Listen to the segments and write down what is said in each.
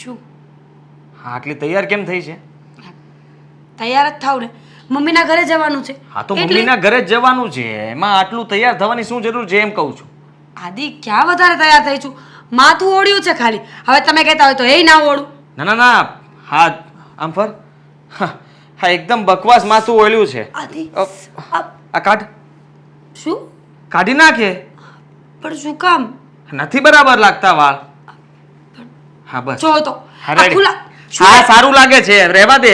શું? હા, આટલી તૈયાર કેમ થઈ છે? તૈયાર જ થાવ ને, મમ્મીના ઘરે જવાનું છે. હા તો મમ્મીના ઘરે જ જવાનું છે, એમાં આટલું તૈયાર થવાની શું જરૂર છે એમ કહું છું. આદિ ક્યાં વધારે તૈયાર થઈ છું, માથું ઓળ્યું છે ખાલી. હવે તમે કહેતા હોય તો એ ના ઓળું. ના ના ના, હા આમ ફર. હા એકદમ બકવાસ માથું ઓળ્યું છે. આદિ આ કાઢ. શું? કાઢી નાખે. પણ શું કામ? નથી બરાબર લાગતા વાળ. હા બસ. જો તો હા આ રેડી. ખુલ્લા હા સારું લાગે છે, રહેવા દે.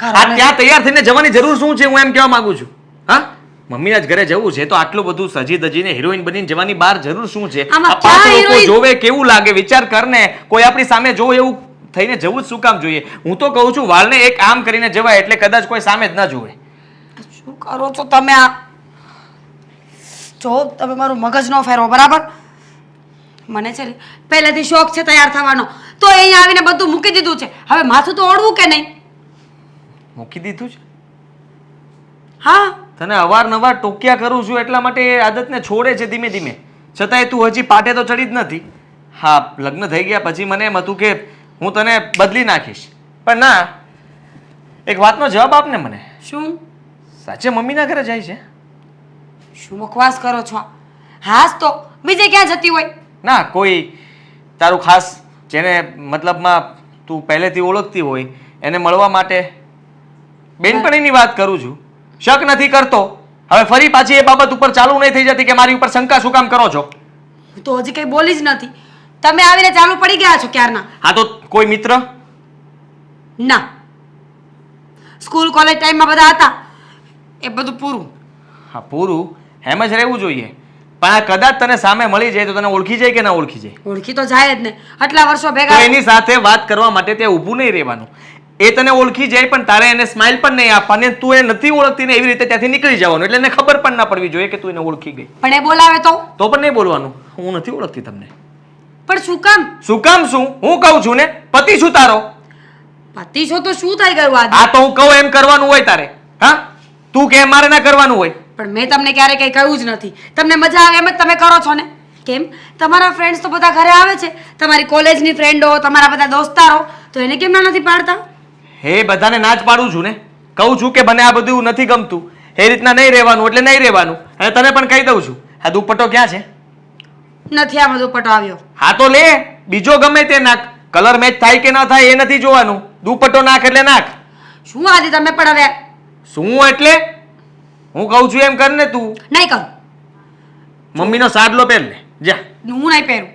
ઘર આ આવે ત્યાં તૈયાર થઈને જવાની જરૂર શું છે, હું એમ કહેવા માંગુ છું. હા, મમ્મીના જ ઘરે જવું છે તો આટલું બધું સજી ધજીને હિરોઈન બનીને જવાની બહાર જરૂર શું છે? આમાં આ પાંચ ક્યાં લોકો heroine? જોવે કેવું લાગે વિચાર કર ને. કોઈ આપણી સામે જોવે એવું થઈને જવું જ શું કામ જોઈએ? હું તો કહું છું વાળને એક આમ કરીને જવાય એટલે કદાચ કોઈ સામે જ ન જોવે. શું કરો છો તમે આ? જો તમે મારું મગજ ન ફેરવો, બરાબર? મને છે ને પહેલેથી શોખ છે તૈયાર થવાનો, તો અહીંયા આવીને બધું મૂકી દીધું છે. હવે માથું તો ઓળવું કે નહીં? મૂકી દીધું છે? હા. તને અવારનવાર ટોક્યા કરું છું એટલા માટે એ આદતને છોડે છે ધીમે ધીમે. છતાંય તું હજી પાટે તો ચડી જ નથી. હા, લગ્ન થઈ ગયા પછી મને એમ હતું કે હું તને બદલી નાખીશ, પણ ના. એક વાતનો જવાબ આપ ને મને. શું? સાચે મમ્મીના ઘરે જાય છે? શું બકવાસ કરો છો? હાસ તો બીજે ક્યાં જતી હોય? ના, કોઈ તારું ખાસ જેને મતલબમાં તું પહેલેથી ઓળખતી હોય એને મળવા માટે. બેનપણીની વાત કરું છું, શક નથી કરતો. હવે ફરી પાછી એ બાબત ઉપર ચાલુ નહીં થઈ જતી કે મારી ઉપર શંકા શું કામ કરો છો? હું તો હજી કઈ બોલી જ નથી. તમે આવીને ચાલુ પડી ગયા છો ક્યારના. હા તો કોઈ મિત્ર? ના. સ્કૂલ કોલેજ ટાઈમમાં બધા હતા, એ બધું પૂરું. હા પૂરું, એમ જ રહેવું જોઈએ. પણ આ કદાચ તને સામે મળી જાય તો તને ઓળખી જાય કે ના ઓળખી જાય? ઓળખી તો જાય જ ને, આટલા વર્ષો તો ભેગા. એની સાથે વાત કરવા માટે ત્યાં ઊભું નહીં રહેવાનું. એ તને ઓળખી જાય પણ તારે એને સ્માઇલ પણ નહીં આપવાની. તું એ નથી ઓળખતી ને એવી રીતે ત્યાંથી નીકળી જવાનું, એટલે એને ખબર પણ ના પડવી જોઈએ કે તું એને ઓળખી ગઈ. પણ એ બોલાવે તો પણ નહીં બોલવાનું, હું નથી ઓળખતી તમને. પણ શું કામ? શું કામ શું? હું કહું છું ને, પતિ છું તારો. પતિ છો તો શું થઈ ગયું આજે? આ તો હું કહું એમ કરવાનું હોય તારે. હા, તું કે મારે ના કરવાનું હોય. પણ મેં તમને ક્યારે કઈ કહ્યું જ નથી. તમને મજા આવે એમ જ તમે કરો છો ને. કેમ? તમારા ફ્રેન્ડ્સ તો બધા ઘરે આવે છે, તમારી કોલેજની ફ્રેન્ડો, તમારા બધા દોસ્તારો, તો એને કેમ ના નથી પાડતા? હે બધાને ના જ પાડું છું ને. કહું છું કે મને આ બધું નથી ગમતું, એ રીતના નહીં રહેવાનું એટલે નહીં રહેવાનું. અને તને પણ કહી દઉં છું, આ દુપટ્ટો ક્યાં છે? નથી આ બધું પટો આવ્યો. હા તો લે, બીજો ગમે તે નાખ. કલર મેચ થાય કે ન થાય એ નથી જોવાનું. દુપટ્ટો નાખ એટલે નાખ. શું આજે તમે પણ હવે? શું એટલે? હું કહું છું એમ કર ને તું. નહીં કરું. મમ્મીનો સાડલો પહેર લે જા. હું નહીં પહેરું.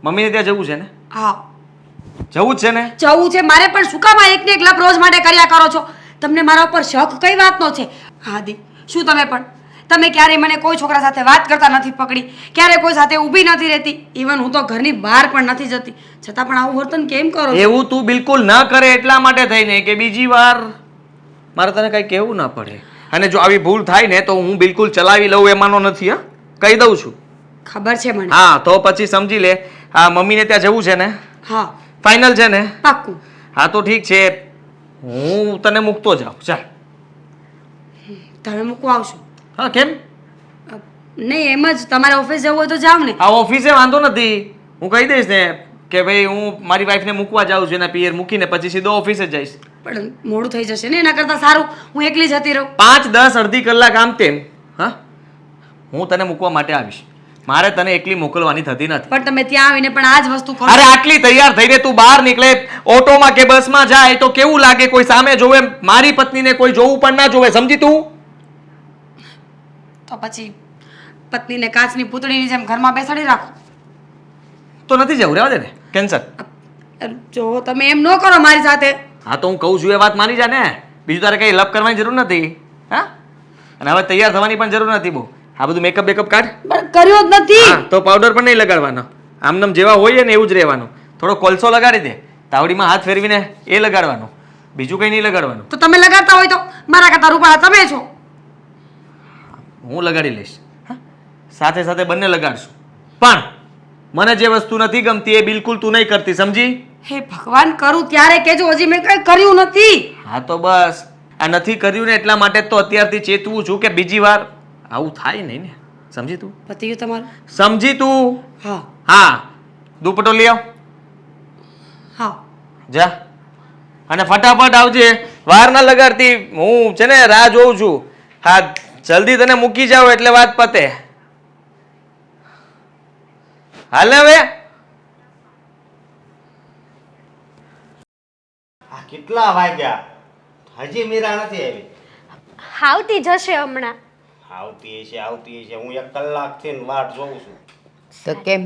મમ્મીને ત્યાં જવું છે ને? હા જવું જ છે ને? જવું છે મારે, પણ શું કામ આ એકને એક લપ રોજ માટે કર્યા કરો છો? તમને મારા ઉપર શક કઈ વાતનો છે? હાદી, શું તમે પણ? તમે ક્યારેય મને કોઈ છોકરા સાથે વાત કરતા નથી પકડી, ક્યારે કોઈ સાથે ઊભી નથી રહેતી. ઇવન હું તો ઘરની બહાર પણ નથી જતી, છતાં પણ આવું વર્તન કેમ કરો છો? એવું તું બિલકુલ ન કરે એટલા માટે થઈને કે બીજી વાર મારે તને કઈ કહેવું ના પડે. અને જો આવી ભૂલ થાય ને તો હું બિલકુલ ચલાવી લઉં એમાંનો નથી. હા, કહી દઉં છું. ખબર છે મને. હા તો પછી સમજી લે. હા, મમ્મીને ત્યાં જવું છે ને? હા ફાઇનલ છે ને? પાક્કું. હા તો ઠીક છે, હું તને મૂકતો જાઉં. ચાલ. તમે મૂકવા આવશો? હા કેમ? નહીં એમ જ, તમારે ઓફિસ જવું હોય તો જાવ ને. આ ઓફિસે વાંધો નથી, હું કહી દઈશ ને કે ભાઈ હું મારી વાઈફને મૂકવા જાઉં છું, એના પિયર મૂકીને પછી સીધો ઓફિસે જ જઈશ. પણ મોડું થઈ જશે ને, એના કરતાં સારું હું એકલી જતી રહું. 5-10 અડધી કલાક આમ તેમ. હા, હું તને મૂકવા માટે આવીશ. મારે તને એકલી મોકલવાની થતી નથી. પણ તમે ત્યાં આવીને પણ આ જ વસ્તુ કરો. અરે આટલી તૈયાર થઈને તું બહાર નીકળે, ઓટોમાં કે બસમાં જાય તો કેવું લાગે? કોઈ સામે જોવે, મારી પત્નીને કોઈ જોવું પણ ના જોવે, સમજી તું? તો પછી પત્નીને કાચની પૂતળીની જેમ ઘરમાં બેસાડી રાખો. તો નથી જવું, રહેવા દે ને, કેન્સલ. જો તમે એમ ન કરો મારી સાથે. હા તો હું કહું છું એ વાત માની જા ને. બીજું તારે કઈ લપ કરવાની જરૂર નથી. હા, અને હવે તૈયાર થવાની પણ જરૂર નથી બહુ. આ બધું મેકઅપ બેકઅપ કાઢ. પણ કર્યો જ નથી. હા તો પાવડર પણ નહીં લગાડવાનો. આમનામ જેવા હોઈએ ને એવું જ રહેવાનું. થોડો કોલસો લગાડી દે, તાવડીમાં હાથ ફેરવીને એ લગાડવાનો, બીજું કંઈ નહીં લગાડવાનું. તો તમે લગાડતા હોય તો મારા કરતા રૂપાળા તમે છો. હું લગાડી લઈશ. હા, સાથે સાથે બંને લગાડશું. પણ મને જે વસ્તુ નથી ગમતી એ બિલકુલ તું નહીં કરતી, સમજી? હે ભગવાન, કરું ત્યારે કેજો, હજી મેં કઈ કર્યું નથી. હા તો બસ, આ નથી કર્યું ને એટલા માટે તો અત્યારથી ચેતવું છું કે બીજી વાર આવું થાય નહીં ને, સમજી તું? પતી ગયું તમારું? સમજી તું? હા. હા, દુપટ્ટો લઈ આવ. હા જા અને ફટાફટ આવજે, વાર ના લગાડતી. હું છે ને રાહ જોઉં છું. હા, જલ્દી તને મૂકી જાવ એટલે વાત પતે. હાલ ને હવે. આ કેટલા વાગ્યા હજી મીરા નથી આવી? આવતી જશે હમણાં. આવતી હશે. હું 1 કલાકથી વાટ જોઉં છું. તો કેમ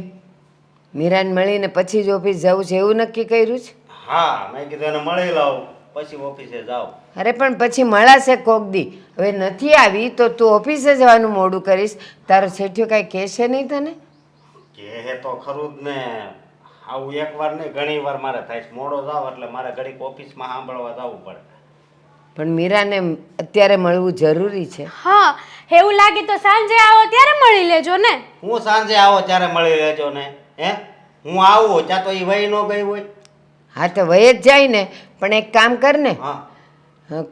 મીરાને મળીને પછી જ ઓફિસ જવું છે એવું નક્કી કર્યું છે? હા, મેં કીધું એને મળી લાવું પછી ઓફિસે જાઉં. અરે પણ પછી મળાશે કોક દી. હવે નથી આવી તો તું ઓફિસે જવાનું મોડું કરીશ. તારો શેઠિયો કાંઈ કહેશે નહીં તને? કહે તો ખરું જ ને. આવું એકવાર નહીં ઘણી વાર મારે થાય છે. મોડો જાવ એટલે મારે ઘડીક ઓફિસમાં સાંભળવા જવું પડે. પણ મીરાને અત્યારે મળવું જરૂરી છે. હા, એવું લાગે તો સાંજે આવો ત્યારે મળી લેજો ને. હું સાંજે આવો ત્યારે મળી લેજો ને. હે, હું આવું ત્યાં તો એ વહી ન ગઈ હોય. હા તો વહી જ જાય ને. પણ એક કામ કર ને, હા,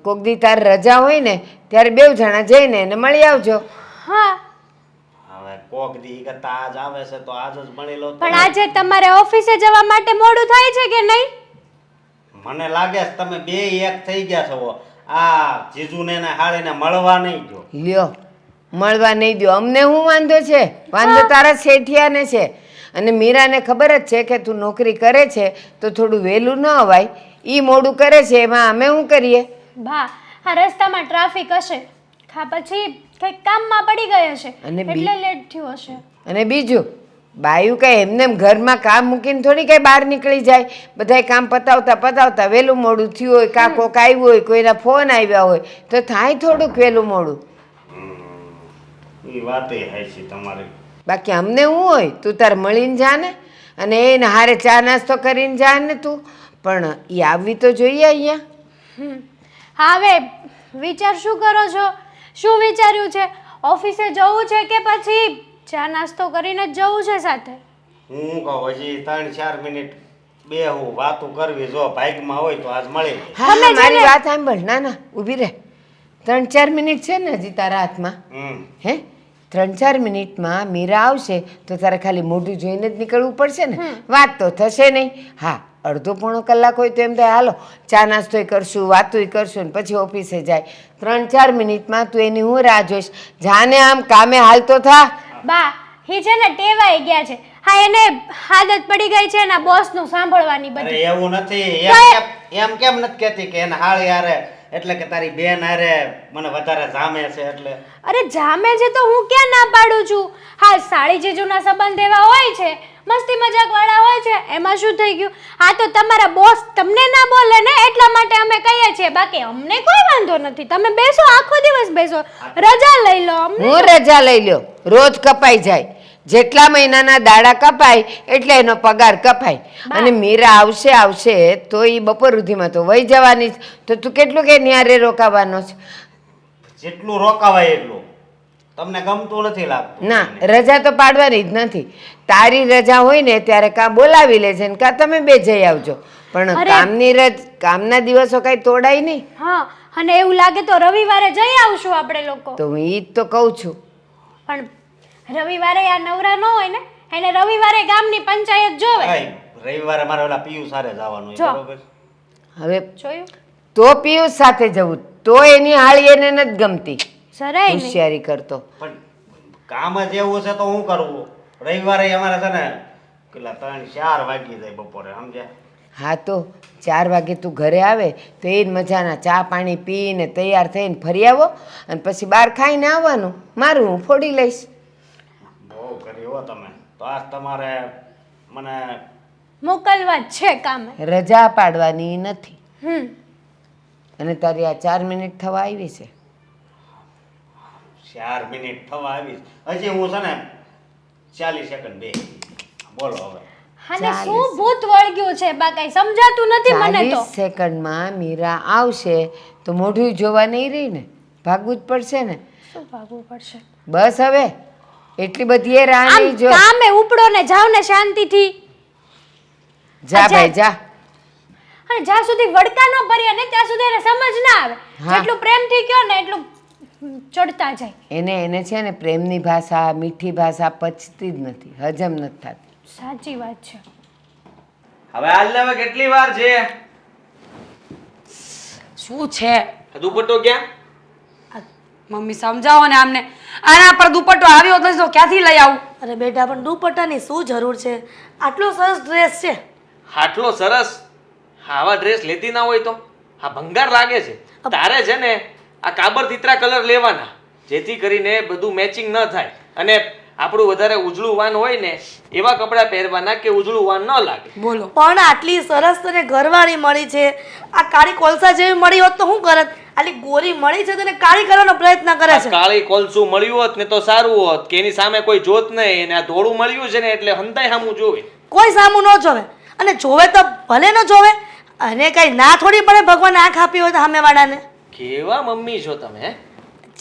કોક દી તાર રજા હોય ને ત્યારે 2 જણા જઈને એને મળી આવજો. હા, હવે કોક દી કરતા આજ આવે છે તો આજ જ મળી લો. પણ આજે તમારે ઓફિસે જવા માટે મોડું થાય છે કે નહીં? મને લાગે છે તમે બે એક થઈ ગયા છો. આ જીજુને ને હાળીને મળવા નહીં જો. લ્યો, મળવા નહીં દો. અમને શું વાંધો છે? વાંધો તારા શેઠિયાને છે. અને મીરાને ખબર જ છે કે તું નોકરી કરે છે તો થોડું વહેલું ન અવાય. એ મોડું કરે છે એમાં અમે શું કરીએ? બા, આ રસ્તામાં ટ્રાફિક હશે, પછી કંઈક કામમાં પડી ગઈ હશે અને એટલે લેટ થયું હશે. અને બીજું, બાયું કઈ એમને એમ ઘરમાં કામ મૂકીને થોડી કઈ બહાર નીકળી જાય. બધાય કામ પતાવતા વહેલું મોડું થયું હોય, કાં કોક આવ્યું હોય, કોઈના ફોન આવ્યા હોય તો થાય થોડુંક વહેલું મોડું. એ વાત એ હાચી તમારી. બાકી અમને શું હોય? તું તાર મળીને જા ને અને એને હારે ચા નાસ્તો કરીને જા ને તું. પણ એ આવવી તો જોઈએ અહીંયા. હા, હવે વિચાર શું કરો છો? શું વિચાર્યું છે? ઓફિસે જવું છે કે પછી ચા નાસ્તો કરીને જ જવું છે સાથે? હું કહું હજી 3-4 મિનિટ બેહું વાતું કરવી. જો ભાગમાં હોય તો આજ મળી જાય. હા હા, મારી વાત સાંભળ. ના ના, ઊભી રહે. 3-4 મિનિટ છે ને હજી તારા હાથમાં. હે, 3-4 મિનિટમાં મીરા આવશે તો તારે ખાલી મોઢું જોઈને જ નીકળવું પડશે ને. વાત તો થશે નહીં. હા, અડધો પોણો કલાક હોય તો એમ થાય હાલો ચા નાસ્તોય કરશું, વાતોય કરશું ને પછી ઓફિસે જાય. 3-4 મિનિટમાં તું એની હું રાહ જોઈશ? જાને આમ કામે હાલતો થા. બા, એ છે ને ટેવાઈ ગયા છે. હા, એને આદત પડી ગઈ છે એના બોસનું સાંભળવાની અરે બધી. એવું નથી. એમ કેમ નથી કહેતી કે એને હાળી હારે એટલે કે તારી બેન હારે મને વધારે જામે છે એટલે? અરે જામે છે તો હું ક્યાં ના પાડું છું. હા, સાળી જીજુના સંબંધ એવા હોય છે, મસ્તી મજાક વાળા હોય છે, એમાં શું થઈ ગયું? હા, તો તમારા બોસ તમને ના બોલે ને એટલા માટે અમે કહીએ છીએ. બાકી અમને કોઈ વાંધો નથી. તમે બેસો, આખો દિવસ બેસો, રજા લઈ લો. હું રજા લઈ લ્યો, રોજ કપાઈ જાય. જેટલા મહિનાના દાડા કપાય એટલે એનો પગાર કપાય. અને મીરા આવશે તો એ બપોર સુધીમાં તો વહી જવાની. તો તું કેટલું કે ન્યારે રોકાવાનો છે? જેટલું રોકાવાય એટલું. તમને ગમતું નથી લાગતું? ના, રજા તો પાડવાની જ નથી. તારી રજા હોય ને ત્યારે કાં બોલાવી લેજે ને કાં તમે 2 જઈ આવજો. પણ કામના દિવસો કઈ તોડાય નહીં. હા, અને એવું લાગે તો રવિવારે જઈ આવશું આપણે લોકો. તો હું ઈ જ તો કહું છું. પણ રવિવારે આ નવરા ન હોય ને, એને રવિવારે ગામની પંચાયત જોવે. રવિવારે મારે ઓલા પિયુષ સાથે જવાનું છે, બરોબર? હવે જોયું? તો પિયુષ સાથે જવું તો એની હાળી એને નથી ગમતી. જરાય નહીં. હોશિયારી કરતો. પણ કામ જ એવું છે તો હું કરવું? રવિવારે અમારે છે ને કેટલા 3-4 વાગી જાય બપોરે, સમજ્યા? હા, તો 4 વાગે તું ઘરે આવે તો એ જ મજાના ચા પાણી પીને તૈયાર થઈને ફરી આવો અને પછી બહાર ખાઈને આવવાનું. મારું હું ફોડી લઈશ. બહુ કરી હો તમે તો. આજ તમારે મને મોકલવા જ છે કામે. રજા પાડવાની નથી. હમ અને તારી આ 4 મિનિટ થવા આવી છે. 4 મિનિટ થવા આવી હજી હું છે ને 40 સેકન્ડ બે. બોલો હવે. અને શું ભૂત વળગ્યું છે બા, કઈ સમજાતું નથી મને તો. 40 સેકન્ડમાં મીરા આવશે તો મોઢું જોવા નહીં રહી ને, ભાગવું જ પડશે ને. શું ભાગવું પડશે? બસ હવે એટલી બધી એ રાહ નહીં જો. કામે ઉપડો ને જાવ ને શાંતિથી. જા ભાઈ જા. અને જ્યાં સુધી વડકા ન ભરીએ ને ત્યાં સુધી એને સમજ ના આવે. જેટલું પ્રેમથી કયો ને એટલું ચડતા જાય. એને છે ને પ્રેમની ભાષા, મીઠી ભાષા પચતી જ નથી, હજમ નથી થતી. સાચી વાત છે. હવે હાલ ને હવે કેટલી વાર છે? શું છે આ દુપટ્ટો ક્યાં? આ મમ્મી સમજાવો ને આમને. આના પર દુપટ્ટો આવ્યો નથી તો ક્યાંથી લઈ આવું? અરે બેટા પણ દુપટ્ટાની શું જરૂર છે? આટલો સરસ ડ્રેસ છે. આટલો સરસ આવા ડ્રેસ લેતી ના હોય તો આ ભંગાર લાગે છે. તારે છે ને આ કાબર તીતરા કલર લેવાના, જેથી કરીને બધું મેચિંગ ન થાય અને આપણું વધારે ઉજળું વાન હોય ને એવા કપડાં પહેરવાના કે ઉજળું વાન ન લાગે. બોલો. પણ આટલી સરસ તને ઘરવાળી મળી છે, આ કાળી કોલસા જેવી મળી હોત તો શું કરત? આટલી ગોરી મળી છે તને કાળી કરવાનો પ્રયત્ન કરે આ છે. કાળી કોલસું મળ્યું હોત ને તો સારું હોત કે એની સામે કોઈ જોત નહીં, અને આ ધોળું મળ્યું છે ને એટલે હંતાય સામું જોવે. કોઈ સામું ન જોવે, અને જોવે તો ભલે ન જોવે, અને કઈ ના થોડી પડે ભગવાન આંખ આપી હોય તો સામેવાળાને. કેવા મમ્મી છો તમે હે?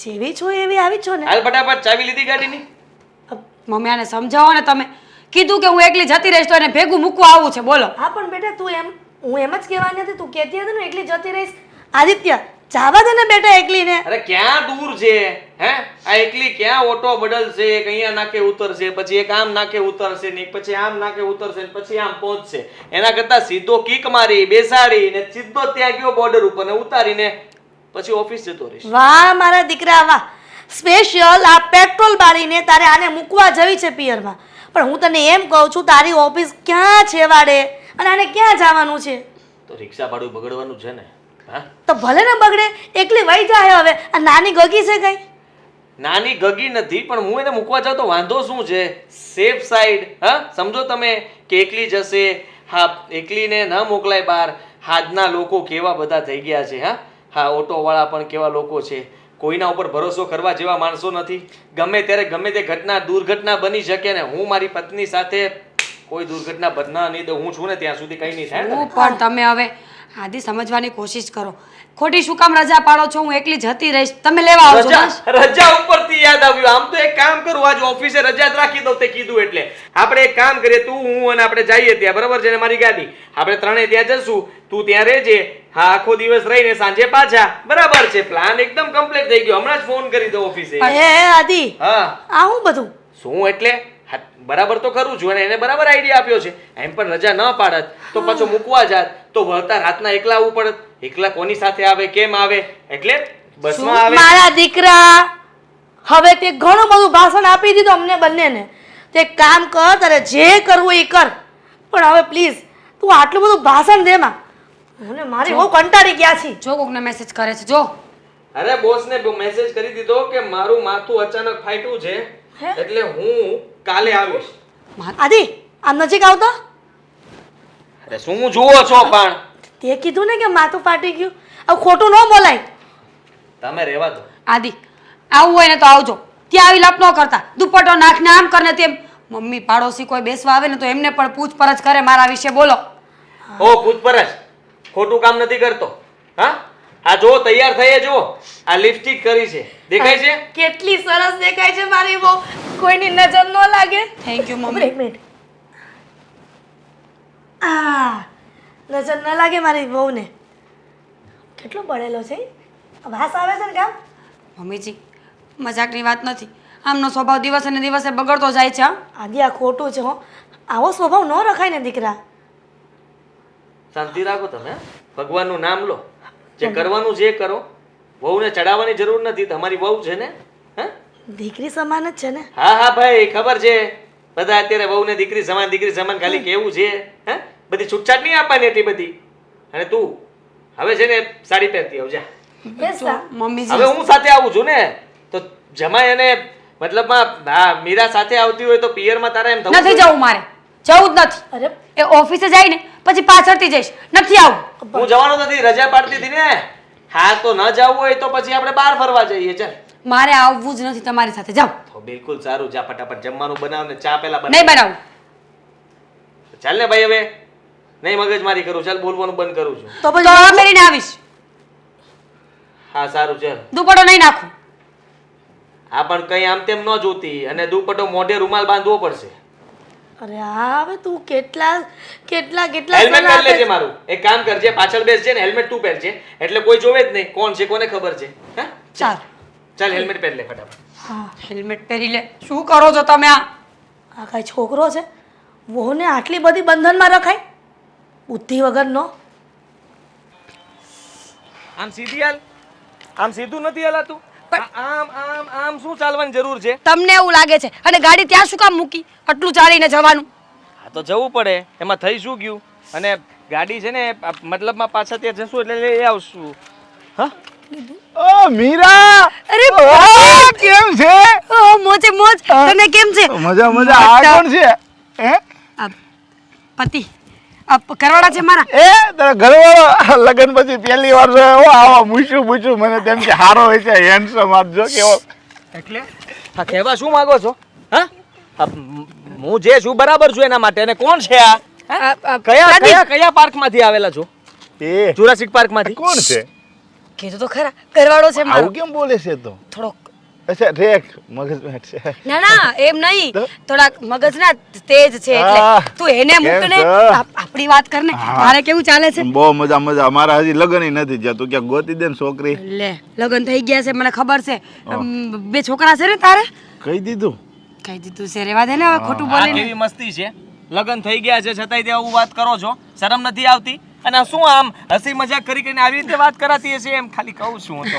જેવી છો એવી આવી છો ને. હાલ ફટાફટ ચાવી લીધી ગાડીની? મમ્મી આને સમજાવો ને તમે. કીધું કે હું એકલી જતી રહીશ તો એને ભેગું મૂકવા આવું છે. બોલો. હા પણ બેટા તું હું એમ જ કહેવાની હતી, તું કહેતી હતી ને એકલી જતી રહીશ. આદિત્ય જાવા દે ને બેટા એકલીને. અરે ક્યાં દૂર છે હે? આ એકલી ક્યાં ઓટો બદલશે, એક અહીંયા નાકે ઉતરશે, પછી એક આમ નાકે ઉતરશે ને એક પછી આમ નાકે ઉતરશે ને પછી આમ પહોંચશે. એના કરતા સીધો કિક મારી બેસાડી ને સીધો ત્યાં ગયો બોર્ડર ઉપર ને ઉતારીને પછી ઓફિસ જતો રહીશ. વાહ મારા દીકરા વાહ, સ્પેશિયલ આ પેટ્રોલ બાળીને તારે આને મૂકવા જવી છે પિયરમાં. પણ હું તને એમ કહું છું તારી ઓફિસ ક્યાં છે વાડે, અને આને ક્યાં જવાનું છે? તો રિક્ષા ભાડું બગડવાનું છે ને. હા તો ભલે ને બગડે, એકલી વહી જાય. હવે આ નાની ગગી છે કઈ? નાની ગગી નથી, પણ હું એને મૂકવા જાઉં તો વાંધો શું છે? Safe side. હા સમજો તમે કે એકલી જશે. હા એકલીને ન મોકલાય બહાર. આજના લોકો કેવા બધા થઈ ગયા છે. હા ઓટોવાળા પણ કેવા લોકો છે. કોઈના ઉપર ભરોસો કરવા જેવા માણસો નથી. ગમે ત્યારે ગમે તે ઘટના દુર્ઘટના બની શકે ને હું મારી પત્ની સાથે કોઈ દુર્ઘટના બનવા નહીં દઉં. હું છું ને ત્યાં સુધી કંઈ નહીં થાય. હું પણ તમે હવે આદિ સમજવાની કોશિશ કરો. ખોટી શું કામ રજા પાડો છો? હું એકલી જતી રહીશ, તમે લેવા આવજો બસ. રજા ઉપરથી યાદ આવ્યું. આમ તો એક કામ કરું, આજ ઓફિસે રજા જ રાખી દઉં તે કીધું એટલે. આપણે એક કામ કરીએ, તું હું અને આપણે જઈએ ત્યાં, બરાબર છે ને? મારી ગાડી, આપણે ત્રણેય ત્યાં જશું. તું ત્યાં રહેજે. હા આખો દિવસ રહીને સાંજે પાછા. બરાબર છે? પ્લાન એકદમ કમ્પ્લીટ થઈ ગયો. હમણાં જ ફોન કરી દો ઓફિસે. હે આદિ, હા આ હું બધું શું એટલે? હા, બરાબર તો કરું છું અને એને બરાબર આઈડિયા આપ્યો છે. એમ પણ રજા ન પાડત તો પાછો મૂકવા જાત તો વળતા રાતના એકલા આવવું પડત. એકલા કોની સાથે આવે, કેમ આવે? એટલે બસમાં આવે. મારા દીકરા, હવે તે ઘણું બધું ભાષણ આપી દીધું અમને બંનેને. તે કામ કર, તારે જે કરવું એ કર, પણ હવે પ્લીઝ તું આટલું બધું ભાષણ દે માં. મને મારી બહુ કંટાળી ગયા છે. જો કોકને મેસેજ કરે છે જો. અરે બોસને મેસેજ કરી દીધો કે મારું માથું અચાનક ફાટ્યું છે, એટલે હું કાલે આવીશ. આદિ આમ નજીક આવતો. અરે શું જુઓ છો પણ? તે કીધું ને કે માથું ફાટી ગયું. હવે ખોટું ન બોલાય. તમે રહેવા દો. આદિ આવું હોય ને તો આવજો. ત્યાં આવી લપ ન કરતા. દુપટ્ટો નાખને આમ કરને તેમ. મમ્મી પાડોશી કોઈ બેસવા આવે ને તો એમને પણ પૂછપરછ કરે મારા વિશે. બોલો. ઓ પૂછપરછ? ખોટું કામ નથી કરતો. હા આ જો તૈયાર થઈએ જો. આ લિપસ્ટિક કરી છે, દેખાય છે? કેટલી સરસ દેખાય છે મારી બહુ. કોઈની નજર ન લાગે. થેન્ક યુ ઉભરે મમ્મી. એક મિનિટ. આ નજર ન લાગે મારી બહુને. કેટલો બળેલો છે. વાસ આવે છે ને કામ. મમ્મીજી મજાકની વાત નથી. આમનો સ્વભાવ દિવસે ને દિવસે બગડતો જાય છે. હા આદિ આ ખોટું છે હો. આવો સ્વભાવ ન રખાય ને દીકરા. શાંતિ રાખો તમે. ભગવાનનું નામ લો. જે કરવાનું છે એ કરો. વહુને ચડાવવાની જરૂર નથી. તમારી વહુ છે ને. હા દીકરી સમાન જ છે ને. હા હા ભાઈ ખબર છે. બધા અત્યારે વહુને દીકરી સમાન ખાલી કેવું છે. હે બધી છૂટછાટ નહીં આપવાની એટલી બધી. અને તું હવે છે ને સાડી પહેરતી આવજા. બેસ લા. મમ્મીજી હવે હું સાથે આવું છું ને તો જમાઈ અને મતલબમાં મીરા સાથે આવતી હોય તો પિયરમાં તારે એમ થવું નથી જોઈએ. જવું મારે. જવું જ નથી. અરે એ ઓફિસે જાય ને પછી પાછળથી જઈશ. નથી આવું. હું જવાનો નથી. રજા પાડતી હતી ને. હા તો ન જવું હોય તો પછી આપણે બહાર ફરવા જઈએ. ચાલ. મારે આવવું જ નથી તમારી સાથે. જાઓ. તો બિલકુલ સારું. જા ફટાફટ જમવાનું બનાવ ને ચા પેલા નહીં બનાવ. બનાવું. ચાલ ને ભાઈ હવે નહીં મગજમારી કરું. ચાલ બોલવાનું બંધ કરું છું. તો તો પછી આ પહેરીને આવીશ. હા સારું ચાલ. દુપટ્ટો નહીં નાખું. આ પણ કઈ આમ તેમ ન જોતી અને દુપટ્ટો મોઢે રૂમાલ બાંધવો પડશે. અરે હા હવે તું કેટલા કેટલા કેટલા હેલ્મેટ સલાહ પહેરી લેજે આપે. મારું. એક કામ કરજે પાછળ બેસજે ને હેલ્મેટ તું પહેરજે એટલે કોઈ જોવે જ નહીં કોણ છે કોને ખબર છે. હા ચાલ ચાલ હેલ્મેટ પહેરી લે ફટાફટ. હા હેલ્મેટ પહેરી લે. શું કરો છો તમે? આ આ કાંઈ છોકરો છે? વહુને આટલી બધી બંધનમાં રખાય? બુદ્ધિ વગરનો. આમ સીધી હાલ, આમ સીધું નથી હલાતું. આમ આમ આમ શું ચાલવાની જરૂર છે? તમને એવું લાગે છે અને ગાડી ત્યાં શું કામ મૂકી આટલું ચાલીને જવાનું? હા તો જવું પડે, એમાં થઈ શું ગયું? અને ગાડી છે ને મતલબમાં પાછા ત્યાં જશું એટલે લઈ આવશું. હા ઓ મીરા, અરે આ કેમ છે? ઓ મોજે મોજ. તને કેમ છે? મજા મજા. આ કોણ છે? હે? આ પતિ આ કરવાડા છે મારા. એ તારા ઘરવાળો લગન પછી પહેલી વાર છે. ઓ આવા મૂછું મને તેમ કે હારો હોય છે, હેન્ડસમ આપજો કેવો. એટલે હા કહેવા શું માંગો છો? હા હું જે છું બરાબર છું એના માટે. અને કોણ છે આ? કયા કયા કયા પાર્કમાંથી આવેલા છો? એ જુરાસિક પાર્કમાંથી. કોણ છે? કીધું તો ખરા કરવાડો છે મારો. આવું કેમ બોલે છે તો? થોડોક અચ્છા રેક મગજ બેઠ છે. ના ના એમ નહીં, થોડાક મગજના તેજ છે એટલે હા. તું એને મૂક ને કેમ છે? આપણી વાત કર ને. હા. મારે કેવું ચાલે છે? બહુ મજા મજા. મારા હજી લગન નથી થયા. તું ક્યાંક ગોતી દે ને છોકરી. લે લગન થઈ ગયા છે મને ખબર છે. બે છોકરા છે ને તારે? કહી દીધું. કહી દીધું છે, રેવા દે ને હવે ખોટું આ બોલીને. કેવી મસ્તી છે? લગન થઈ ગયા છે છતાંય તે આવું વાત કરો છો? શરમ નથી આવતી? અને શું આમ હસી મજાક કરી કરીને આવી રીતે વાત કરાતી હશે? એમ ખાલી કહું છું હું તો.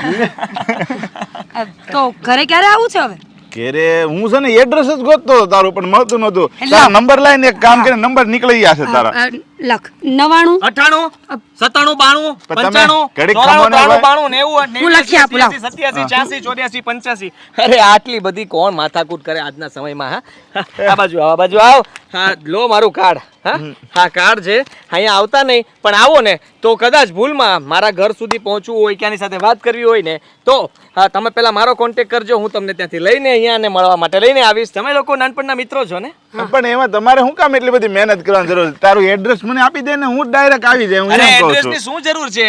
તો ઘરે ક્યારે આવું છે હવે? ઘેરે હું છે ને એડ્રેસ જ ગોતતો હતો તારું, પણ મળતું નતું. હેલો. તારા નંબર લાઈને એક કામ કરીને નંબર નીકળી ગયા છે તારા. લખ 99 98 97 92 પણ તમે 95 ઘડીક 94 ખમો ને 93 92 હું લખી આપું, લાવ. 87 84 85. અરે આટલી બધી કોણ માથાકૂટ કરે આજના સમયમાં? હા આ બાજુ આવ. હા લો મારું કાર્ડ. હા કાર્ડ છે. અહીંયા આવતા નહીં પણ આવો ને તો કદાચ ભૂલમાં મારા ઘર સુધી પહોંચવું હોય, ક્યાંની સાથે વાત કરવી હોય ને તો હા તમે પહેલા મારો કોન્ટેક્ટ કરજો. હું તમને ત્યાંથી લઈને અહીંયા ને મળવા માટે લઈને આવીશ. તમે લોકો નાનપણના મિત્રો છો ને? પણ એમાં તમારે શું કામ એટલી બધી મહેનત કરવાની જરૂર છે? તારું એડ્રેસ મને આપી દે ને હું ડાયરેક્ટ આવી જાય. હું અરે એમ કહું એડ્રેસની છું. શું જરૂર છે?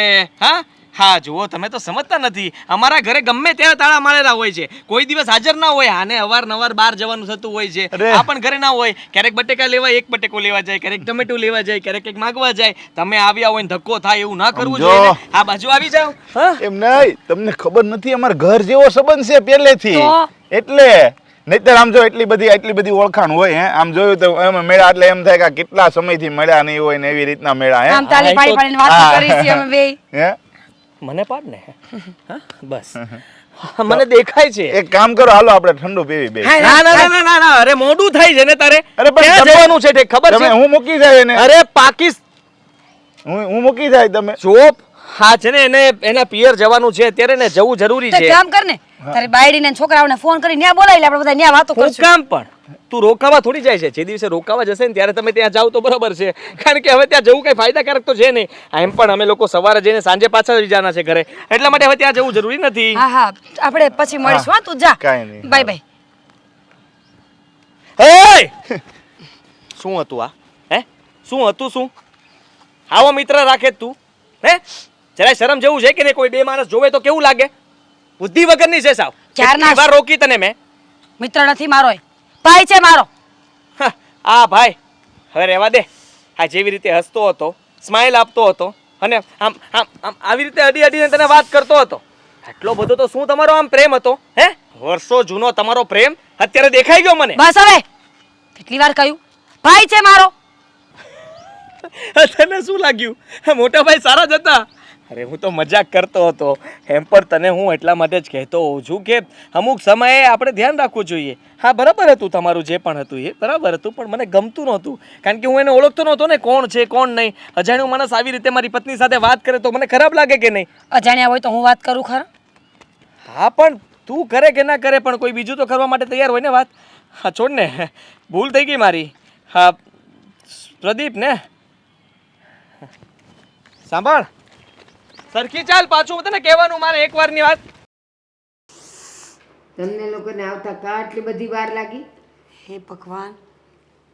હા જુઓ તમે તો સમજતા નથી. અમારા ઘરે ગમે ત્યારે તાળા મારેલા હોય છે, કોઈ દિવસ હાજર ના હોય. આને અવારનવાર બહાર જવાનું થતું હોય છે. અરે. આ પણ ઘરે ના હોય. ક્યારેક બટેકા લેવા એક બટેકો લેવા જાય, ક્યારેક ટમેટું લેવા જાય, ક્યારેક કંઈક માંગવા જાય. તમે આવ્યા હોય ને ધક્કો થાય એવું ના કરવું સમજો. જોઈએ ને. આ બાજુ આવી જાઓ. હા એમ નહીં, તમને ખબર નથી અમારા ઘર જેવો સંબંધ છે પહેલેથી. તો? એટલે નહીતર આમ જો એટલી બધી ઓળખાણ હોય. હે આમ જોયું તો એમ મેળા એટલે એમ થાય કે આ કેટલા સમયથી મળ્યા નહીં હોય ને એવી રીતના મેળા. હે આમ તાલી પાડી પાડીને વાતો હા. કરી છે અમે બે. હે મને પાડ ને. બસ મને દેખાય છે. એક કામ કરો, હાલો આપણે ઠંડુ પીવી બે. ના અરે મોડું થાય છે ને તારે. અરે પણ ક્યાં તમે- જવાનું છે તે ખબર તમે છે? હું મૂકી જાય એને. અરે હું મૂકી જાય તમે. ચોપ. હા છે ને એને એના પિયર જવાનું છે અત્યારે ને જવું જરૂરી તો છે. કામ કર ને તારી બાયડીને છોકરાઓને ફોન કરી ન્યા બોલાવી લે, આપણે બધા ન્યા વાતો હું કરશું. કામ પણ તું રોકાવા થોડી જાય છે? જે દિવસે રોકાવા જશે ને ત્યારે તમે ત્યાં જાવ તો બરાબર છે, કારણ કે હવે ત્યાં જવું કઈ ફાયદાકારક તો છે નહીં. એમ પણ અમે લોકો સવારે જઈને સાંજે પાછા આવી જવાના છે ઘરે, એટલા માટે હવે ત્યાં જવું જરૂરી નથી. હા હા આપણે પછી મળીશું. હા તું જા. કાંઈ નહીં. Bye bye. હે શું હતું આ? શું હતું? શું આવો મિત્ર રાખે તું? જરા શરમ જેવું છે કે નહીં? કોઈ બે માણસ જોવે તો કેવું લાગે? બુદ્ધિ વગરની છે સાવ. ક્યારના કેટલી વાર રોકી તને મેં. મિત્ર નથી મારો, એ ભાઈ છે મારો. આ ભાઈ હવે રહેવા દે. આ જેવી રીતે હસતો હતો, સ્માઈલ આપતો હતો અને આમ આમ આમ આવી રીતે અડી અડીને તને વાત કરતો હતો, આટલો બધો તો શું તમારો આમ પ્રેમ હતો? વર્ષો જૂનો તમારો પ્રેમ અત્યારે દેખાઈ ગયો મને. બસ હવે કેટલી વાર કહ્યું, ભાઈ છે મારો. તને શું લાગ્યું મોટા ભાઈ સારા જ હતા? અરે હું તો મજાક કરતો હતો. એમ પણ તને હું એટલા માટે જ કહેતો હોઉં છું કે અમુક સમયે આપણે ધ્યાન રાખવું જોઈએ. હા બરાબર હતું તમારું જે પણ હતું એ બરાબર હતું, પણ મને ગમતું નહોતું, કારણ કે હું એને ઓળખતો નહોતો ને કોણ છે કોણ નહીં. અજાણ્યો માણસ આવી રીતે મારી પત્ની સાથે વાત કરે તો મને ખરાબ લાગે કે નહીં? અજાણ્યા હોય તો હું વાત કરું ખરા? હા પણ તું કરે કે ના કરે પણ કોઈ બીજું તો કરવા માટે તૈયાર હોય ને વાત. હા છોડ ને, ભૂલ થઈ ગઈ મારી. હા પ્રદીપ ને સાંભળ, સરખી ચાલ પાછું હું તને કહેવાનું મારે એક વારની વાત. તમને લોકોને આવતા કા આટલી બધી વાર લાગી? હે ભગવાન,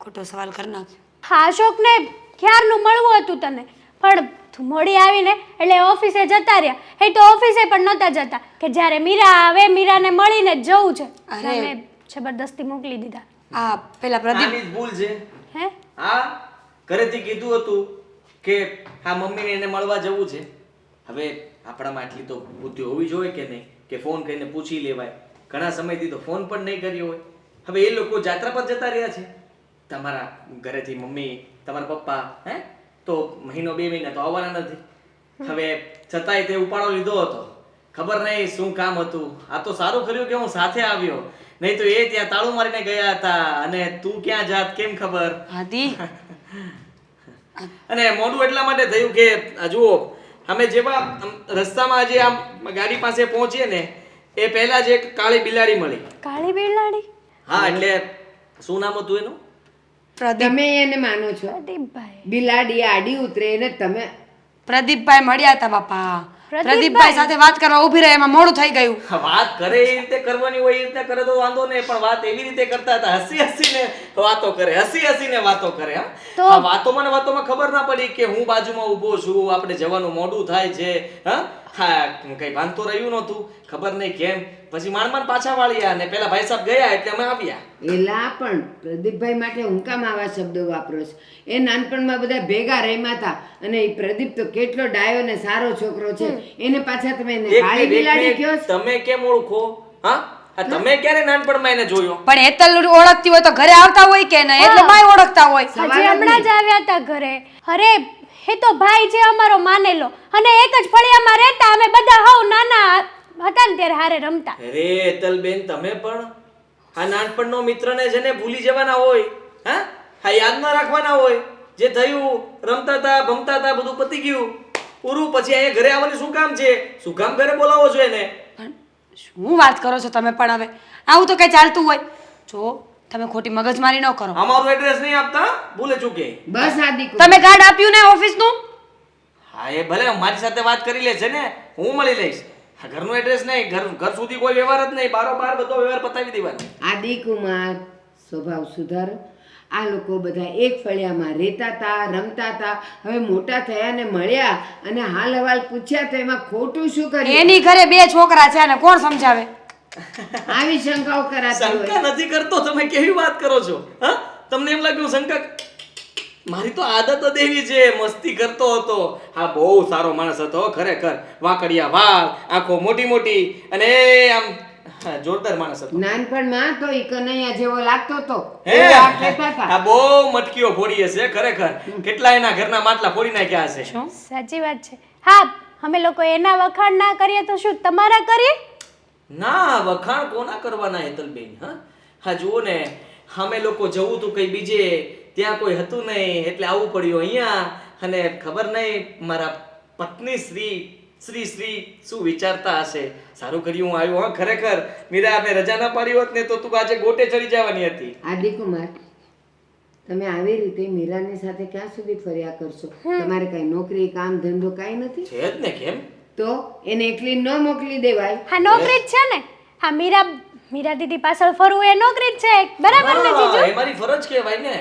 ખોટો સવાલ કરી નાખ્યો. હા અશોકને ક્યારનું મળવું હતું તને, પણ તું મોડી આવીને એટલે ઓફિસે જતા રહ્યા. એ તો ઓફિસે પણ નહોતા જતા કે જ્યારે મીરા આવે મીરાને મળીને જ જવું છે. અરે. મેં જબરદસ્તી મોકલી દીધા. આ પેલા પ્રદીપ આની જ ભૂલ છે. હે હા ઘરેથી કીધું હતું કે હા મમ્મીને એને મળવા જવું છે. હવે આપણામાં આટલી તો બુદ્ધિ હોવી જોઈએ કે નહીં કે ફોન કરીને પૂછી લેવાય. ઘણા સમયથી તો ફોન પણ નહીં કર્યો હોય. હવે એ લોકો જાત્રા પર જતા રહ્યા છે. તમારા ઘરેથી મમ્મી, તમારા પપ્પા તો મહિનો 2 મહિના તો આવવાના નથી. હવે છતાંય તે ઉપાડો લીધો હતો. ખબર નહીં શું કામ હતું. આ તો સારું કર્યું કે હું સાથે આવ્યો, નહીં તો એ ત્યાં તાળું મારીને ગયા હતા અને તું ક્યાં જાત કેમ ખબર. આદિ અને મોડું એટલા માટે થયું કે આ જુઓ અમે જેવા રસ્તામાં આજે આમ ગાડી પાસે પહોંચીએ ને એ પહેલા જ એક કાળી બિલાડી મળી. કાળી બિલાડી? હા એટલે શું નામ હતું એનું? તમે એને માનો છો? પ્રદીપભાઈ. બિલાડી આડી ઉતરે ને તમે પ્રદીપભાઈ મળ્યા હતા બાપા. પ્રદીપભાઈ? પ્રદીપભાઈ સાથે વાત કરવા ઊભી રહે એમાં મોડું થઈ ગયું. વાત કરે એ રીતે કરવાની હોય એ રીતે કરે તો વાંધો નહીં, પણ વાત એવી રીતે કરતા હતા હસી હસીને વાતો કરે, હસી હસીને વાતો કરે. હા આ વાતોમાં ને વાતોમાં ખબર ના પડી કે હું બાજુમાં ઊભો છું, આપણે જવાનું મોડું થાય છે. હા કઈ વાંધો રહ્યું નહોતું, ખબર નહીં કેમ પછી માંડ પાછા વાળ્યા ને પેલા ભાઈ સાહેબ ગયા એટલે અમે આવ્યા. એલા પણ પ્રદીપભાઈ માટે હું કામ આવા શબ્દો વાપરો છો? એ નાનપણમાં બધા ભેગા રહેતા હતા અને એ પ્રદીપ તો કેટલો ડાયો ને સારો છોકરો છે, એને પાછા તમે એને એક કાળી મિનિટ, બિલાડી એક કહો મિનિટ, છો? તમે કેમ ઓળખો? હા તમે ક્યારે નાનપણમાં એને જોયો? પણ હેતલ ઓળખતી હોય તો ઘરે આવતા હોય કે નહીં, એટલે માય ઓળખતા હોય. હજી હમણાં જ આવ્યા હતા ઘરે. અરે એ તો ભાઈ છે અમારો માનેલો, અને એક જ ફળિયામાં રહેતા. અમે બધા હાવ નાના હતા ને ત્યારે હારે રમતા. અરે હેતલબેન તમે પણ આ નાનપણનો મિત્રને જેને ભૂલી જવાના હોય, હા યાદ ના રાખવાના હોય. જે થયું રમતા હતા ભમતા હતા બધું પતી ગયું પૂરું, પછી અહીંયા ઘરે આવવાની શું કામ છે? શું કામ ઘરે બોલાવો છો એને? પણ શું વાત કરો છો તમે પણ? હવે આવું તો કઈ ચાલતું હોય? જો તમે ખોટી મગજમારી ન કરો. અમારું એડ્રેસ નહીં આપતા ભૂલે ચૂકે. બસ આદિ તમે કાર્ડ આપ્યું ને ઓફિસનું? હા એ ભલે મારી સાથે વાત કરી લે છે ને, હું મળી લઈશ. આ ઘરનું એડ્રેસ નહીં, ઘર સુધી કોઈ વ્યવહાર જ નહીં, બારોબાર બધો વ્યવહાર પતાવી દેવાનો. આદિ કુમાર સ્વભાવ સુધારો. આ લોકો બધા એક ફળિયામાં રહેતા હતા, રમતા હતા. હવે મોટા થયા ને મળ્યા અને હાલ હવાલ પૂછ્યા તો એમાં ખોટું શું કર્યું? એની ઘરે 2 છોકરા છે અને કોણ સમજાવે? આવી શંકાઓ કરાતી હોય. શંકા નથી કરતો, તમે કેવી વાત કરો છો? હા તમને એમ લાગ્યું શંકા? મારી તો આદત જ એવી છે, મસ્તી કરતો હતો. હા બહુ સારો માણસ હતો ખરેખર. વાંકડિયા વાળ, આંખો મોટી મોટી અને આમ જોરદાર માણસ હતો. નાનપણમાં તો ઈ કનૈયા જેવો લાગતો હતો. હે એવું આ કહેતા હતા. આ બહુ મટકીઓ ફોડી હશે ખરેખર. કેટલા એના ઘરના માટલા ફોડી નાખ્યા હશે. સાચી વાત છે. હા અમે લોકો એના વખાણ ના કરીએ તો શું તમારા કરીએ? ના વખાણ કોના કરવાના હેતલબેન? હા જુઓ ને અમે લોકો જવું તું કઈ બીજે, ત્યાં કોઈ હતું નહીં એટલે આવવું પડ્યું અહીંયા. અને ખબર નહીં મારા પત્ની શ્રી શું વિચારતા હશે. સારું કર્યું હું આવ્યો. હા ખરેખર મીરા આપણે રજા ના પાડી હોત ને તો તું આજે ગોટે ચડી જવાની હતી. આદિ કુમાર તમે આવી રીતે મીરાની સાથે ક્યાં સુધી ફર્યા કરશો? તમારે કઈ નોકરી કામ ધંધો કાંઈ નથી? છે જ ને કેમ? તો એને એકલી ન મોકલી દેવાય? હા નોકરી જ છે ને. હા મીરા દીદી પાછળ ફરવું એ નોકરી જ છે, બરાબર ને જીજુ? હા, એ મારી ફરજ કહેવાય ને.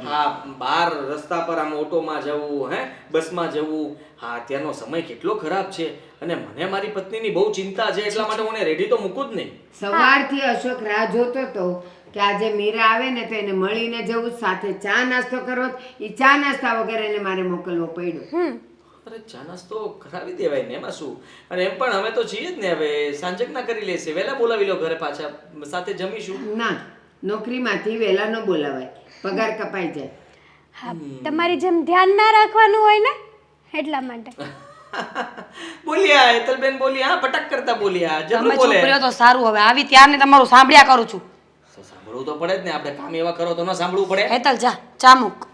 હા બહાર રસ્તા પર આમ ઓટોમાં જવું, બસમાં જવું. હા અત્યારનો સમય કેટલો ખરાબ છે અને મને મારી પત્નીની બહુ ચિંતા છે, એટલા માટે હું એને રેડી તો મૂકું જ નહીં. સવારથી અશોક રાહ જોતો હતો કે આજે મીરા આવે ને તો એને મળીને જવું, સાથે ચા નાસ્તો કરવો. એ ચા નાસ્તા વગર એને મારે મોકલવો પડ્યો. અરે ચા નાસ્તો કરાવી દેવાય ને, એમાં શું? અને એમ પણ અમે તો છીએ જ ને, હવે સાંજક ના કરી લેશે. વહેલા બોલાવી લો ઘરે, પાછા સાથે જમીશું. ના, નોકરીમાંથી વહેલા ન બોલાવાય, પગાર કપાઈ જાય. હા તમારી જેમ ધ્યાન ના રાખવાનું હોય ને એટલા માટે. બોલ્યા હેતલબેન બોલ્યા, પટક કરતા બોલ્યા. તમે જબરું ચૂપ બોલે. રહ્યો તો સારું. હવે આવી ત્યારને તમારું સાંભળ્યા કરું છું. તો સાંભળવું તો પડે જ ને, આપણે કામ એવા કરો તો ન સાંભળવું પડે. હેતલ જા ચા મૂક.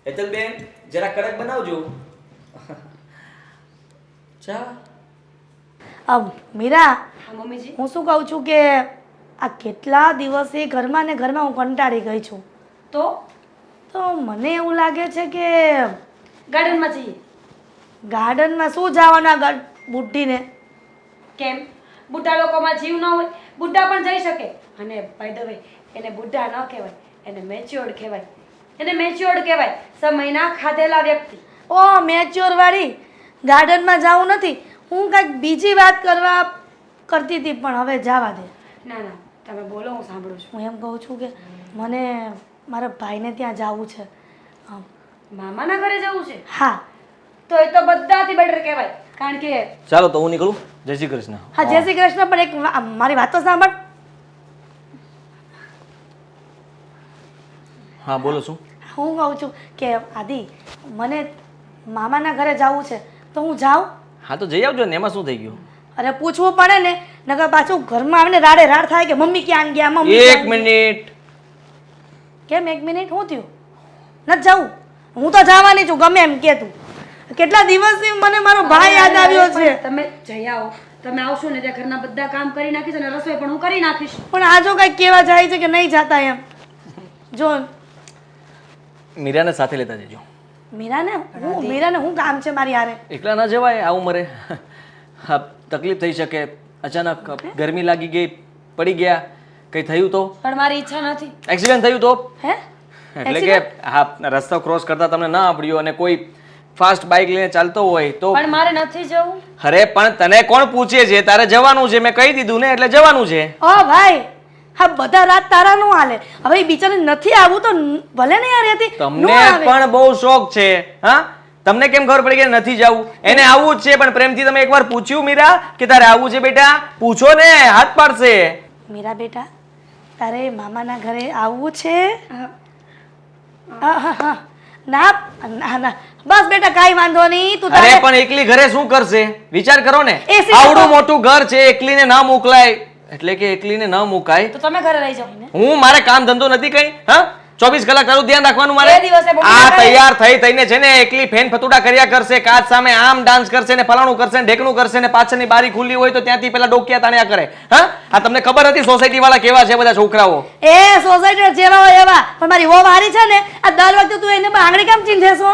હેતલબેન જરા કડક બનાવજો ચા. મીરા હા મમ્મીજી. હું શું કહું છું કે આ કેટલા દિવસે ઘરમાં ને ઘરમાં હું કંટાળી ગઈ છું. તો મને એવું લાગે છે કે ગાર્ડનમાં જઈએ. ગાર્ડનમાં શું જવાના બુઢીને? કેમ? બુઢા લોકોમાં જીવ ન હોય? બુઢા પણ જઈ શકે. અને બાય ધ વે એને બુઢા ન કહેવાય, એને મેચ્યોર્ડ કહેવાય. એને મેચ્યોર્ડ કહેવાય, સમયના ખાધેલા વ્યક્તિ. ઓ મેચ્યોર વાળી ગાર્ડનમાં જવું નથી, હું કંઈક બીજી વાત કરતી હતી પણ હવે જવા દે. ના ના તમે બોલો, હું સાંભળું છું. હું એમ કહું છું કે મને મારા ભાઈને ત્યાં જવું છે. મામાના ઘરે જવું છે? હા. તો એ તો બધાથી બેટર કહેવાય, કારણ કે ચાલો તો હું નીકળું. જય શ્રી કૃષ્ણ. હા જય શ્રી કૃષ્ણ. પણ એક મારી વાત તો સાંભળ. હા બોલો. શું? હું કહું છું કે આદિ મને મામાના ઘરે જવું છે તો હું જાઉં? હા તો જઈ આવજો ને, એમાં શું થઈ ગયું? અરે પૂછવું પડે ને, નકર પાછું ઘરમાં આવીને રાડે રાડ થાય કે મમ્મી ક્યાં ગયા, મમ્મી એક ક્યાં ગયા? મિનિટ. કેમ 1 મિનિટ? શું થયું? નથી જવું? હું તો જવાની છું ગમે એમ કે તું. કેટલા દિવસથી મને મારો ભાઈ યાદ આવ્યો છે. તમે જઈ આવો. તમે આવશો ને ત્યાં ઘરના બધા કામ કરી નાખીશ અને રસોઈ પણ હું કરી નાખીશ. પણ આ જો કઈ કેવા જાય છે કે નહીં જાતા એમ. જો મીરાને સાથે લેતા જજો. મીરાને હું કામ છે મારી હારે? એકલા ન જવાય આ ઉંમરે. હા, તકલીફ થઈ શકે, અચાનક ગરમી લાગી ગઈ, પડી ગયા, કંઈ થયું તો? પણ મારી ઈચ્છા નથી. એક્સિડન્ટ થયું તો? હે? એટલે કે હા, રસ્તો ક્રોસ કરતા તમને ના આવડ્યું અને કોઈ ફાસ્ટ બાઇક લઈને ચાલતો હોય તો? પણ મારે નથી જવું. અરે પણ તને કોણ પૂછે છે? તારે જવાનું છે, મેં કહી દીધું ને, એટલે જવાનું છે. ઓ ભાઈ, હા બધા રાત તારા નો હાલે. હવે એ બિચારી નથી આવું તો ભલે ને યાર હતી. તમને પણ બહુ શોખ છે. હા, તમને કેમ ખબર પડી કે નથી જવું? એને આવવું જ છે, પણ પ્રેમથી તમે એકવાર પૂછ્યું મીરા કે તારે આવવું છે બેટા? પૂછો ને, હાથ પાડશે. મીરા બેટા, તારે મામાના ઘરે આવવું છે? હા. ના ના ના, બસ બેટા કાઈ વાંધો નહીં. તું અરે તારે પણ એકલી ઘરે શું કરશે? વિચાર કરો ને. એસી આવડું મોટું ઘર છે, એકલીને ના મોકલાય. એટલે કે એકલીને ન મુકાય. તો તમે ઘરે રહી જાઓ. હું મારે કામ ધંધો નથી કઈ? હા, 24 કલાક તારું ધ્યાન રાખવાનું મારે. એ દિવસે બહુ આ મજા કરે. તૈયાર થઈને છે ને એકલી ફેન ફતુડા કર્યા કરશે, કાચ સામે આમ ડાન્સ કરશે ને ફલાણું કરશે ને ઢેકણું કરશે ને પાછળની બારી ખુલ્લી હોય તો ત્યાંથી પેલા ડોકિયા તાણ્યા કરે. હા, આ તમને ખબર હતી સોસાયટી વાળા કેવા છે બધા છોકરાઓ? એ સોસાયટી જેવા હોય એવા, પણ મારી વહુ હારી છે ને, આ દર વખતે તું એને આંગળી કેમ ચીંધે છો?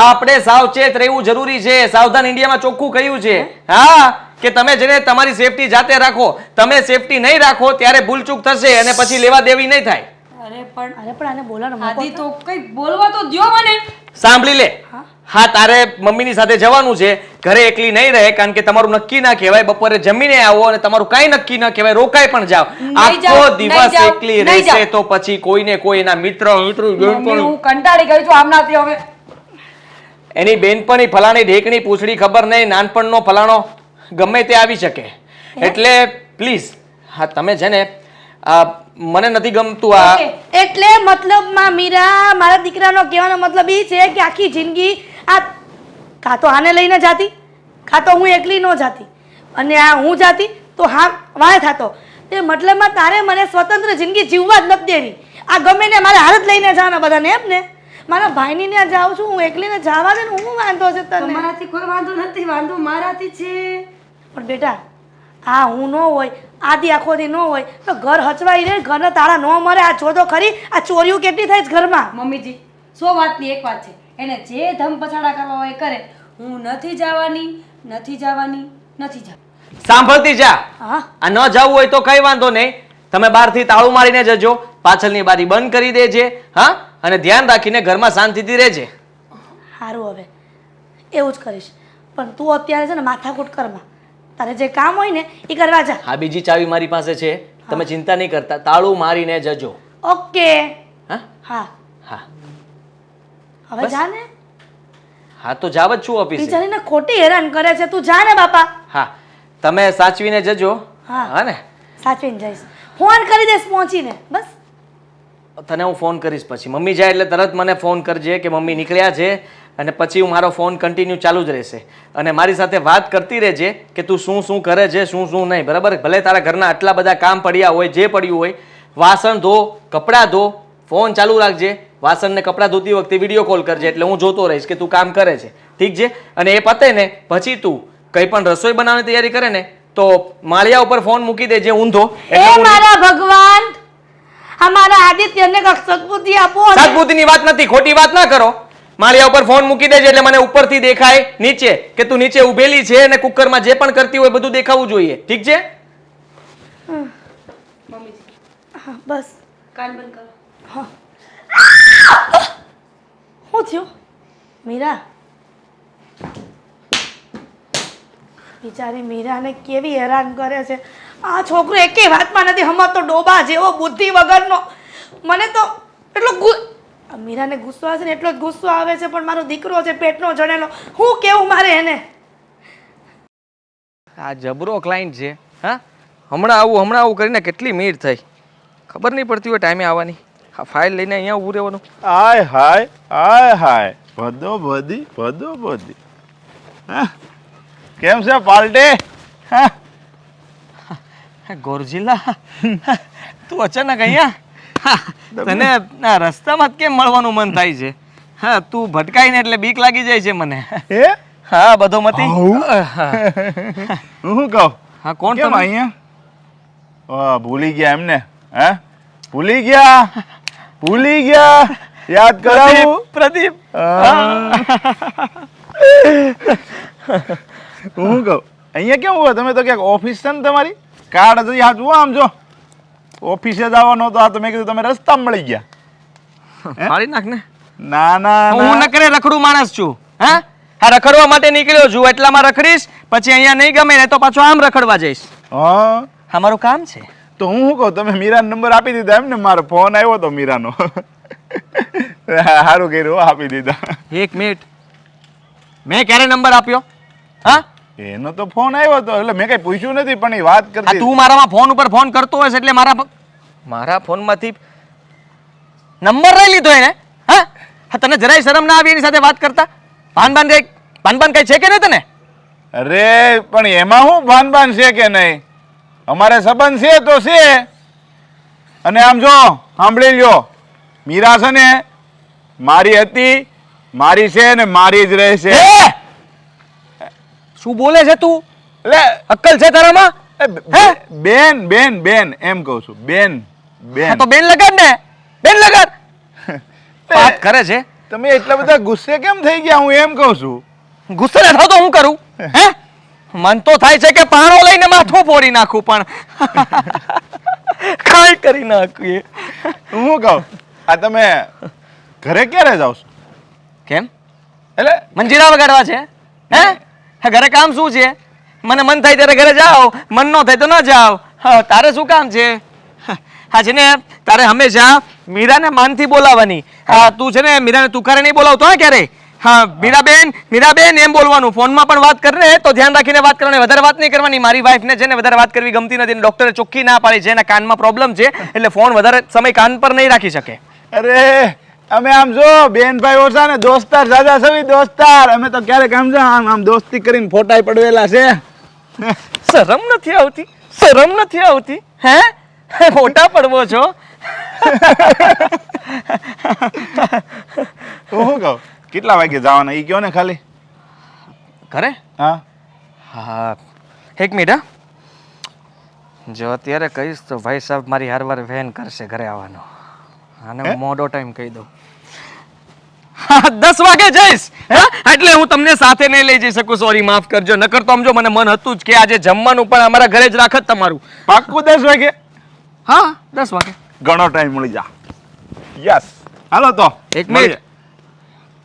આપણે સાવચેત રહેવું જરૂરી છે. સાવધાન ઇન્ડિયામાં ચોખ્ખું કહ્યું છે. હા, કે તમે જેને તમારી સેફટી જાતે રાખો. તમે સેફટી નહીં રાખો ત્યારે ભૂલચૂક થશે અને પછી લેવા દેવી નહીં થાય. અરે પણ આને બોલાનો મોકો આદિ તો કઈ બોલવા તો દ્યો મને. સાંભળી લે. હા, તારે મમ્મીની સાથે જવાનું છે. ઘરે એકલી નહીં રહે, કારણ કે તમારું નક્કી ના કહેવાય. બપોરે જમીને આવો અને તમારું કાંઈ નક્કી ન કહેવાય, રોકાઈ પણ જાઓ. આખો દિવસ એકલી રહેશે તો પછી કોઈને કોઈ એના મિત્ર મમ્મી, હું કંટાળી ગઈ છું આમનાથી હવે. એની બેનપણી ફલાણી ઢેકણી પૂછડી ખબર નહીં, નાનપણનો ફલાણો ગમે તે આવી શકે. એટલે પ્લીઝ હા, તમે છે ને મને નથી ગમતું આ. એટલે મતલબમાં મીરા, મારા દીકરાનો કહેવાનો મતલબ એ છે કે આખી જિંદગી આ કાં તો આને લઈને જાતી, કાં તો હું એકલી ન જાતી, અને આ હું જાતી તો હા વાય થતો. તે મતલબમાં તારે મને સ્વતંત્ર જિંદગી જીવવા જ નથી દેવી. આ ગમે ને મારે હાલત લઈને જવાના બધાને એમ ને. મારા ભાઈની ત્યાં જાઉં છું, હું એકલીને જવા દે ને, હું વાંધો છે તને? તમારાથી કોઈ વાંધો નથી, વાંધો મારાથી છે. પણ બેટા, આ હું ન હોય, આદિ આખો દી ન હોય તો ઘર હચવાઈ રહે, ઘરના તાળા ન મરે. આ જો તો ખરી, આ ચોરીઓ કેટલી થાય છે ઘરમાં. મમ્મીજી, 100 વાતની એક વાત છે. એને જે ધમ પછાડા કરવા હોય એ કરે. હું નથી જવાની, નથી જવાની, નથી જવાની. સાંભળતી જા. હા, આ ન જવું હોય તો કઈ વાંધો નહીં. તમે બહારથી તાળું મારીને જજો, પાછળની બારી બંધ કરી દેજે. હા, અને ધ્યાન રાખીને ઘરમાં શાંતિથી રહેજે. સારું, હવે એવું જ કરીશ. પણ તું અત્યારે છે ને માથાકૂટ કરમાં, તારે જે કામ હોય ને એ કરવા જા. હા, બીજી ચાવી મારી પાસે છે, તમે ચિંતા નહીં કરતા. તાળું મારીને જજો. ઓકે. હા હા, હા હવે જા ને. હા, તો જાવ જ છું ઓફિસે. બિચારીને ખોટી હેરાન કરે છે. તું જા ને બાપા. હા, તમે સાચવીને જજો. હા. હા ને, સાચવીને જઈશ. ફોન કરી દઈશ પહોંચીને. બસ તને હું ફોન કરીશ પછી. મમ્મી જાય એટલે તરત મને ફોન કરજે કે મમ્મી નીકળ્યા છે, અને પછી હું મારો ફોન કન્ટિન્યુ ચાલુ જ રહેશે. અને મારી સાથે વાત કરતી રહેજે કે તું શું શું કરે છે, શું શું નહીં. બરાબર? ભલે તારા ઘરના આટલા બધા કામ પડ્યા હોય, જે પડ્યું હોય, વાસણ ધો, કપડાં ધો, ફોન ચાલુ રાખજે. વાસણ ને કપડાં ધોતી વખતે વિડીયો કોલ કરજે, એટલે હું જોતો રહીશ કે તું કામ કરે છે. ઠીક છે? અને એ પતે ને પછી તું કંઈ પણ રસોઈ બનાવવાની તૈયારી કરે ને તો માળિયા ઉપર ફોન મૂકી દેજે ઊંધો. એ મારા ભગવાન, અમારા આદિત્યને કઈક સદબુદ્ધિ આપો. સદબુદ્ધિની વાત નથી, ખોટી વાત ના કરો. માળિયા ઉપર ફોન મૂકી દેજે એટલે મને ઉપરથી દેખાય નીચે કે તું નીચે ઊભેલી છે, અને કુકરમાં જે પણ કરતી હોય બધું દેખાવું જોઈએ. ઠીક છે? મમ્મીજી, હા, બસ કાન બંધ કરો. હા. શું થયું મીરા? બિચારી મીરાને કેવી હેરાન કરે છે આ છોકરો. એકેય વાતમાં નથી હમણાં તો ડોબા જેવો, બુદ્ધિ વગરનો. મને તો એટલો મીરાને ગુસ્સો આવે છે ને એટલો જ ગુસ્સો આવે છે, પણ મારો દીકરો છે પેટનો જણેલો, હું કેવું મારે એને? આ જબરો ક્લાયન્ટ છે. હા, હમણાં આવું કરીને કેટલી મિનિટ થઈ, ખબર નહીં પડતી હોય ટાઈમે આવવાની. આ ફાઇલ લઈને અહીંયા ઊભું રહેવાનું. હાય હાય હાય હાય ભદો બધી હા કેમ છે પાલટે હા ગોરજીલા તું અચાનક અહીંયા તને આ રસ્તામાં જ કેમ મળવાનું મન થાય છે? હા તું ભટકાય ને એટલે બીક લાગી જાય છે મને. એ હા બધો મતી. હું શું કહું હા કોણ કેમ તમે? અહીંયા ભૂલી ગયા એમને હે ભૂલી ગયા યાદ કરાવું પ્રદીપ. હું કહું અહીંયા કેમ હોય તમે તો ક્યાંક ઓફિસ છે ને તમારી કાર્ડ હજી હા જુઓ આમ જો ઓફિસે જ આવવાનો તો આ તો મેં કીધું તમે રસ્તામાં મળી ગયા ફાડી નાખ ને. ના ના હું ના નકરે રખડું માણસ છું. હા હા રખડવા માટે નીકળ્યો છું એટલામાં રખડીશ પછી અહીંયા નહીં ગમે ને તો પાછો આમ રખડવા જઈશ. હા હા મારું કામ છે. તો હું શું કહું તમે મીરાનો નંબર આપી દીધા એમ ને મારો ફોન આવ્યો તો મીરાનો સારું કર્યું આપી દીધા. એક મિનિટ મેં ક્યારે નંબર આપ્યો? હા એનો તો ફોન આવ્યો તો એટલે મેં કઈ પૂછ્યું નથી પણ એ વાત આ કરતી તું મારામાં ફોન ઉપર ફોન કરતો હોય એટલે મારા ફોનમાંથી નંબર લઈ લીધો એને. હા હા તને જરાય શરમ ના આવી એની સાથે વાત કરતા? ભાન કઈ છે કે નહીં તને? અરે પણ એમાં શું ભાન છે કે નહીં અમારે સંબંધ છે તો છે અને આમ જો સાંભળી લ્યો મીરા છે ને મારી હતી મારી છે ને મારી જ રહેશે. એ! શું બોલે છે તું? એટલે અક્કલ છે તારામાં? બેન એમ કહું છું બેન હા તો બેન લગાડ ને બેન લગાડ. વાત કરે છે. તમે એટલા બધા ગુસ્સે કેમ થઈ ગયા હું એમ કહું છું. ગુસ્સે ન થાવ તો હું કરું? હે મન તો થાય છે કે પાણો લઈને માથું ફોડી નાખું પણ કાંઈ કરી નાખીએ. હું કહું આ તમે ઘરે ક્યારે જાવ છો? કેમ એટલે મંજીરા વગાડવા છે? હે ઘરે કામ શું છે? મને મન થાય ત્યારે ઘરે જાઓ મન ન થાય તો ન જાઓ. હા તારે શું કામ છે? હા છે ને તારે હંમેશા મીરાને માનથી બોલાવવાની. હા તું છે ને મીરાને તુકારે નહીં બોલાવતો હા ક્યારે? હા મીરાબેન એમ બોલવાનું. ફોનમાં પણ વાત કરે તો ધ્યાન રાખીને વાત કરવાની વધારે વાત નહીં કરવાની. મારી વાઈફને છે ને વધારે વાત કરવી ગમતી નથી. ડોક્ટરે ચોખ્ખી ના પાડી છે એના કાનમાં પ્રોબ્લેમ છે એટલે ફોન વધારે સમય કાન પર નહીં રાખી શકે. અરે અમે આમ જો બેન ભાઈ ઓછા ને દોસ્તાર સાજા સવી દોસ્તાર અમે તો ક્યારેક આમ જો આમ દોસ્તી કરીને ફોટા પડવેલા છે. શરમ નથી આવતી હે ફોટા પડવો છો? હું કહું કેટલા વાગે જવાના ઈ કયો ને ખાલી ઘરે? હા હા એક મિનિટ હા જો અત્યારે કહીશ તો ભાઈ સાહેબ મારી હારવાર વેન કરશે ઘરે આવવાનો. આને મોડો ટાઈમ કહી દઉં. હા 10 વાગે જઈશ એટલે હું તમને સાથે નહીં લઈ જઈ શકું. સોરી માફ કરજો નકર તો સમજો મને મન હતું જ કે આજે જમવાનું પણ અમારા ઘરે જ રાખત તમારું. પાક્કું 10 વાગે? હા 10 વાગે ઘણો ટાઈમ મળી જા. યસ હાલો તો એક મિનિટ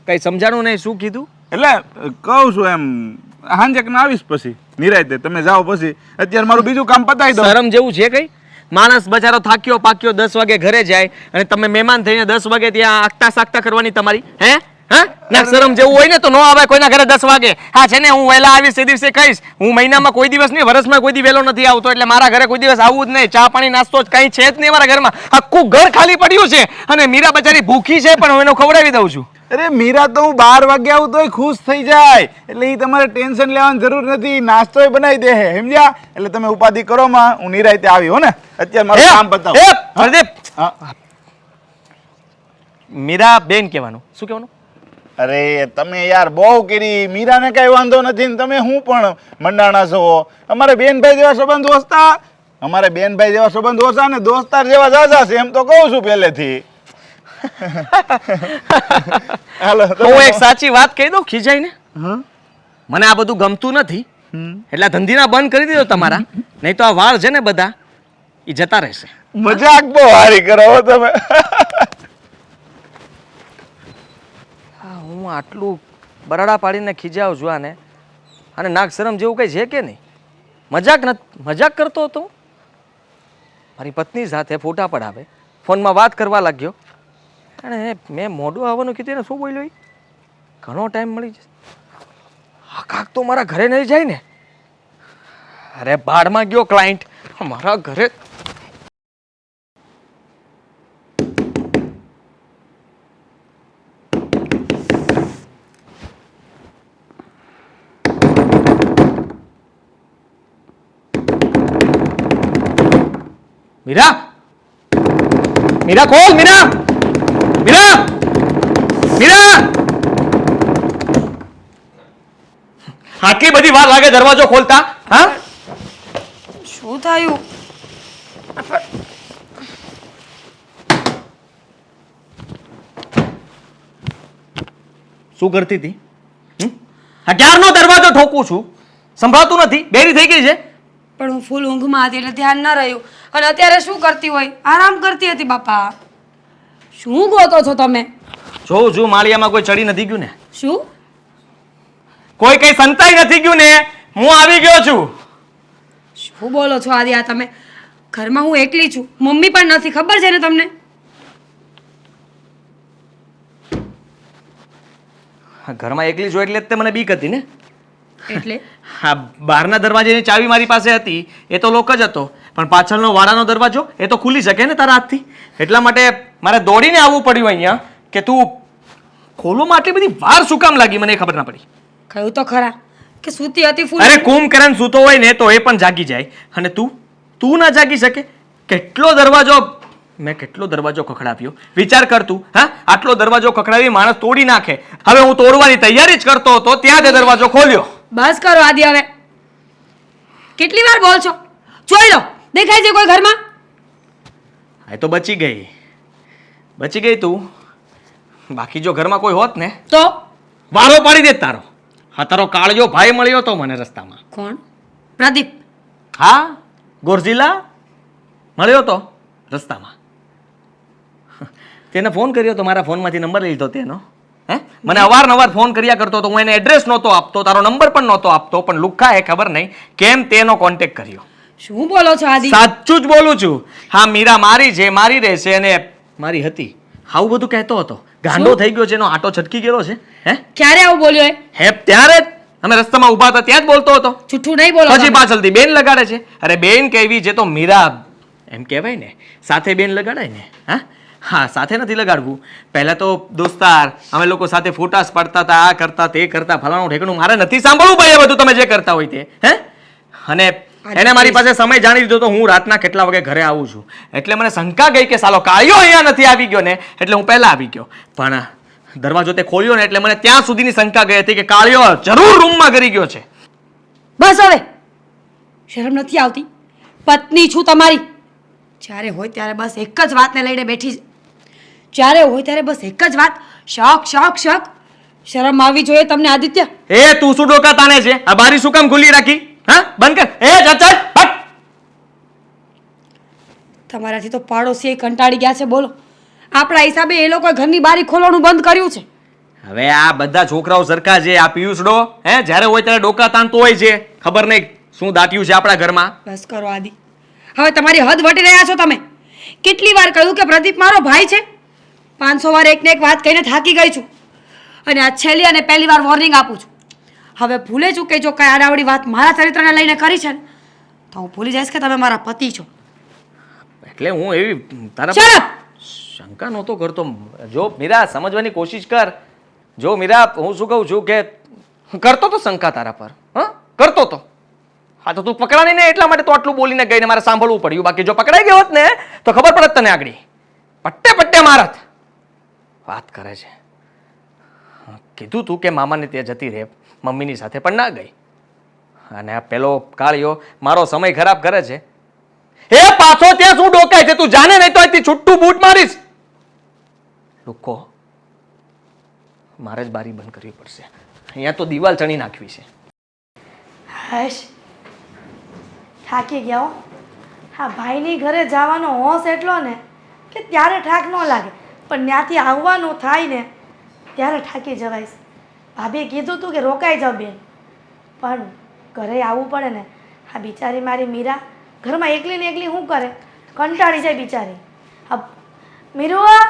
કઈ સમજાણું નહીં શું કીધું? એટલે કહું છું એમ હાંજે ના આવીશ પછી નિરાયતે તમે જાઓ પછી અત્યારે મારું બીજું કામ પતાવી દો. શરમ જેવું છે કઈ? માણસ બચારો થાક્યો પાક્યો 10 વાગે ઘરે જાય અને તમે મહેમાન થઈને 10 વાગે ત્યાં આગતા સાકતા કરવાની તમારી હે હા ના શરમ જેવું હોય ને તો નો આવે કોઈના ઘરે 10 વાગે. હા છે ને હું વહેલા આવીશ એ દિવસે કહીશ. હું મહિનામાં કોઈ દિવસ નહીં વર્ષમાં કોઈ દી વહેલો નથી આવતો એટલે મારા ઘરે કોઈ દિવસ આવવું જ નહીં. ચા પાણી નાસ્તો જ કંઈ છે જ નહીં મારા ઘરમાં. આખું ઘર ખાલી પડ્યું છે અને મીરા બચારી ભૂખી છે પણ હું એને ખવડાવી દઉં છું. અરે મીરા તો હું 12 વાગે આવું તોય ખુશ થઈ જાય એટલે એ તમારે ટેન્શન લેવાની જરૂર નથી. નાસ્તોય બનાવી દે સમજ્યા એટલે તમે ઉપાધિ કરો માં હું નિરાયતે આવી હો ને અત્યારે મારું કામ બતાવો. પ્રદીપ મીરા બેન કહેવાનું શું કહેવાનું? અરે તમે યાર બહુ કરી મીરાને કઈ વાંધો નથી ને તમે હું પણ મંડાણા છો. અમારે બેનભાઈ જેવા સંબંધ ઓછા ને દોસ્તાર જેવા જાજા છે એમ તો કહું છું પહેલેથી. હાલો હું એક સાચી વાત કહી દઉં ખીજાઈને. મને આ બધું ગમતું નથી એટલે ધંધીના બંધ કરી દીધો તમારા નહીં તો આ વાળ છે ને બધા એ જતા રહેશે. મજાક બહુ હારી કરો હો તમે. હું આટલું બરાડા પાડીને ખીજાવ છું આને અને નાક શરમ જેવું કઈ છે કે નહીં? મજાક કરતો હતો. મારી પત્ની સાથે ફોટા પડાવે ફોનમાં વાત કરવા લાગ્યો અને મેં મોઢું આવવાનું કીધું ને શું બોલ્યો? ઘણો ટાઈમ મળી જશે. આ કાક તો મારા ઘરે નહીં જાય ને. અરે બાળમાં ગયો ક્લાયન્ટ મારા ઘરે. મીરા મીરા ખોલ મીરા મીરા મીરા આટલી બધી વાર લાગે દરવાજો ખોલતા હા શું થયું? શું કરતી હતી હા ક્યારનો દરવાજો ઠોકું છું સંભળાતું નથી બેરી થઈ ગઈ છે પણ હું ફૂલ ઊંઘમાં હતી એટલે ધ્યાન ન રહ્યું. અને અત્યારે શું કરતી હોય? આરામ કરતી હતી બાપા. શું ગોતો છો તમે? જોઉં છું માળિયામાં કોઈ ચડી નથી ગયું ને શું? કોઈ કઈ સંતાઈ નથી ગયું ને હું આવી ગયો છું શું બોલો છો આદિ? આ તમે ઘરમાં હું એકલી છું, મમ્મી પણ નથી, ખબર છે ને તમને? ઘરમાં એકલી જો એટલે જ તે મને બીક હતી ને એટલે હા બહારના દરવાજાની ચાવી મારી પાસે હતી એ તો લોક જ હતો પણ પાછળનો વાડાનો દરવાજો એ તો ખુલી શકે ને તારા હાથથી એટલા માટે મારે દોડીને આવવું પડ્યું અહીંયા કે તું ખોલવામાં આટલી બધી વાર શું કામ લાગી મને ખબર ના પડી કહ્યું તો ખરા કે સૂતી હતી ફૂલ. અરે કુંભકરણ સૂતો હોય ને તો એ પણ જાગી જાય અને તું ના જાગી શકે મેં કેટલો દરવાજો ખખડાવ્યો વિચાર કર તું હા આટલો દરવાજો ખખડાવી માણસ તોડી નાખે હવે હું તોડવાની તૈયારી જ કરતો હતો ત્યાં તે દરવાજો ખોલ્યો બસ કરો આદિ હવે. કેટલી વાર બોલ છો? જોઈ લો દેખાય છે કોઈ ઘરમાં? હા એ તો બચી ગઈ તું બાકી જો ઘરમાં કોઈ હોત ને તો વારો પાડી દે તારો હા તારો કાળજો ભાઈ મળ્યો તો મને રસ્તામાં કોણ? પ્રદીપ? હા ગોરઝીલા મળ્યો તો રસ્તામાં તેને ફોન કર્યો તો મારા ફોનમાંથી નંબર લઈ લીધો તેનો હે મને અવારનવાર ફોન કર્યા કરતો તો હું એને એડ્રેસ નહોતો આપતો તારો નંબર પણ નહોતો આપતો પણ લુખ્ખા એ ખબર નહીં કેમ તેનો કોન્ટેક્ટ કર્યો શું બોલો છો આદિ? સાચું જ બોલું છું હા મીરા મારી છે મારી રહેશે અને મારી હતી આવું બધું કહેતો હતો ગાંડો થઈ ગયો છે એનો આટો છટકી ગયેલો છે હે ક્યારે આવું બોલ્યો એ? હે ત્યારે જ અમે રસ્તામાં ઊભા હતા ત્યાં જ બોલતો હતો જૂઠું નહીં બોલો પછી તમે. પાછળથી બેન લગાડે છે અરે બેન કેવી છે તો મીરા એમ કહેવાય ને સાથે બેન લગાડાય ને હા સાથે નથી લગાડવું પહેલા તો દોસ્તાર અમે લોકો સાથે ફોટાસ પાડતા હતા આ કરતા તે કરતા ફલાણું ઠેકણું મારે નથી સાંભળવું ભાઈ એ બધું તમે જે કરતા હોય તે હે અને એને મારી પાસે સમય જાણી લીધો તો હું રાતના કેટલા વાગે ઘરે આવું છું એટલે મને શંકા ગઈ કે સાલો કાળિયો અહીંયા નથી આવી ગયો ને એટલે હું પહેલા આવી ગયો પણ દરવાજો તે ખોલ્યો ને એટલે મને ત્યાં સુધીની શંકા ગઈ હતી કે કાળિયો જરૂર રૂમમાં કરી ગયો છે બસ હવે શરમ નથી આવતી? પત્ની છું તમારી. જ્યારે હોય ત્યારે બસ એક જ વાતને લઈને બેઠી છે. જ્યારે હોય ત્યારે બસ એક જ વાત શક. શરમ આવવી જોઈએ તમને આદિત્ય. એ તું શું ડોકા તાને છે આ બારી શું કામ ખુલ્લી રાખી હા બંધ કર એ ચાચા હટ તમારાથી તો પાડોશી કંટાળી ગયા છે. બોલો આપણા હિસાબે એ લોકોએ ઘરની બારી ખોલવાનું બંધ કર્યું છે. હવે આ બધા છોકરાઓ સરખા છે આ પિયુષડો હે જ્યારે હોય ત્યારે ડોકા તાણતો હોય છે ખબર નહીં શું દાટ્યું છે આપણા ઘરમાં બસ કરો આદિ. હવે તમારી હદ વટી રહ્યા છો તમે. કેટલી વાર કહ્યું કે પ્રદીપ મારો ભાઈ છે? 500 વાર એકને એક વાત કહીને થાકી ગઈ છું અને આ છેલ્લી અને પહેલી વાર વોર્નિંગ આપું છું. હવે ભૂલે ચૂકે જો કઈ આડાવડી વાત મારા ચરિત્રને લઈને કરી છે ને તો હું ભૂલી જઈશ કે તમે મારા પતિ છો. એટલે હું એવી તારા Shut up! શંકા નહોતો કરતો જો મીરા સમજવાની કોશિશ કર જો મીરા હું શું કહું છું કે કરતો તો શંકા તારા પર હા કરતો તો હા તો તું પકડાણી ને એટલા માટે તો આટલું બોલીને ગઈને મારે સાંભળવું પડ્યું બાકી જો પકડાઈ ગયો હોત ને તો ખબર પડત તને આગળ પટ્ટે મારત વાત કરે છે કીધું તું કે મામાને ત્યાં જતી રહે મમ્મીની સાથે પણ ના ગઈ અને આ પેલો કાળિયો મારો સમય ખરાબ કરે છે એ પાછો ત્યાં શું ડોકાય છે તું જાણે નહીં તો અહીંથી છૂટું બૂટ મારીશ લોકો મારે જ બારી બંધ કરવી પડશે અહીંયા તો દિવાલ ચણી નાખવી છે હશ થાકી ગયા હો હા ભાઈની ઘરે જવાનો હોશ એટલો ને કે ત્યારે થાક ન લાગે પણ ત્યાંથી આવવાનું થાય ને ત્યારે થાકી જવાઈશ ભાભીએ કીધું હતું કે રોકાઈ જાવ બેન પણ ઘરે આવવું પડે ને હા બિચારી મારી મીરા ઘરમાં એકલી ને એકલી શું કરે કંટાળી જાય બિચારી હા મીરુઆ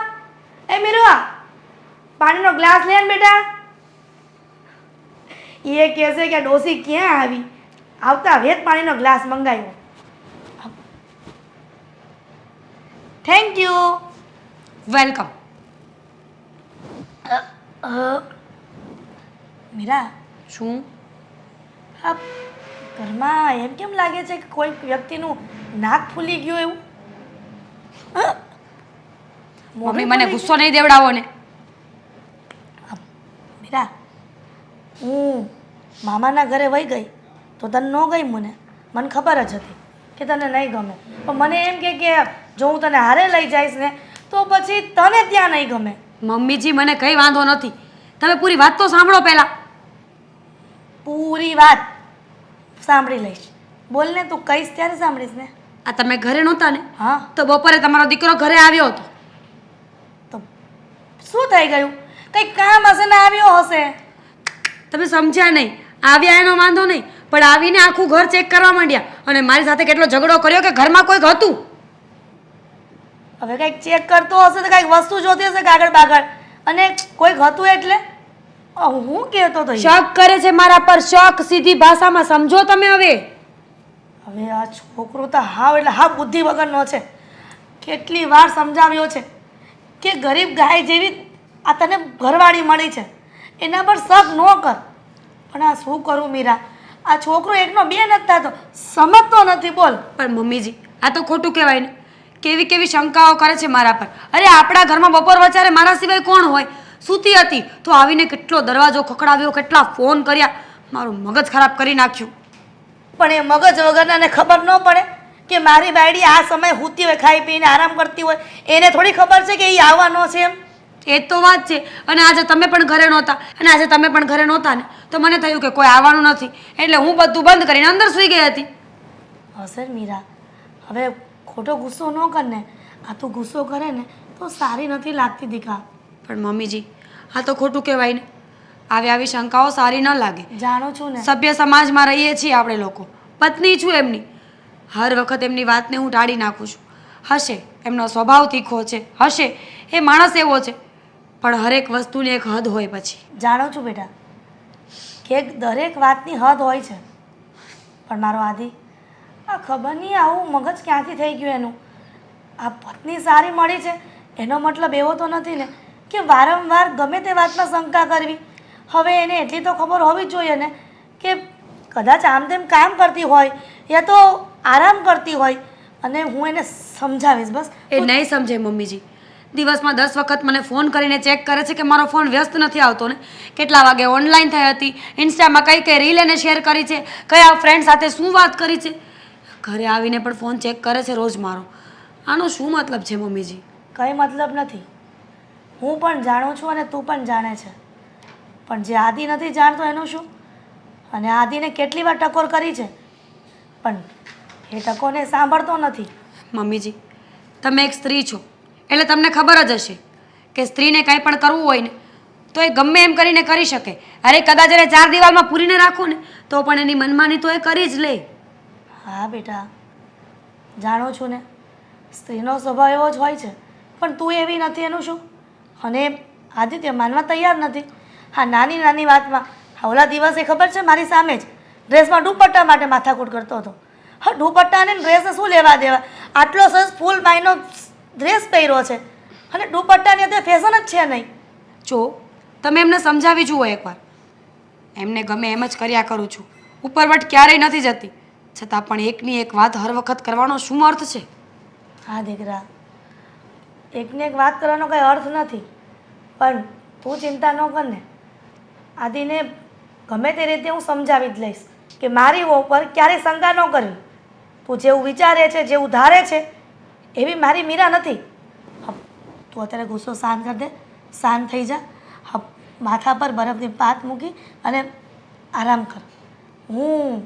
એ મીરુઆ પાણીનો ગ્લાસ લે ને બેટા એ કહેશે કે ડોસી ક્યાં આવી આવતા વેત પાણીનો ગ્લાસ મંગાવ્યો થેન્ક યુ વેલકમ. મીરા શું? આ ઘરમાં એમ કેમ લાગે છે કે કોઈ વ્યક્તિનું નાક ફૂલી ગયું એવું મમ્મી મને ગુસ્સો નહીં દેવડાવો ને. મીરા, હું મામાના ઘરે વહી ગઈ તો તને ન ગઈ મને ખબર જ હતી કે તને નહીં ગમે. પણ મને એમ કે જો હું તને હારે લઈ જઈશ ને તો પછી તને ત્યાં નહીં ગમે. મમ્મીજી મને કંઈ વાંધો નથી, તમે પૂરી વાત તો સાંભળો પહેલા. પૂરી વાત સાંભળી લઈશ. બોલ ને, તું કહીશ ત્યારે સાંભળીશ ને. આ તમે ઘરે નહોતા ને, હા તો બપોરે તમારો દીકરો ઘરે આવ્યો હતો. તો શું થઈ ગયું? કંઈક કામ હશે ને આવ્યો હશે. તમે સમજ્યા નહીં. આવ્યા એનો વાંધો નહીં, પણ આવીને આખું ઘર ચેક કરવા માંડ્યા અને મારી સાથે કેટલો ઝઘડો કર્યો કે ઘરમાં કોઈક હતું. હવે કંઈક ચેક કરતો હશે તો કંઈક વસ્તુ જોતી હશે કાગળ બાગળ, અને કોઈક હતું એટલે હું કહેતો તો શક કરે છે મારા પર, શક. સીધી ભાષામાં સમજો તમે. હવે આ છોકરો તો હાવ એટલે હાવ બુદ્ધિ વગરનો છે. કેટલી વાર સમજાવ્યો છે કે ગરીબ ગાય જેવી આ તને ઘરવાળી મળી છે, એના પર શક ન કર. પણ આ શું કરું મીરા, આ છોકરો એકનો બે નથી થતો, સમજતો નથી. બોલ. પણ મમ્મીજી, આ તો ખોટું કહેવાય ને. કેવી કેવી શંકાઓ કરે છે મારા પર. અરે આપણા ઘરમાં બપોર વચારે મારા સિવાય કોણ હોય? સૂતી હતી તો આવીને કેટલો દરવાજો ખખડાવ્યો, કેટલા ફોન કર્યા, મારું મગજ ખરાબ કરી નાખ્યું. પણ એ મગજ વગરનાને ખબર ન પડે કે મારી બાયડી આ સમય સૂતી હોય, ખાઈ પીને આરામ કરતી હોય, એને થોડી ખબર છે કે એ આવવાનો છે એમ. એ તો વાત છે. અને આજે તમે પણ ઘરે નહોતા, અને આજે તમે પણ ઘરે નહોતા ને, તો મને થયું કે કોઈ આવવાનું નથી, એટલે હું બધું બંધ કરીને અંદર સૂઈ ગઈ હતી. હશે મીરા, હવે ખોટો ગુસ્સો ન કર ને. આ તું ગુસ્સો કરે ને તો સારી નથી લાગતી દીકા. પણ મમ્મીજી, આ તો ખોટું કહેવાય ને. આવી શંકાઓ સારી ન લાગે. જાણું છું ને, સભ્ય સમાજમાં રહીએ છીએ આપણે લોકો. પત્ની છું એમની. હર વખત એમની વાતને હું ટાળી નાખું છું. હશે એમનો સ્વભાવ તીખો છે, હશે એ માણસ એવો છે, પણ હરેક વસ્તુની એક હદ હોય. પછી જાણું છું બેટા કે દરેક વાતની હદ હોય છે, પણ મારો આદિ આ ખબર નહીં આવું મગજ ક્યાંથી થઈ ગયું એનું. આ પત્ની સારી મળી છે એનો મતલબ એવો તો નથી ને કે વારંવાર ગમે તે વાતમાં શંકા કરવી. હવે એને એટલી તો ખબર હોવી જ જોઈએ ને કે કદાચ આમ તેમ કામ કરતી હોય યા તો આરામ કરતી હોય, અને હું એને સમજાવીશ. બસ એ નહીં સમજે મમ્મીજી. દિવસમાં 10 વખત મને ફોન કરીને ચેક કરે છે કે મારો ફોન વ્યસ્ત નથી આવતો ને, કેટલા વાગે ઓનલાઈન થઈ હતી, ઇન્સ્ટામાં કઈ કઈ રીલ એને શેર કરી છે, કયા ફ્રેન્ડ સાથે શું વાત કરી છે. ઘરે આવીને પણ ફોન ચેક કરે છે રોજ મારો. આનો શું મતલબ છે મમ્મીજી? કંઈ મતલબ નથી. હું પણ જાણું છું અને તું પણ જાણે છે, પણ જે આદિ નથી જાણતો એનું શું? અને આદિને કેટલી વાર ટકોર કરી છે, પણ એ ટકોરને સાંભળતો નથી. મમ્મીજી, તમે એક સ્ત્રી છો એટલે તમને ખબર જ હશે કે સ્ત્રીને કંઈ પણ કરવું હોય ને તો એ ગમે એમ કરીને કરી શકે. અરે કદાચ એને 4 દિવાલમાં પૂરીને રાખો ને તો પણ એની મનમાની તો એ કરી જ લે. હા બેટા, જાણું છું ને, સ્ત્રીનો સ્વભાવ એવો જ હોય છે, પણ તું એવી નથી એનું શું? અને આદિત્ય માનવા તૈયાર નથી. હા, નાની નાની વાતમાં ઓલા દિવસે ખબર છે મારી સામે જ ડ્રેસમાં દુપટ્ટા માટે માથાકૂટ કરતો હતો. હા, દુપટ્ટાને ડ્રેસને શું લેવા દેવા? આટલો સરસ ફૂલ બાયનો ડ્રેસ પહેર્યો છે અને દુપટ્ટાની અત્યારે ફેશન જ છે નહીં. જો તમે એમને સમજાવી જુઓ એકવાર. એમને ગમે એમ જ કર્યા કરું છું, ઉપરવટ ક્યારેય નથી જતી, છતાં પણ એકની એક વાત હર વખત કરવાનો શું અર્થ છે? હા દીકરા, એકને એક વાત કરવાનો કંઈ અર્થ નથી, પણ તું ચિંતા ન કર ને. આદિને ગમે તે રીતે હું સમજાવી જ લઈશ કે મારી ઉપર ક્યારેય શંકા ન કરવી. તું જેવું વિચારે છે, જેવું ધારે છે એવી મારી મીરા નથી. તું અત્યારે ગુસ્સો શાંત કરી દે, શાંત થઈ જા. માથા પર બરફની પાત મૂકી અને આરામ કર. હું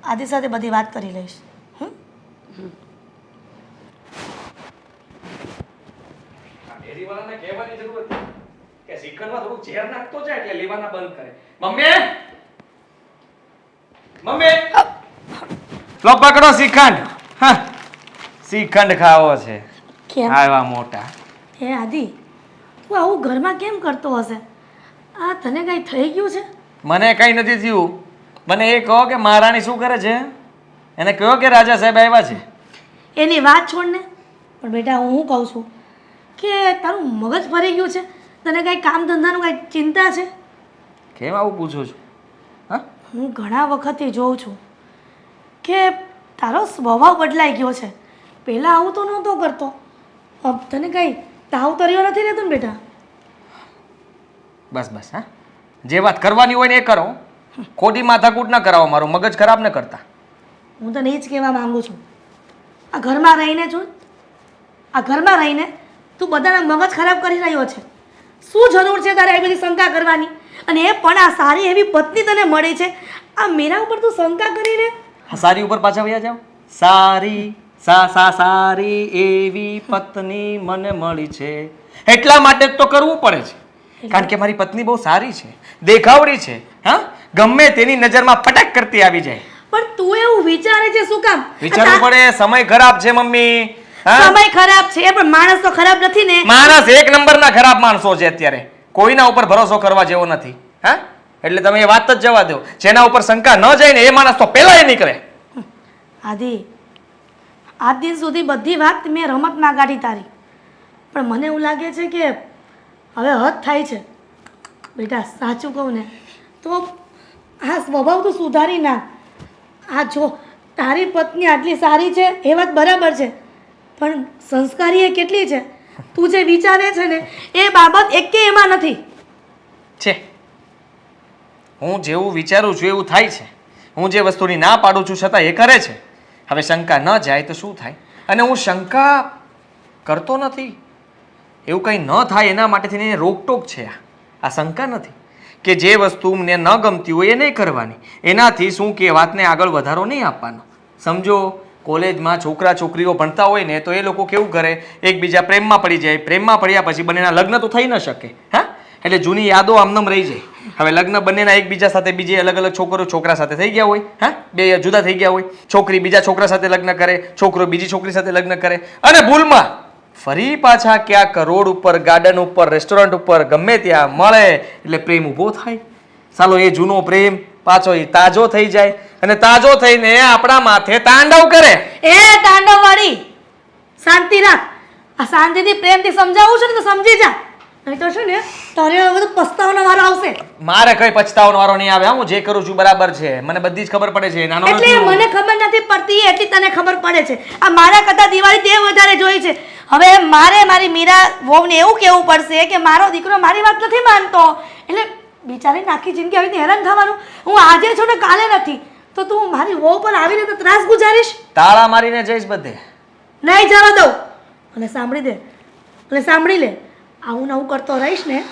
આદિ સાથે બધી વાત કરી લઈશ. ડેરીવાળાને કહેવાની જરૂર હતી કે શ્રીખંડમાં થોડું ઝેર નાખતો છે એટલે લેવાના બંધ કરે. મમ્મી, મમ્મી, લો પકડો શ્રીખંડ. હા, શ્રીખંડ ખાવો છે. કેમ? આવા મોટા. હે આદિ, તું આવું ઘરમાં કેમ કરતો હશે? આ તને કંઈ થઈ ગયું છે? મને કંઈ નથી થયું. મને એ કહો કે મહારાણી શું કરે છે? એને કહો કે રાજા સાહેબ આવ્યા છે. એની વાત છોડ ને. પણ બેટા, હું કહું છું કે તારું મગજ ફરી ગયું છે? તને કાંઈ કામ ધંધાનું કાંઈ ચિંતા છે? કેમ આવું પૂછો છો? હા, હું ઘણા વખતથી જોઉં છું કે તારો સ્વભાવ બદલાઈ ગયો છે. પહેલાં આવું તો નહોતો કરતો. તને કાંઈ તાવ તો રહ્યો નથી રહેતો ને બેટા. બસ બસ હા, જે વાત કરવાની હોય ને એ કરો. ખોટી માથાકૂટ ન કરાવો, મારું મગજ ખરાબ ન કરતા. હું તને એ જ કહેવા માંગુ છું, આ ઘરમાં રહીને છું, આ ઘરમાં રહીને તું બધાના મગજ ખરાબ કરી રહ્યો છે. શું જરૂર છે તારે એ બધી શંકા કરવાની? અને એ પણ આ સારી એવી પત્ની તને મળી છે, આ મીરા ઉપર તું શંકા કરીને હા, સારી ઉપર પાછા વયા જાઓ. સારી સારી એવી પત્ની મને મળી છે, એટલા માટે જ તો કરવું પડે છે. કારણ કે મારી પત્ની બહુ સારી છે, દેખાવડી છે. હા, ગમે તેની નજરમાં પટક કરતી આવી જાય. પણ તું એવું વિચારે છે શું કામ? વિચારવું પડે, સમય ખરાબ છે મમ્મી. હા, સમય ખરાબ છે પણ માણસ તો ખરાબ નથી ને. માણસ એક નંબરના ખરાબ માણસો છે અત્યારે, કોઈના ઉપર ભરોસો કરવા જેવો નથી. હા, એટલે તમે એ વાત જ જવા દો. જેના ઉપર શંકા ન જાય ને એ માણસ તો પહેલા નીકળે. આદિ, આજ દિન સુધી બધી વાત મેં રમતમાં કાઢી તારી, પણ મને એવું લાગે છે કે હવે હદ થાય છે. બેટા સાચું કહું ને તો આ સ્વભાવ તો સુધારી નાખ. આ જો તારી પત્ની આટલી સારી છે એ વાત બરાબર છે, પણ સંસ્કારી એ કેટલી છે તું જે વિચારે છે ને એ બાબત એકે એમાં નથી. છે, હું જેવું વિચારું છું એવું થાય છે. હું જે વસ્તુની ના પાડું છું છતાં એ કરે છે. હવે શંકા ન જાય તો શું થાય? અને હું શંકા કરતો નથી, એવું કંઈ ન થાય એના માટેથી એને રોકટોક છે. આ શંકા નથી કે જે વસ્તુ મને ન ગમતી હોય એ નહીં કરવાની. એનાથી શું કે વાતને આગળ વધારો નહીં આપવાનો. સમજો કોલેજમાં છોકરા છોકરીઓ ભણતા હોય ને તો એ લોકો કેવું કરે, એકબીજા પ્રેમમાં પડી જાય. પ્રેમમાં પડ્યા પછી બંનેના લગ્ન તો થઈ ન શકે. હા, એટલે જૂની યાદો આમનામ રહી જાય. હવે લગ્ન બંનેના એકબીજા સાથે બીજી અલગ અલગ છોકરા સાથે થઈ ગયા હોય. હા, બે જુદા થઈ ગયા હોય. છોકરી બીજા છોકરા સાથે લગ્ન કરે, છોકરો બીજી છોકરી સાથે લગ્ન કરે, અને ભૂલમાં ફરી પાછા ક્યાંક રોડ ઉપર, ગાર્ડન ઉપર, રેસ્ટોરન્ટ ઉપર ગમે ત્યાં મળે એટલે પ્રેમ ઊભો થાય. ચાલો એ જૂનો પ્રેમ પાછો એ તાજો થઈ જાય, અને તાજો થઈને આપણા માથે તાંડવ કરે. એ તાંડવ વાળી શાંતિ રાખ. આ શાંતિથી પ્રેમથી સમજાવું છે ને તો સમજી જા, નહીં તો છે ને તારે હવે બધું પસ્તાવાનો વારો આવશે. મારે કઈ પછતાવાનો વારો નહીં આવે. હું જે કરું છું બરાબર છે, મને બધી જ ખબર પડે છે. નાનો એટલે નથી હું. મને ખબર નથી પડતી એટલી તને ખબર પડે છે. આ મારા કરતા દિવાળી તે વધારે જોઈ છે. હવે મારે મારી મીરા વહુને એવું કહેવું પડશે કે મારો દીકરો મારી વાત નથી માનતો, એટલે બિચારીને આખી જિંદગી આવી રીતે હેરાન થવાનું. હું આજે છું ને કાલે નથી, તો તું મારી વહુ પર આવી રીતે ત્રાસ ગુજારીશ? તાળા મારીને જઈશ બધે. નહીં જવા દઉં. અને સાંભળી દે, અને સાંભળી લે, આવું નવું કરતો રહીશ ને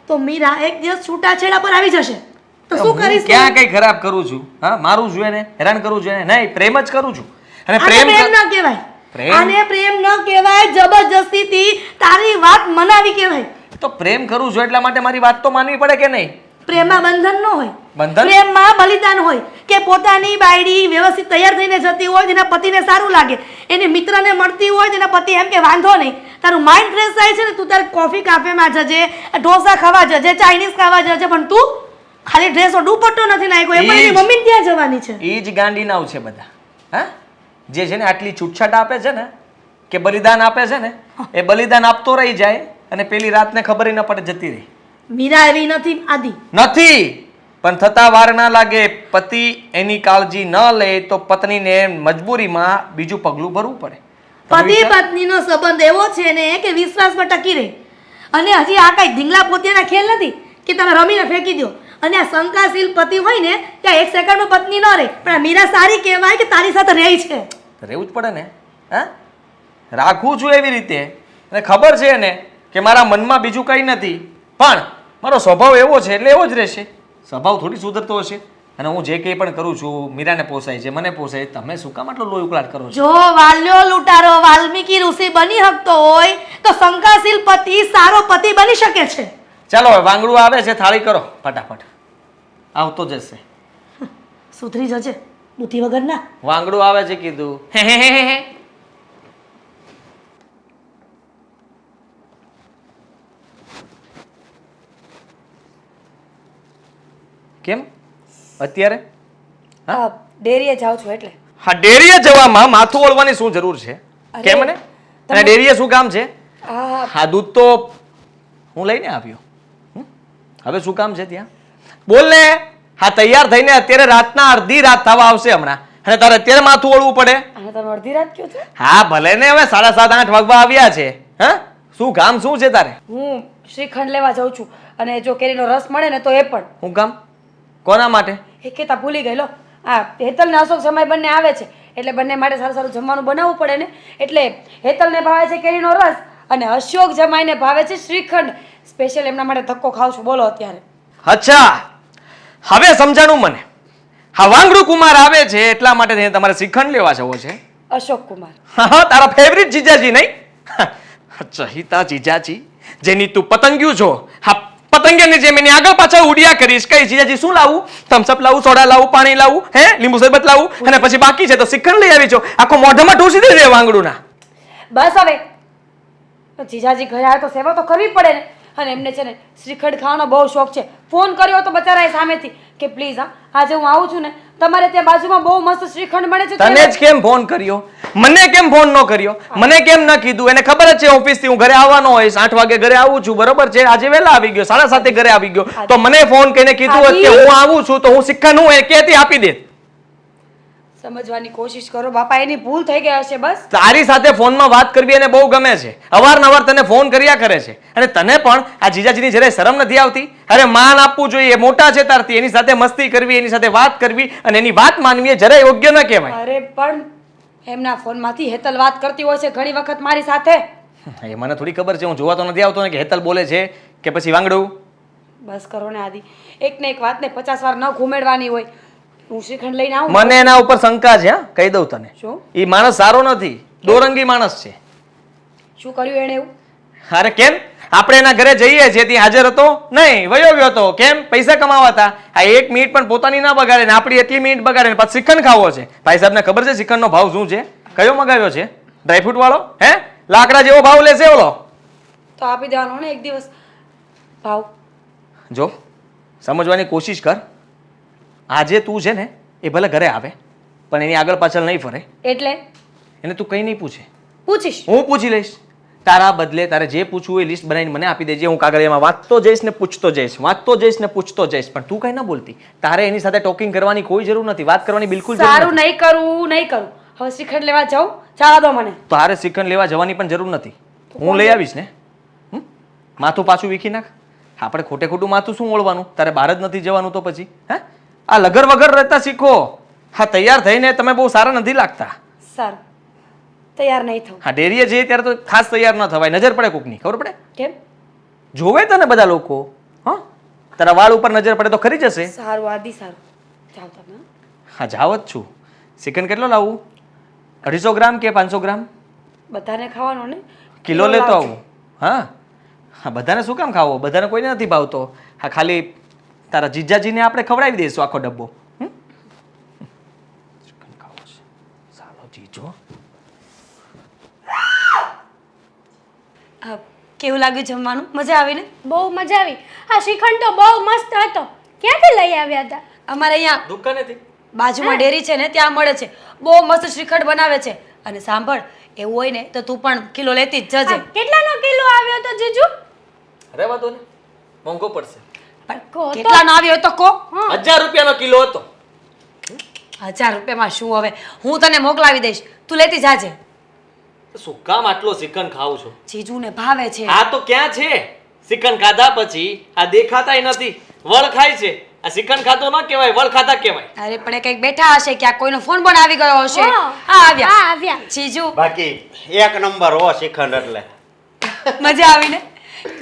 તો મીરા એક દિવસ છૂટાછેડા પર આવી જશે. તો શું હું કરીશ? ક્યાં કઈ ખરાબ કરું છું? હા, મારું જોઈએ ને હેરાન કરું જોઈએ ને? નહીં, પ્રેમ જ કરું છું. અને આને પ્રેમ પ્રેમ ન કહેવાય. પ્રેમ? આને પ્રેમ ન કહેવાય, જબરજસ્તીથી તારી વાત મનાવી કહેવાય. તો પ્રેમ કરું છું એટલા માટે મારી વાત તો માનવી પડે કે નહીં? પ્રેમમાં બંધન ન હોય, બંધન? પ્રેમમાં બલિદાન હોય. કે પોતાની બાયડી વ્યવસ્થિત તૈયાર થઈને જતી હોય, જેના પતિને સારું લાગે, એની મિત્રને મળતી હોય, જેના પતિ એમ કે વાંધો નહીં, તારું માઇન્ડ ફ્રેશ થાય છે ને, તું તારે કોફી કાફેમાં જજે, ઢોસા ખાવા જજે, ચાઇનીઝ ખાવા જજે, પણ તું ખાલી ડ્રેસો દુપટ્ટો નથી નાખ્યો, એ પણ એની મમ્મીને ત્યાં જવાની છે. એ જ ગાંડીનાવ છે બધા. હા, જે છે ને આટલી છૂટછાટ આપે છે ને, કે બલિદાન આપે છે ને, એ બલિદાન આપતો રહી જાય અને પેલી રાતને ખબર ન પડે જતી રહી. મીરા એવી નથી આદિ. નથી, પણ થતા વાર ના લાગે. પતિ એની કાળજી ન લે તો પત્નીને મજબૂરીમાં બીજું પગલું ભરવું પડે. પતિ પત્નીનો સંબંધ એવો છે ને કે વિશ્વાસમાં ટકી રહે. અને હજી આ કઈ ઢીંગલા પોતિયાના ખેલ નથી કે તમે રમીને ફેંકી દો. અને આ શંકાશીલ પતિ હોય ને ત્યાં એક સેકન્ડમાં પત્ની ન રહે, પણ આ મીરા સારી કહેવાય કે તારી સાથે રહી છે. રહેવું જ પડે ને. હા, રાખું છું એવી રીતે, અને ખબર છે એને કે મારા મનમાં બીજું કંઈ નથી, પણ મારો સ્વભાવ એવો છે એટલે એવો જ રહેશે. સ્વભાવ થોડી સુધરતો હશે. અને હું જે કંઈ પણ કરું છું મીરાને પોસાય છે, મને પોસાય. તમે શું કામ આટલો લોહી ઉકળાટ કરો છો? જો વાલ્યો લૂંટારો વાલ્મીકી ઋષિ બની શકતો હોય તો શંકાશીલ પતિ સારો પતિ બની શકે છે. ચાલો હવે વાંગડું આવે છે, થાળી કરો ફટાફટ. આવતો જશે. સુધરી જજે બુદ્ધિ વગરના. વાંગડું આવે છે કીધું. કેમ અત્યારે? ડેરીએ જાઉં છું એટલે. હા, ડેરીએ જવામાં માથું ઓળવાની શું જરૂર છે? કેમ ને? અને ડેરીએ શું કામ છે? હા, દૂધ તો હું લઈને આવ્યો. હવે શું કામ છે ત્યાં? બોલ ને. હા, તૈયાર થઈને અત્યારે રાતના અડધી રાત થવા આવશે હમણાં, અને તારે અત્યારે માથું ઓળવું પડે? અને તમે અડધી રાત કયો છો? હા, ભલે ને, હવે 7:30 8 વાગવા આવ્યા છે. હા, શું કામ શું છે તારે? હું શ્રીખંડ લેવા જાઉં છું અને જો કેરીનો રસ મળે ને તો એ પણ. હું કામ? કોના માટે? એ કહેતા ભૂલી ગઈ લો. હા, હેતલ ને અશોક સમય બંને આવે છે એટલે બંને માટે સારું સારું જમવાનું બનાવવું પડે ને. એટલે હેતલને ભાવે છે કેરીનો રસ અને અશોક જમાઈને ભાવે છે શ્રીખંડ. સ્પેશિયલ એમના માટે ધક્કો ખાવ છું. બોલો અત્યારે. અચ્છા, હવે સમજાણું મને. હા, વાંગડુ કુમાર આવે છે એટલા માટે થઈને તમારે શ્રીખંડ લેવા જવો છે. અશોક કુમાર. હા, તારા ફેવરિટ જીજાજી નહીં? ચહિતા જીજાજી જેની તું પતંગિયું છો. હા, પતંગિયાની જેમ એની આગળ પાછળ ઉડ્યા કરીશ. કઈ જીજાજી શું લાવું? થમ્સઅપ લાવું, સોડા લાવું, પાણી લાવું, હે લીંબુ શરબત લાવું અને પછી બાકી છે તો શ્રીખંડ લઈ આવી છો. આખો મોઢામાં ઢોસી દેજે વાંગડુના. બસ હવે જીજાજી ઘરે આવે તો સેવા તો કરવી પડે ને. અને એમને છે ને શ્રીખંડ ખાવાનો બહુ શોખ છે. ફોન કર્યો તો બચારાએ સામેથી કે પ્લીઝ હા આજે હું આવું છું ને તમારે ત્યાં બાજુમાં બહુ મસ્ત શ્રીખંડ મળે છે. તને જ કેમ ફોન કર્યો? મને કેમ ફોન ન કર્યો? મને કેમ ન કીધું? એને ખબર જ છે ઓફિસ થી હું ઘરે આવવાનો હોઈશ. 8 વાગે ઘરે આવું છું, બરોબર છે? આજે વહેલા આવી ગયો, 7:30 ઘરે આવી ગયો. તો મને ફોન કરીને કીધું હોત કે હું આવું છું તો હું શ્રીખંડ હું કેતી આપી દે. સમજવાની કોશિશ કરો બાપા, એની ભૂલ થઈ ગઈ હશે બસ. તારી સાથે ફોનમાં વાત કરવી એને બહુ ગમે છે. અવારનવાર તને ફોન કર્યા કરે છે. અને તને પણ આ જીજાજીની જયારે શરમ નથી આવતી? અરે માન આપવું જોઈએ, મોટા છે તારથી. એની સાથે મસ્તી કરવી, એની સાથે વાત કરવી અને એની વાત માનવી એ જરાય યોગ્ય ન કહેવાય. અરે પણ એમના ફોનમાંથી હેતલ વાત કરતી હોય છે ઘણી વખત મારી સાથે. એ મને થોડી ખબર છે. હું જોવા તો નથી આવતો ને કે હેતલ બોલે છે કે પછી વાંગડું. બસ કરો ને આદિ, એક ને એક વાતને 50 વાર ન ઘૂમેડવાની હોય. હું શ્રીખંડ લઈને આવું. મને એના ઉપર શંકા છે. હા, કહી દઉં તને. શું? એ માણસ સારો નથી, દોરંગી માણસ છે. શું કર્યું એણે એવું? અરે કેમ? આપણે એના ઘરે જઈએ છીએ ત્યાં હાજર હતો નહીં, વયો ગયો હતો. કેમ? પૈસા કમાવા હતા. આ 1 મિનિટ પણ પોતાની ના બગાડે ને આપણી એટલી મિનિટ બગાડે ને પાછું શ્રીખંડ ખાવો છે. ભાઈ સાહેબને ખબર છે શ્રીખંડનો ભાવ શું છે? કયો મગાવ્યો છે? ડ્રાયફ્રૂટ વાળો? હે, લાકડા જેવો ભાવ લેશે ઓલો. તો આપી દેવાનો ને એક દિવસ ભાવ. જો સમજવાની કોશિશ કર. આજે તું છે ને એ ભલે ઘરે આવે પણ એની આગળ પાછળ નહીં ફરે. એટલે એને તું કંઈ નહીં પૂછે. પૂછીશ. હું પૂછી લઈશ. તારા બદલે તારે જે પૂછવું હોય લિસ્ટ બનાવીને મને આપી દેજે. હું કાગળિયામાં વાંચતો જઈશ ને પૂછતો જઈશ, વાંચતો જઈશ ને પૂછતો જઈશ. પણ તું કઈ ના બોલતી. તારે એની સાથે ટોકિંગ કરવાની કોઈ જરૂર નથી, વાત કરવાની બિલકુલ જરૂર સારું, નથી. નહીં કરું નહીં કરું. હવે શ્રીખંડ લેવા જાઉં, જવા દો મને. તારે શ્રીખંડ લેવા જવાની પણ જરૂર નથી. હું લઈ આવીશ ને. માથું પાછું વીખી નાખ. આપણે ખોટે ખોટું માથું શું ઓળવાનું? તારે બહાર જ નથી જવાનું તો પછી હે? આ લગર વગર રહેતા શીખો. હા, તૈયાર થઈને તમે બહુ સારા નથી લાગતા. સારું, તૈયાર નહીં થવું. હા, ડેરીએ જઈએ ત્યારે તો ખાસ તૈયાર ન થવાય. નજર પડે કોકની, ખબર પડે? કેમ? જોવે તને બધા લોકો. હા, તારા વાળ ઉપર નજર પડે તો ખરી જશે. સારું આદિ, સારું જાઓ તમે. હા, જાવ જ છું. શ્રીખંડ કેટલો લાવું? 250 ગ્રામ કે 500 ગ્રામ? બધાને ખાવાનો ને? કિલો લેતો લાવજો. આવું. હા હા, બધાને શું કામ ખાવો? બધાને કોઈને નથી ભાવતો. હા, ખાલી તારા જીજાજીને આપણે ખવડાવી દઈશું આખો ડબ્બો. શ્રીખંડ ખાવો છે સાલો જીજો. કેવું લાગ્યું જમવાનું? મજા આવી ને? બહુ મજા આવી. હા, શ્રીખંડ તો બહુ મસ્ત હતો. ક્યાંથી લઈ આવ્યા હતા? અમારે અહીંયા દુકાનેથી બાજુમાં ડેરી છે ને ત્યાં મળે છે. બહુ મસ્ત શ્રીખંડ બનાવે છે. અને સાંભળ, એવું હોય ને તો તું પણ કિલો લેતી જ જજે. કેટલાનો કિલો આવ્યો તો જીજુ? રહેવા દો ને, મોંઘો પડશે. કહો તો. કેટલાનો આવ્યો હોય તો કહો. 1000 રૂપિયાનો કિલો હતો. 1000 રૂપિયામાં શું હવે? હું તને મોકલાવી દઈશ, તું લેતી જાજે. શું કામ આટલો શ્રીખંડ ખાવ છો? જીજુને ભાવે છે. આ તો ક્યાં છે? શ્રીખંડ ખાધા પછી આ દેખાતાય નથી, વળ ખાય છે. આ શ્રીખંડ ખાતો ન કહેવાય, વળ ખાતા કહેવાય. અરે પણ એ કંઈક બેઠા હશે, ક્યાંક કોઈનો ફોન પણ આવી ગયો હશે. હા. હા, આવ્યા. હા, આવ્યા. જીજુ બાકી 1 નંબર હો શ્રીખંડ એટલે. મજા આવી ને?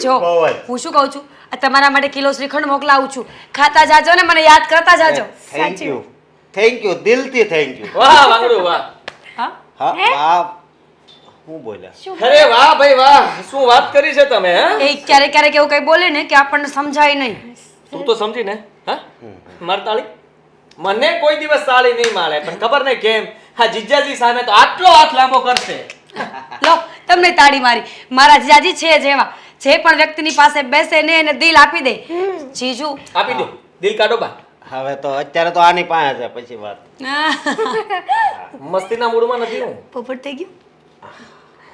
જો બહુ જ. હું શું કહું છું, આ તમારા માટે કિલો શ્રીખંડ મોકલાવું છું. ખાતા જાજો ને મને યાદ કરતા જાજો. થેન્ક યુ દિલથી થેન્ક યુ. વાહ વાંગડું વાહ. હા, હા બાપ, હું બોલ્યા? અરે વાહ ભાઈ વાહ, શું વાત કરી છે તમે? હે, એ ક્યારેક ક્યારેક એવું કંઈ બોલે ને કે આપણને સમજાય નહીં. તું તો સમજી ને. હા, માર તાળી મને કોઈ દિવસ તાળી નહીં મારે, પણ ખબર નહીં કેમ હા જીજાજી સામે તો આટલો હાથ લાંબો કરશે. લો, તમને તાળી મારી. મારા જીજાજી છે જેવા, જે પણ વ્યક્તિની પાસે બેસે ને એને દિલ આપી દે. જીજુ આપી દો, દિલ કાઢો બા. હવે તો અત્યારે તો આની પાસે છે, પછી વાત. મસ્તીના મૂડમાં નથી હું. પોપટ થઈ ગયું.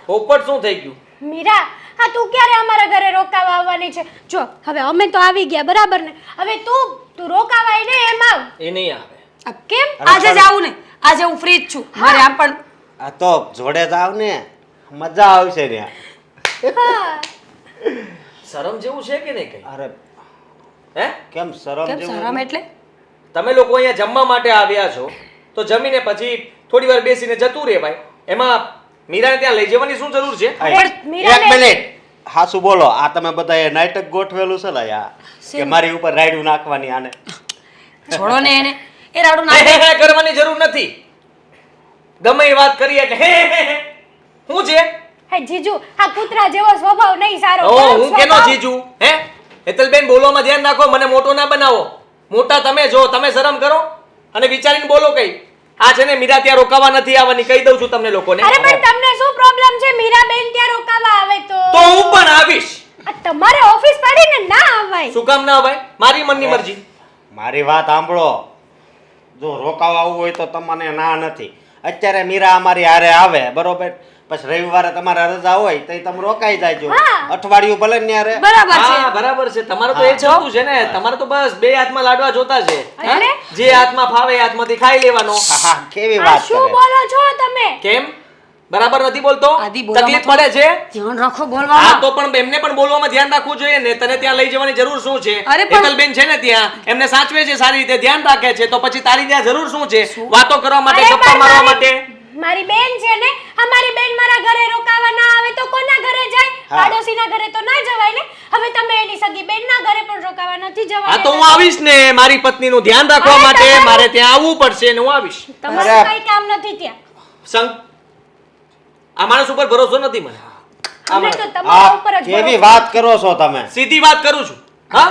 પોપટ શું થઈ ગયું? મીરા, હા તું ક્યારે અમારા ઘરે રોકાવા આવવાની છે? જો હવે અમે તો આવી ગયા બરાબર ને, હવે તું રોકાવાય ને એમ આવ. એ નહીં આવે. આ કેમ? આજે જ આવું ને, આજે હું ફ્રી જ છું. મારે આમ પણ આ તો જોડે જ આવ ને, મજા આવશે ને. શરમ જેવું છે કે નહીં કઈ? અરે હે? કેમ શરમ કેમ જેવું? શરમ એટલે તમે લોકો અહીંયા જમવા માટે આવ્યા છો તો જમીને પછી થોડી વાર બેસીને જતું રહેવાય. એમાં મીરાને ત્યાં લઈ જવાની શું જરૂર છે? એક મિનિટ હાસુ બોલો. આ તમે બધા નાટક ગોઠવેલું છે ને આ કે મારી ઉપર રાયડું નાખવાની આને? છોડો ને એને. એ રાડું હે, નાખે. હે, હે કરવાની જરૂર નથી. ગમે એ વાત કરી એટલે હે, હે, હે. શું છે? હે જીજુ આ કૂતરા જેવો સ્વભાવ નહીં સારો ઓ ગરમ હું કેનો સ્વભાવ. જીજુ? હે હેતલબેન, બોલવામાં ધ્યાન રાખો. મને મોટો ના બનાવો. મોટા તમે જો, તમે શરમ કરો અને વિચારીને બોલો કઈ. આ છે ને મીરા ત્યાં રોકાવા નથી આવવાની, કહી દઉં છું તમને લોકોને. અરે પણ તમને શું પ્રોબ્લેમ છે મીરાબેન ત્યાં રોકાવા આવે તો તો હું પણ આવીશ. આ તમારે ઓફિસ પડીને ના આવાય. શું કામ ના ભાઈ? મારી મનની મરજી. મારી વાત સાંભળો. જો રોકાવા આવવું હોય તો તમને ના નથી. અત્યારે મીરા અમારી હારે આવે બરોબર, પછી રવિવારે તમારે રજા હોય તો તમે રોકાઈ જાયજો. અઠવાડિયું ભલે ને હારે. બરાબર છે. હા બરાબર છે. તમારે તો એ જ હતું છે ને. તમારે તો બસ બે હાથમાં લાડવા જોતા છે. હા? અરે? જે હાથમાં ફાવે એ હાથમાંથી ખાઈ લેવાનો. હા, કેવી આ વાત શું કરે. બોલો છો તમે? કેમ બરાબર નથી બોલતો? આદિ, બોલવામાં તકલીફ પડે છે? ધ્યાન રાખો હા બોલવામાં. તો પણ એમને પણ બોલવામાં ધ્યાન રાખવું જોઈએ ને. તને ત્યાં લઈ જવાની જરૂર શું છે? અરે પણ- હેતલબેન છે ને ત્યાં, એમને સાચવે છે, સારી રીતે ધ્યાન રાખે છે, તો પછી તારી ત્યાં જરૂર શું છે? વાતો કરવા માટે, અરે ગપ્પા પણ મારવા મારી- માટે. મારી બેન છે ને અમારી બેન મારા ઘરે રોકાવા ના આવે તો કોના ઘરે જાય? પાડોશીના ઘરે તો ના જવાય ને. હવે તમે એની સગી બેનના ઘરે પણ રોકાવા નથી હા જવાય. તો હું આવીશ ને. મારી પત્નીનું ધ્યાન રાખવા અરે માટે તમારું- મારે ત્યાં આવવું પડશે ને હું આવીશ. તમારું કઈ કામ નથી ત્યાં. સંગ આ માણસ ઉપર ભરોસો નથી મને. અમને તો તમારા ઉપર આ જ કેવી ભરોસો. વાત કરો છો તમે? સીધી વાત કરું છું. હા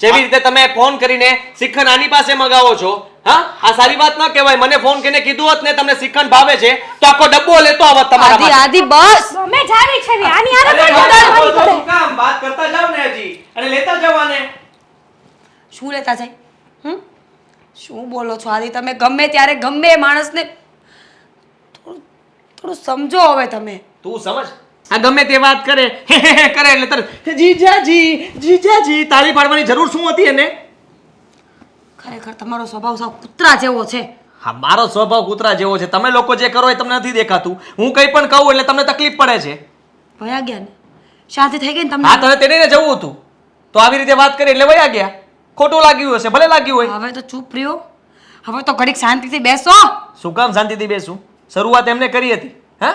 જેવી રીતે તમે ફોન કરીને શ્રીખંડ આની પાસે મગાવો છો, હા આ સારી વાત ન કહેવાય. મને ફોન કરીને કીધું હોત ને તમને શ્રીખંડ ભાવે છે તો આખો ડબ્બો લેતો આવત તમારા આદિ માટે. આદિ બસ. ગમે જાવી છે ને, આની હારે અરે પણ વાત જોડાવાની કરો છો કરે. શું કામ? વાત કરતા જાવ ને હજી અને લેતા જાવ આને. શું લેતા જાય? શું બોલો છો આદિ તમે? ગમે ત્યારે ગમે એ માણસને થોડું થોડું સમજો હવે તમે. તું સમજ. આ ગમે તે વાત કરે હે હે હે કરે એટલે તરત જીજાજી જીજાજી તાળી પાડવાની જરૂર શું હતી એને? ખરેખર તમારો સ્વભાવ સાવ કૂતરા જેવો છે. હા મારો સ્વભાવ કૂતરા જેવો છે. તમે લોકો જે કરો એ તમને નથી દેખાતું. હું કંઈ પણ કહું એટલે તમને તકલીફ પડે છે. વયા ગયા ને? શાંતિ થઈ ગઈ ને હા તમને? તને તેને જવું હતું તો આવી રીતે વાત કરી એટલે વયા ગયા. ખોટું લાગ્યું હશે, ભલે લાગ્યું હોય. હવે તો ચૂપ રહ્યો. હવે તો ઘડીક શાંતિથી બેસો. શું કામ શાંતિથી બેસું? શરૂઆત એમને કરી હતી. હા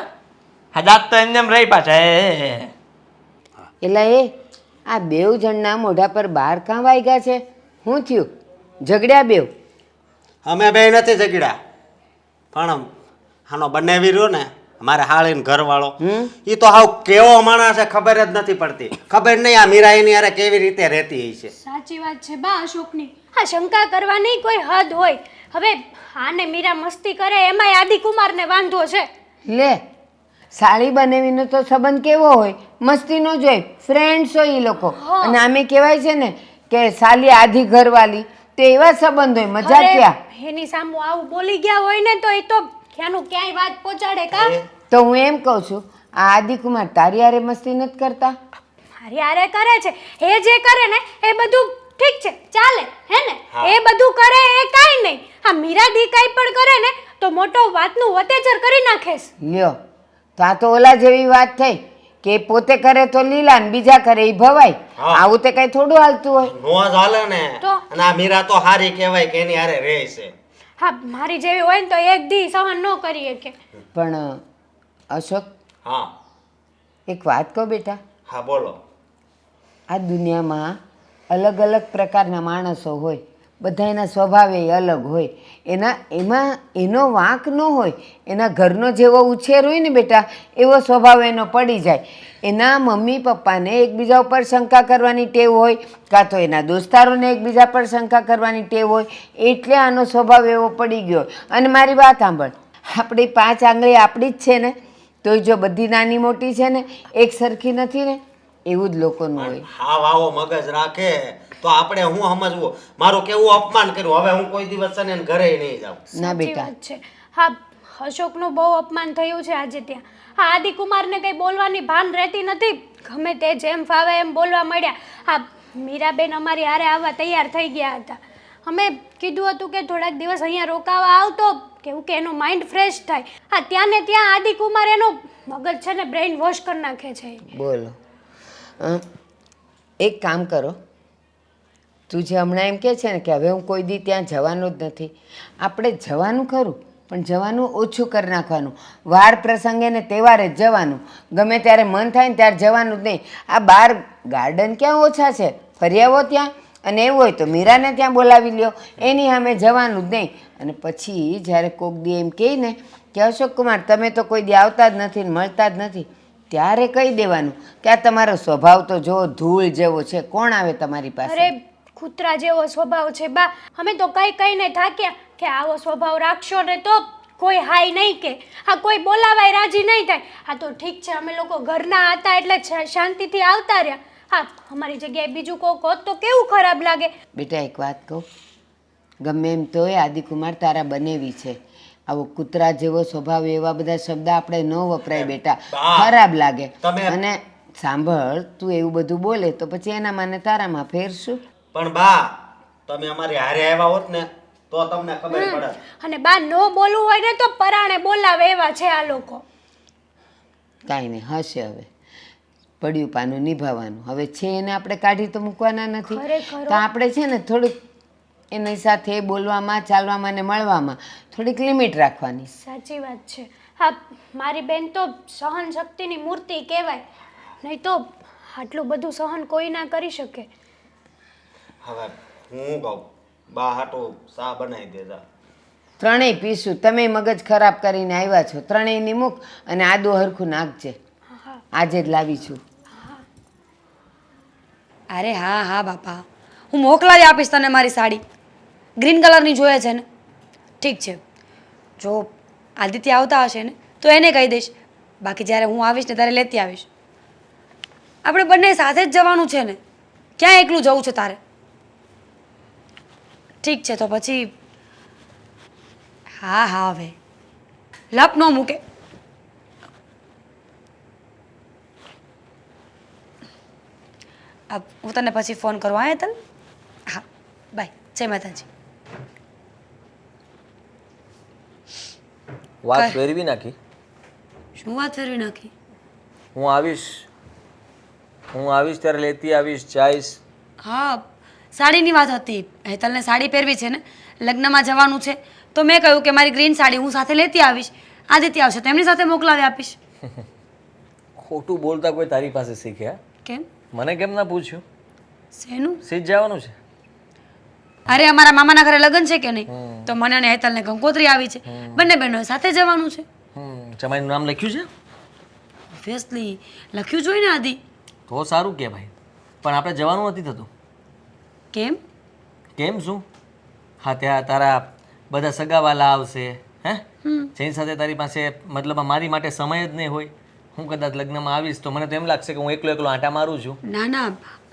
હા દાંત તો એમને એમ રહી પાછા. એટલે એ આ બેવ જણના મોઢા પર બાર કાં વાગ્યા છે? શું થયું? ઝઘડ્યા બેવ? અમે બે નથી ઝઘડ્યા, પણ આનો બનાવી રહ્યો ને મારે હાળીને ઘરવાળો, એ તો હાવ કેવો માણસ છે ખબર જ નથી પડતી. ખબર નહીં આ મીરા એની હારે કેવી રીતે રહેતી હશે. સાચી વાત છે બા અશોકની. હા શંકા કરવાની કોઈ હદ હોય. હવે આને મીરા મસ્તી કરે એમાંય આદિકુમારને વાંધો છે. લે સાળી બનાવીનો તો સંબંધ કેવો હોય? મસ્તીનો જ હોય, ફ્રેન્ડ્સ હોય એ લોકો. અને આમે કહેવાય છે ને કે સાલી આધી ઘરવાળી, તો એવા સંબંધ હોય, મજા અરે, ક્યાં? એની સામે આવું બોલી ગયા હોય ને તો એ તો ક્યાંનું ક્યાંય વાત પહોંચાડે કા. તો હું એમ કહું છું, આ આદિકુમાર તારી હારે મસ્તી નથી કરતા? મારી હારે કરે છે. એ જે કરે ને એ બધું ઠીક છે, ચાલે હે ને. એ બધું કરે એ કાંઈ નહીં. હા મીરા દી કાંઈ પણ કરે ને તો મોટો વાતનું વતેચર કરી નાખે છે. લ્યો તો આ તો ઓલા જેવી વાત થઈ કે પોતે કરે તો લીલા ને બીજા કરે એ ભવાય. આવું તે કઈ થોડું હાલતું હોય. નો જ હાલે ને. તો? અને આ મીરા તો હારી કહેવાય કે એની હારે રહે છે. હા મારી જેવી હોય ને તો એક દી સહન ન કરી શકે. પણ અશોક, હા એક વાત કહો બેટા, હા બોલો. આ દુનિયામાં અલગ અલગ પ્રકારના માણસો હોય, બધાના સ્વભાવે અલગ હોય. એમાં એનો વાંક ન હોય. એના ઘરનો જેવો ઉછેર હોય ને બેટા, એવો સ્વભાવ એનો પડી જાય. એના મમ્મી પપ્પાને એકબીજા ઉપર શંકા કરવાની ટેવ હોય, કાં તો એના દોસ્તારોને એકબીજા પર શંકા કરવાની ટેવ હોય, એટલે આનો સ્વભાવ એવો પડી ગયો. અને મારી વાત સાંભળ, આપણી 5 આંગળી આપણી જ છે ને, તોય જો બધી નાની મોટી છે ને એક સરખી નથી ને, એવું જ લોકોનું હોય. હાવ આવો મગજ રાખે તો આપણે હું સમજવું? મારું કેવું અપમાન કર્યું, હવે હું કોઈ દિવસ છે ને એને ઘરે નહીં જાઉં. ના સાચી બેટા, વાત છે. હા અશોકનું બહુ અપમાન થયું છે આજે ત્યાં. હા આદિકુમારને કંઈ બોલવાની ભાન રહેતી નથી. ગમે તે જેમ ફાવે એમ બોલવા મળ્યા. હા મીરાબેન અમારી હારે આવવા તૈયાર થઈ ગયા હતા. અમે કીધું હતું કે થોડાક દિવસ અહીંયા રોકાવા આવતો કેવું કે એનો માઇન્ડ ફ્રેશ થાય. હા ત્યાં ને ત્યાં આદિકુમાર એનો મગજ છે ને બ્રેઇન વોશ કરી નાખે છે ઈ. બોલો એક કામ કરો, તું જે હમણાં એમ કહે છે ને કે હવે હું કોઈ દી ત્યાં જવાનું જ નથી, આપણે જવાનું ખરું પણ જવાનું ઓછું કરી નાખવાનું. વાર પ્રસંગે ને તહેવારે જ જવાનું, ગમે ત્યારે મન થાય ને ત્યારે જવાનું જ નહીં. આ બાર ગાર્ડન ક્યાં ઓછા છે, ફરી આવો ત્યાં. અને એવું હોય તો મીરાને ત્યાં બોલાવી લ્યો, એની સામે જવાનું જ નહીં. અને પછી જ્યારે કોક દી એમ કહે ને કે અશોક કુમાર તમે તો કોઈ દી આવતા જ નથી ને મળતા જ નથી, ત્યારે કહી દેવાનું કે આ તમારો સ્વભાવ તો જો ધૂળ જેવો છે, કોણ આવે તમારી પાસે. અરે કૂતરા જેવો સ્વભાવ છે બા, અમે તો કઈ કઈને થાક્યા કે આવો સ્વભાવ રાખશો ને તો કોઈ હાય નહીં કે, હા કોઈ બોલાવાય રાજી નહીં થાય. હા તો ઠીક છે, અમે લોકો ઘરના હતા એટલે શાંતિથી આવતા રહ્યા. હા અમારી જગ્યાએ બીજું કોક હોત તો કેવું ખરાબ લાગે. બેટા એક વાત કહું, ગમે એમ તોય આદિકુમાર તારા બનેવી છે. આવો કૂતરા જેવો સ્વભાવ એવા બધા શબ્દ આપણે ન વપરાય બેટા, ખરાબ લાગે. અને સાંભળ, તું એવું બધું બોલે તો પછી એનામાં ને તારામાં ફેરશું. પણ બા તમે અમારી હારે આવ્યા હોત ને તો તમને ખબર પડે. અને બા નો બોલવું હોય ને તો પરાણે બોલાવે એવા છે આ લોકો. કાંઈ નહીં, હશે હવે પડ્યું પાનું નિભાવવાનું. હવે છે એને આપણે કાઢી તો મૂકવાના નથી, ખરેખર. તો આપણે છે ને થોડુંક એની સાથે બોલવામાં ચાલવામાં ને મળવામાં થોડીક લિમિટ રાખવાની. સાચી વાત છે. હા મારી બેન તો સહન શક્તિની મૂર્તિ કહેવાય, નહીં તો આટલું બધું સહન કોઈ ના કરી શકે. હવે હું કહું બા હાટું ચા બનાવી દેજા. ત્રણેય પીશું, તમે મગજ ખરાબ કરીને આવ્યા છો, ત્રણેયની મૂક અને આદુ હરખું નાખજે, આજે જ લાવી છું. અરે હા હા બાપા, હું મોકલાવી આપીશ તને મારી સાડી. ગ્રીન કલરની જોઈએ છે ને? ઠીક છે, જો આદિત્ય આવતા હશે ને તો એને કહી દઈશ, બાકી જ્યારે હું આવીશ ને ત્યારે લેતી આવીશ. આપણે બંને સાથે જ જવાનું છે ને, ક્યાં એકલું જવું છે તારે? ઠીક છે તો પછી હા હા હવે લપ ન મૂકે. હું તને પછી ફોન કરું. હા તને હા બાય, જય માતાજી. વાત ફેરવી નાખી. શું વાત ફેરવી નાખી? હું આવીશ ત્યારે લેતી આવીશ, જઈશ. હા સાડીની વાત હતી. હેતલને સાડી પહેરવી છે ને, લગ્નમાં જવાનું છે તો મેં કહ્યું કે મારી ગ્રીન સાડી હું સાથે લેતી આવીશ. આદિત્ય આવશે તો એમની સાથે મોકલાવી આપીશ. ખોટું બોલતા કોઈ તારી પાસે શીખ્યા? કેમ? મને કેમ ના પૂછ્યું? શેનું? સીધ જવાનું છે. અરે અમારા મામાના ઘરે લગ્ન છે કે નહીં, તો મને અને હેતલને કંકોત્રી આવી છે, બંને બહેનો સાથે જવાનું છે. જમાઈનું નામ લખ્યું છે? ઓબ્વિયસલી લખ્યું જોઈ ને આદિ. તો સારું કે ભાઈ, પણ આપણે જવાનું નથી થતું. કેમ? કેમ શું? હા ત્યાં તારા બધા સગાવાલા આવશે, હે જેની સાથે તારી પાસે મતલબ મારી માટે સમય જ નહીં હોય. હું કદાચ લગ્નમાં આવીશ તો મને તો એમ લાગશે કે હું એકલો એકલો આંટા મારું છું. ના ના,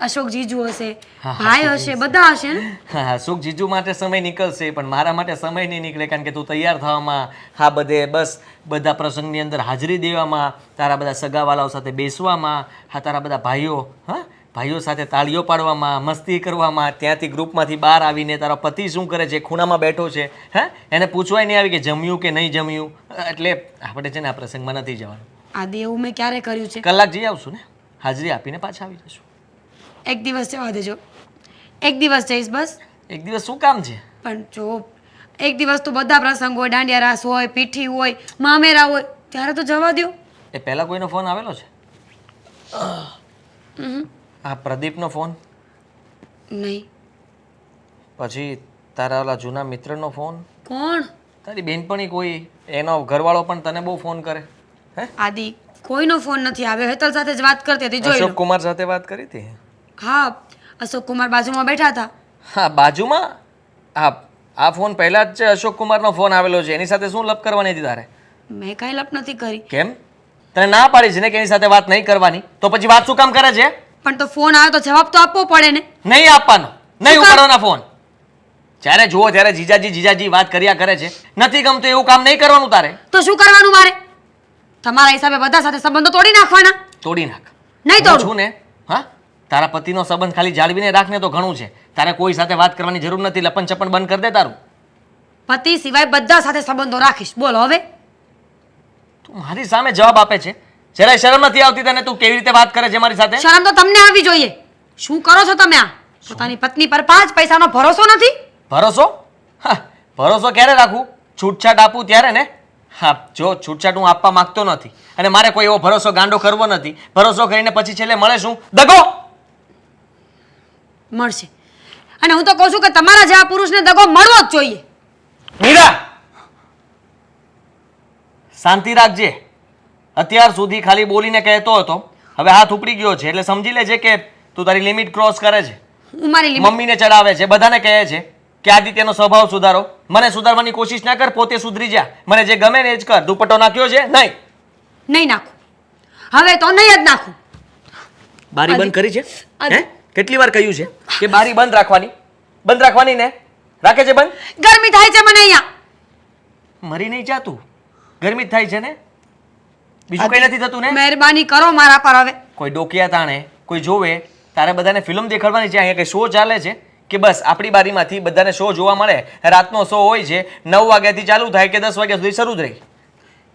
અશોક જીજુ હશે, ભાઈ હશે, બધા હશે ને. હા અશોક જીજુ માટે સમય નીકળશે પણ મારા માટે સમય નહીં નીકળે, કારણ કે તું તૈયાર થવામાં, હા બધે બસ બધા પ્રસંગની અંદર હાજરી દેવામાં, તારા બધા સગાવાલાઓ સાથે બેસવામાં, હા તારા બધા ભાઈઓ, હા ભાઈઓ સાથે તાળીઓ પાડવામાં, મસ્તી કરવામાં, ત્યાંથી ગ્રુપમાંથી બહાર આવીને તારો પતિ શું કરે છે, ખૂણામાં બેઠો છે, હે એને પૂછવાય નહીં આવી કે જમ્યું કે નહીં જમ્યું. એટલે આપણે છે ને આ પ્રસંગમાં નથી જવાનું. આદિ એવું મેં ક્યારે કર્યું છે? કલાક જઈ આવશું ને, હાજરી આપીને પાછા આવી જશું. એક દિવસ જવા દેજો, એક દિવસ જઈશ બસ. એક દિવસ શું કામ છે? પણ જો એક દિવસ તો બધા પ્રસંગ હોય, દાંડિયા રાસ હોય, પીઠી હોય, મામેરા હોય, ત્યારે તો જવા દો. એ પહેલાં કોઈનો ફોન આવેલો છે? આ પ્રદીપનો ફોન નહીં. પછી તારા ઓલા જૂના મિત્રનો ફોન? કોણ? તારી બેનપણી કોઈ, એનો ઘરવાળો પણ તને બહુ ફોન કરે? હે આદિ કોઈનો ફોન નથી આવ્યો. હેતલ સાથે જ વાત કરતી હતી, જોઈ લો. અશોક કુમાર સાથે વાત કરી હતી? હા અશોક કુમાર બાજુમાં બેઠા હતા. હા બાજુમાં? હા આ ફોન પહેલાં જ અશોક કુમારનો ફોન આવેલો છે, એની સાથે શું લપ કરવાની હતી તારે? મેં કાંઈ લપ નથી કરી. કેમ? તને ના પાડી છે ને કે એની સાથે વાત નહીં કરવાની, તો પછી વાત શું કામ કરે છે? પણ તો ફોન આવ્યો તો જવાબ તો આપવો પડે ને. નહીં આપવાનો, નહીં ઉપાડવાના ફોન. જ્યારે જુઓ ત્યારે જીજાજી જીજાજી વાત કર્યા કરે છે. નથી ગમતું એવું કામ નહીં કરવાનું તારે. તો શું કરવાનું મારે? તમારા હિસાબે બધા સાથે સંબંધો તોડી નાખવાના? તોડી નાખ. નહીં હું તોડું. છું ને, હા તારા પતિનો સંબંધ ખાલી જાળવીને રાખને તો ઘણું છે. તારે કોઈ સાથે વાત કરવાની જરૂર નથી. લપન ચપન બંધ કરી દે તારું. પતિ સિવાય બધા સાથે સંબંધો રાખીશ. બોલો હવે. તું મારી સામે જવાબ આપે છે જરાય શરમ નથી આવતી તને? તું કેવી રીતે વાત કરે છે મારી સાથે? શરમ તો તમને આવવી જોઈએ. શું કરો છો તમે આ? પોતાની પત્ની પર 5 પૈસાનો ભરોસો નથી. ભરોસો? હા, ભરોસો ક્યારે રાખું? છૂટછાટ આપું ત્યારે ને. હા, જો છૂટછાટ હું આપવા માંગતો નથી અને મારે કોઈ એવો ભરોસો ગાંડો કરવો નથી. ભરોસો કરીને પછી છેલ્લે મળે શું? દગો મળશે. અને હું તો કહું છું કે તમારા જેવા પુરુષને દગો મળવો જ જોઈએ. મીરા, શાંતિ રાખજે. અત્યાર સુધી ખાલી બોલીને કહેતો હતો, હવે હાથ ઉપડી ગયો છે એટલે સમજી લેજે કે તું તારી લિમિટ ક્રોસ કરે છે. હું મારી લિમિટ મમ્મીને ચડાવે છે, બધાને કહે છે કે આદિત્યનો સ્વભાવ સુધારો. મને સુધારવાની કોશિશ ના કર, પોતે સુધરી જા. મને જે ગમે ને એ જ કર. દુપટ્ટો નાખ્યો છે? નહીં. નહીં નાખું. હવે તો નહીં જ નાખું. બારી બંધ કરી છે? આદિ. હે? કેટલી વાર કહ્યું છે કે બારી બંધ રાખવાની? બંધ રાખવાની ને? રાખે છે બંધ? ગરમી થાય છે મને અહીંયા. મરી નહીં જાતું, ગરમી જ થાય છે ને? બીજું કઈ નથી થતું ને? મહેરબાની કરો મારા પર હવે. કોઈ ડોકિયા તાણે, કોઈ જોવે, તારે બધાને ફિલ્મ દેખાડવાની છે. અહીંયા કઈ શો ચાલે છે કે બસ આપણી બારીમાંથી બધાને શો જોવા મળે? રાતનો શો હોય છે, 9 વાગ્યાથી ચાલુ થાય કે 10 વાગ્યા સુધી શરૂ જ રહે.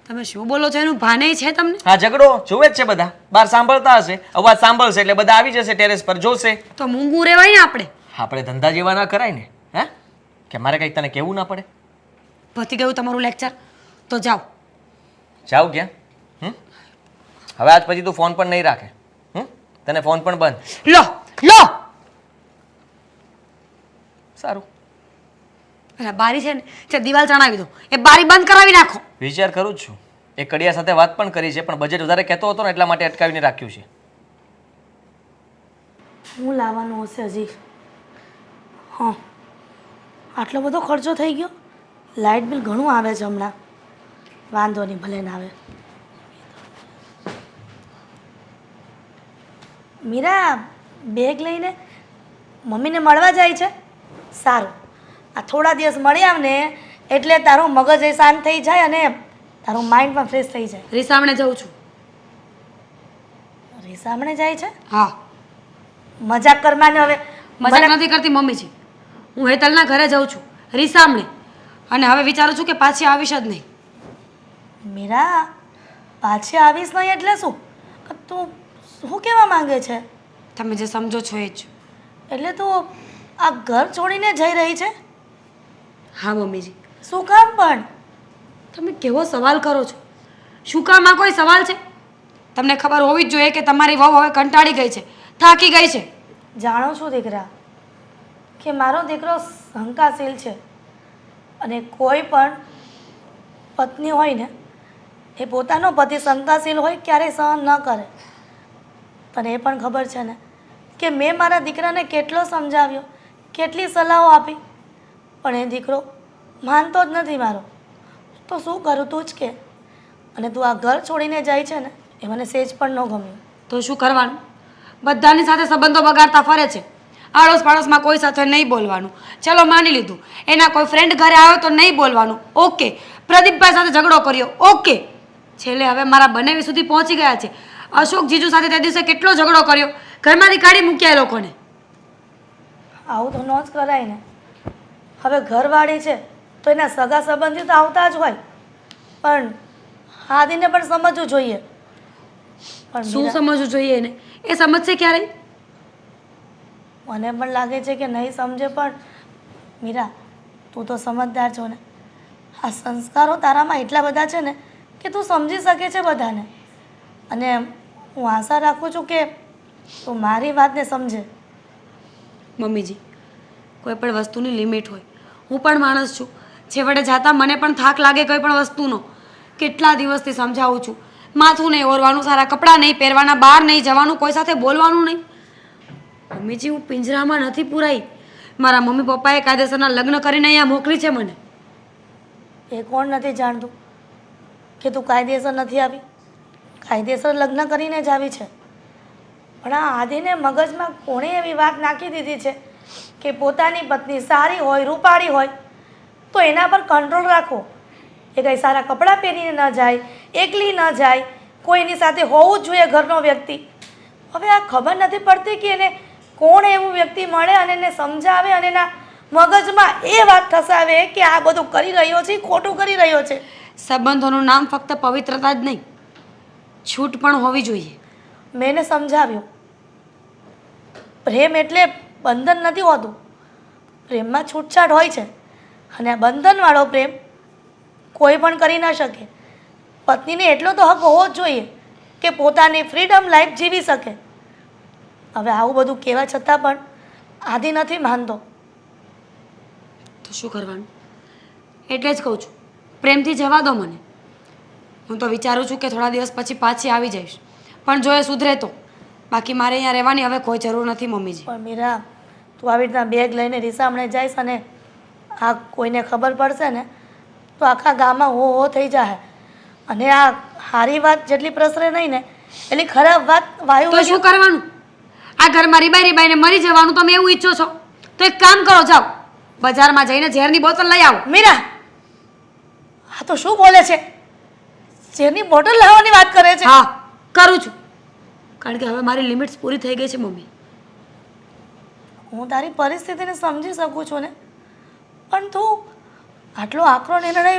તમે શું બોલો છો એનું ભાને છે તમને? હા, ઝઘડો જોવે જ છે બધા. બહાર સાંભળતા હશે, અવાજ સાંભળશે એટલે બધા આવી જશે ટેરેસ પર, જોશે. તો મૂંગું રહેવાય ને આપણે. આપણે ધંધા જેવા ના કરાય ને. હે કે મારે કંઈક તને કહેવું ના પડે? પતી ગયું તમારું લેક્ચર. તો જાઓ. જાવ ક્યાં? હવે આજ પછી તું ફોન પણ નહીં રાખે. તને ફોન પણ બંધ. લો લો. સારું, પેલા બારી છે ને તે દિવાલ ચણાવી દો. એ બારી બંધ કરાવી નાખો. વિચાર કરું જ છું. એ કડિયા સાથે વાત પણ કરી છે, પણ બજેટ વધારે કહેતો હતો ને એટલા માટે અટકાવીને રાખ્યું છે. હું લાવવાનું હશે હજી? હા, આટલો બધો ખર્ચો થઈ ગયો. લાઇટ બિલ ઘણું આવે છે હમણાં. વાંધો નહીં, ભલે ના આવે. મીરા બેગ લઈને મમ્મીને મળવા જાય છે? સારું, આ થોડા દિવસ મળી આવ ને એટલે તારું મગજ એ શાંત થઈ જાય અને તારું માઇન્ડ પણ ફ્રેશ થઈ જાય. રીસામણે જઉં છું. રીસામણે જાય છે? હા, મજાક કરવાને હવે. મજાક નથી કરતી મમ્મીજી. હું હેતલના ઘરે જઉં છું રીસામણે, અને હવે વિચારું છું કે પાછી આવીશ જ નહીં. મીરા, પાછી આવીશ નહીં એટલે શું? તું શું કહેવા માંગે છે? તમે જે સમજો છો એ જ. એટલે તું આ ઘર છોડીને જઈ રહી છે? હા મમ્મીજી. શું કામ પણ? તમે કેવો સવાલ કરો છો? શું કામ આ કોઈ સવાલ છે? તમને ખબર હોવી જ જોઈએ કે તમારી વહુ હવે કંટાળી ગઈ છે, થાકી ગઈ છે. જાણો છું દીકરા કે મારો દીકરો શંકાશીલ છે અને કોઈ પણ પત્ની હોય ને એ પોતાનો પતિ શંકાશીલ હોય ક્યારેય સહન ન કરે. તને એ પણ ખબર છે ને કે મેં મારા દીકરાને કેટલો સમજાવ્યો, કેટલી સલાહો આપી, પણ એ દીકરો માનતો જ નથી મારો. તો શું કરું તું જ કે? અને તું આ ઘર છોડીને જાય છે ને એ મને સહેજ પણ ન ગમ્યું. તો શું કરવાનું? બધાની સાથે સંબંધો બગાડતા ફરે છે. આડોશ પાડોશમાં કોઈ સાથે નહીં બોલવાનું. ચલો માની લીધું, એના કોઈ ફ્રેન્ડ ઘરે આવ્યો તો નહીં બોલવાનું. ઓકે. પ્રદીપભાઈ સાથે ઝઘડો કર્યો. ઓકે. છેલ્લે હવે મારા બનેવી સુધી પહોંચી ગયા છે. અશોક જીજુ સાથે તે દિવસે કેટલો ઝઘડો કર્યો, ઘરમાંથી કાઢી મૂક્યા એ લોકોને. આવું તો ન જ કરાય ને. હવે ઘરવાળી છે તો એના સગા સંબંધી તો આવતા જ હોય, પણ આદિને પણ સમજવું જોઈએ. પણ શું મીરા, સમજવું જોઈએ એને? એ સમજશે ક્યારે? મને પણ લાગે છે કે નહીં સમજે, પણ મીરા તું તો સમજદાર છો ને. આ સંસ્કારો તારામાં એટલા બધા છે ને કે તું સમજી શકે છે બધાને. અને હું આશા રાખું છું કે તું મારી વાતને સમજે. મમ્મીજી, કોઈ પણ વસ્તુની લિમિટ હોય. હું પણ માણસ છું. છેવટે જાતા મને પણ થાક લાગે કોઈ પણ વસ્તુનો. કેટલા દિવસથી સમજાવું છું, માથું નહીં ઓરવાનું, સારા કપડાં નહીં પહેરવાના, બહાર નહીં જવાનું, કોઈ સાથે બોલવાનું નહીં. મમ્મીજી, હું પિંજરામાં નથી પુરાઈ. મારા મમ્મી પપ્પાએ કાયદેસરના લગ્ન કરીને અહીંયા મોકલી છે મને. એ કોણ નથી જાણતું કે તું કાયદેસર નથી આવી? કાયદેસર લગ્ન કરીને જ આવી છે. પણ આ આદિને મગજમાં કોણે એવી વાત નાખી દીધી છે કે પોતાની પત્ની સારી હોય, રૂપાળી હોય તો એના પર કંટ્રોલ રાખો. એ કંઈ સારા કપડાં પહેરીને ન જાય, એકલી ન જાય, કોઈની સાથે હોવું જ જોઈએ ઘરનો વ્યક્તિ. હવે આ ખબર નથી પડતી કે એને કોણ એવું વ્યક્તિ મળે અને એને સમજાવે અને એના મગજમાં એ વાત થસાવે કે આ બધું કરી રહ્યો છે, ખોટું કરી રહ્યો છે. સંબંધોનું નામ ફક્ત પવિત્રતા જ નહીં, છૂટ પણ હોવી જોઈએ. મેં એને સમજાવ્યું પ્રેમ એટલે બંધન નથી હોતું, પ્રેમમાં છૂટછાટ હોય છે અને આ બંધનવાળો પ્રેમ કોઈ પણ કરી ન શકે. પત્નીને એટલો તો હક હોવો જ જોઈએ કે પોતાની ફ્રીડમ લાઈફ જીવી શકે. હવે આવું બધું કહેવા છતાં પણ આદિ નથી માનતો. તો શું કરવાનું? એટલે જ કહું છું, પ્રેમથી જવા દો મને. હું તો વિચારું છું કે થોડા દિવસ પછી પાછી આવી જઈશ, પણ જો એ સુધરે તો. બાકી મારે અહીંયા રહેવાની હવે કોઈ જરૂર નથી મમ્મીજી. પણ મીરા, તું આવી રીતના બેગ લઈને રીસામણે જઈશ અને આ કોઈને ખબર પડશે ને તો આખા ગામમાં હો હો થઈ જાય. અને આ સારી વાત જેટલી પ્રસરે નહીં ને એટલી ખરાબ વાત વાયુ તો શું કરવાનું? આ ઘરમાં રીબાઈને મરી જવાનું તમે એવું ઈચ્છો છો? તો એક કામ કરો, જાઓ બજારમાં જઈને ઝેરની બોટલ લઈ આવો. મીરા, આ તો શું બોલે છે? જેની બોટલ લાવવાની વાત કરે છે? હા, કરું છું, કારણ કે હવે મારી લિમિટ્સ પૂરી થઈ ગઈ છે મમ્મી. હું તારી પરિસ્થિતિને સમજી શકું છું ને, પણ તું આટલો આકરો નિર્ણય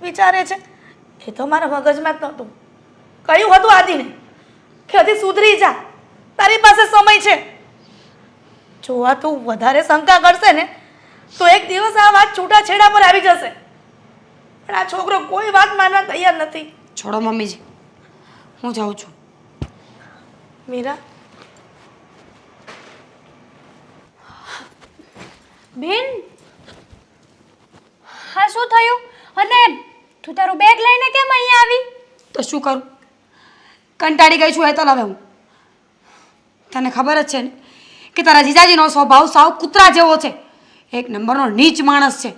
વિચારે છે એ તો મારા મગજમાં જ નહોતું. કહ્યું હતું આદિને કે હજી સુધરી જા, તારી પાસે સમય છે. જો આ તું વધારે શંકા કરશે ને તો એક દિવસ આ વાત છૂટાછેડા પર આવી જશે. પણ આ છોકરો કોઈ વાત માનવા તૈયાર નથી. છોડો મમ્મીજી, હું જાઉં છું. મીરા, બેન, હા શું થયું? અને તું તારું બેગ લઈને કેમ અહીંયા આવી? તો શું કરું? કંટાળી ગઈ છું હેતલ હવે હું. તને ખબર જ છે ને કે તારા જીજાજીનો સ્વભાવ સાવ કૂતરા જેવો છે. એક નંબરનો નીચ માણસ છે.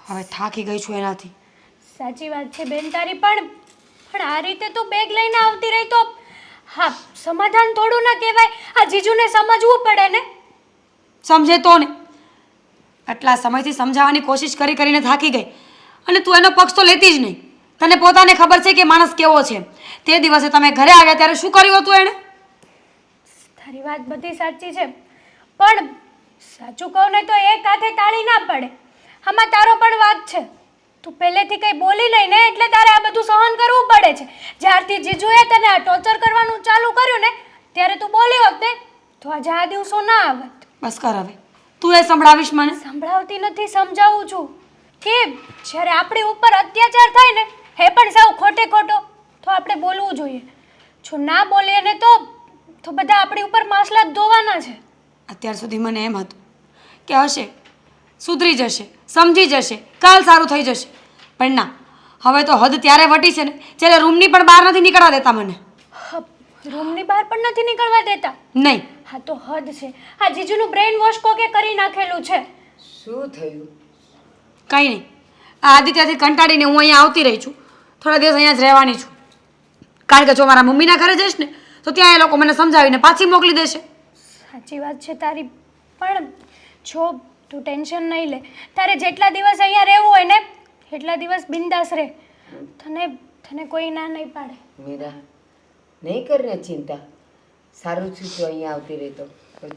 હવે થાકી ગઈ છું એનાથી. સાચી વાત છે બેન તારી, પણ આ રીતે તું બેગ લઈને આવતી રહી તો હા સમાધાન થોડું ના કહેવાય. આ જીજુને સમજવું પડે ને. સમજે તો ને. આટલા સમયથી સમજાવવાની કોશિશ કરીને થાકી ગઈ અને તું એનો પક્ષ તો લેતી જ નહીં. તને પોતાને ખબર છે કે માણસ કેવો છે. તે દિવસે તમે ઘરે આવ્યા ત્યારે શું કર્યું હતું એણે? તારી વાત બધી સાચી છે, પણ સાચું કહું ને તો એક હાથે તાળી ના પડે. આમાં તારો પણ વાત છે. તું પહેલેથી કંઈ બોલી નહીં ને એટલે તારે આ બધું સહન કરવું પડે છે. જ્યારથી જીજુએ તને આ ટોર્ચર કરવાનું ચાલુ કર્યું ને ત્યારે તું બોલી હોત ને તો આજે આ દિવસો ના આવત. બસ કર હવે, તું એ સંભળાવીશ મને? સંભળાવતી નથી, સમજાવું છું કે જ્યારે આપણી ઉપર અત્યાચાર થાય ને એ પણ સાવ ખોટે ખોટો તો આપણે બોલવું જોઈએ. જો ના બોલીએ ને તો બધા આપણી ઉપર માસલા જ ધોવાના છે. અત્યાર સુધી મને એમ હતું કે હશે, સુધરી જશે, સમજી જશે, કાલ સારું થઈ જશે. પણ ના, હવે તો હદ ત્યારે વટી છે ને જ્યારે રૂમની પણ બહાર નથી નીકળવા દેતા મને. રૂમની બહાર પણ નથી નીકળવા દેતા? નહીં. હા તો હદ છે. આ જીજુનું બ્રેઇન વોશ કોકે કરી નાખેલું છે. શું થયું? કંઈ નહીં, આ આદિત્યથી કંટાળીને હું અહીંયા આવતી રહી છું. થોડા દિવસ અહીંયા જ રહેવાની છું. કારણ કે જો મારા મમ્મીના ઘરે જઈશ ને તો ત્યાં એ લોકો મને સમજાવીને પાછી મોકલી દેશે. સાચી વાત છે તારી, પણ જો તું ટેન્શન નહીં લે. તારે જેટલા દિવસ અહીંયા રહેવું હોય ને એટલા દિવસ બિંદાસ રહે. તને કોઈ ના નહીં પાડે. મીરા, નહીં કરને ચિંતા. સારું છું તું અહીંયા આવતી રહેતો.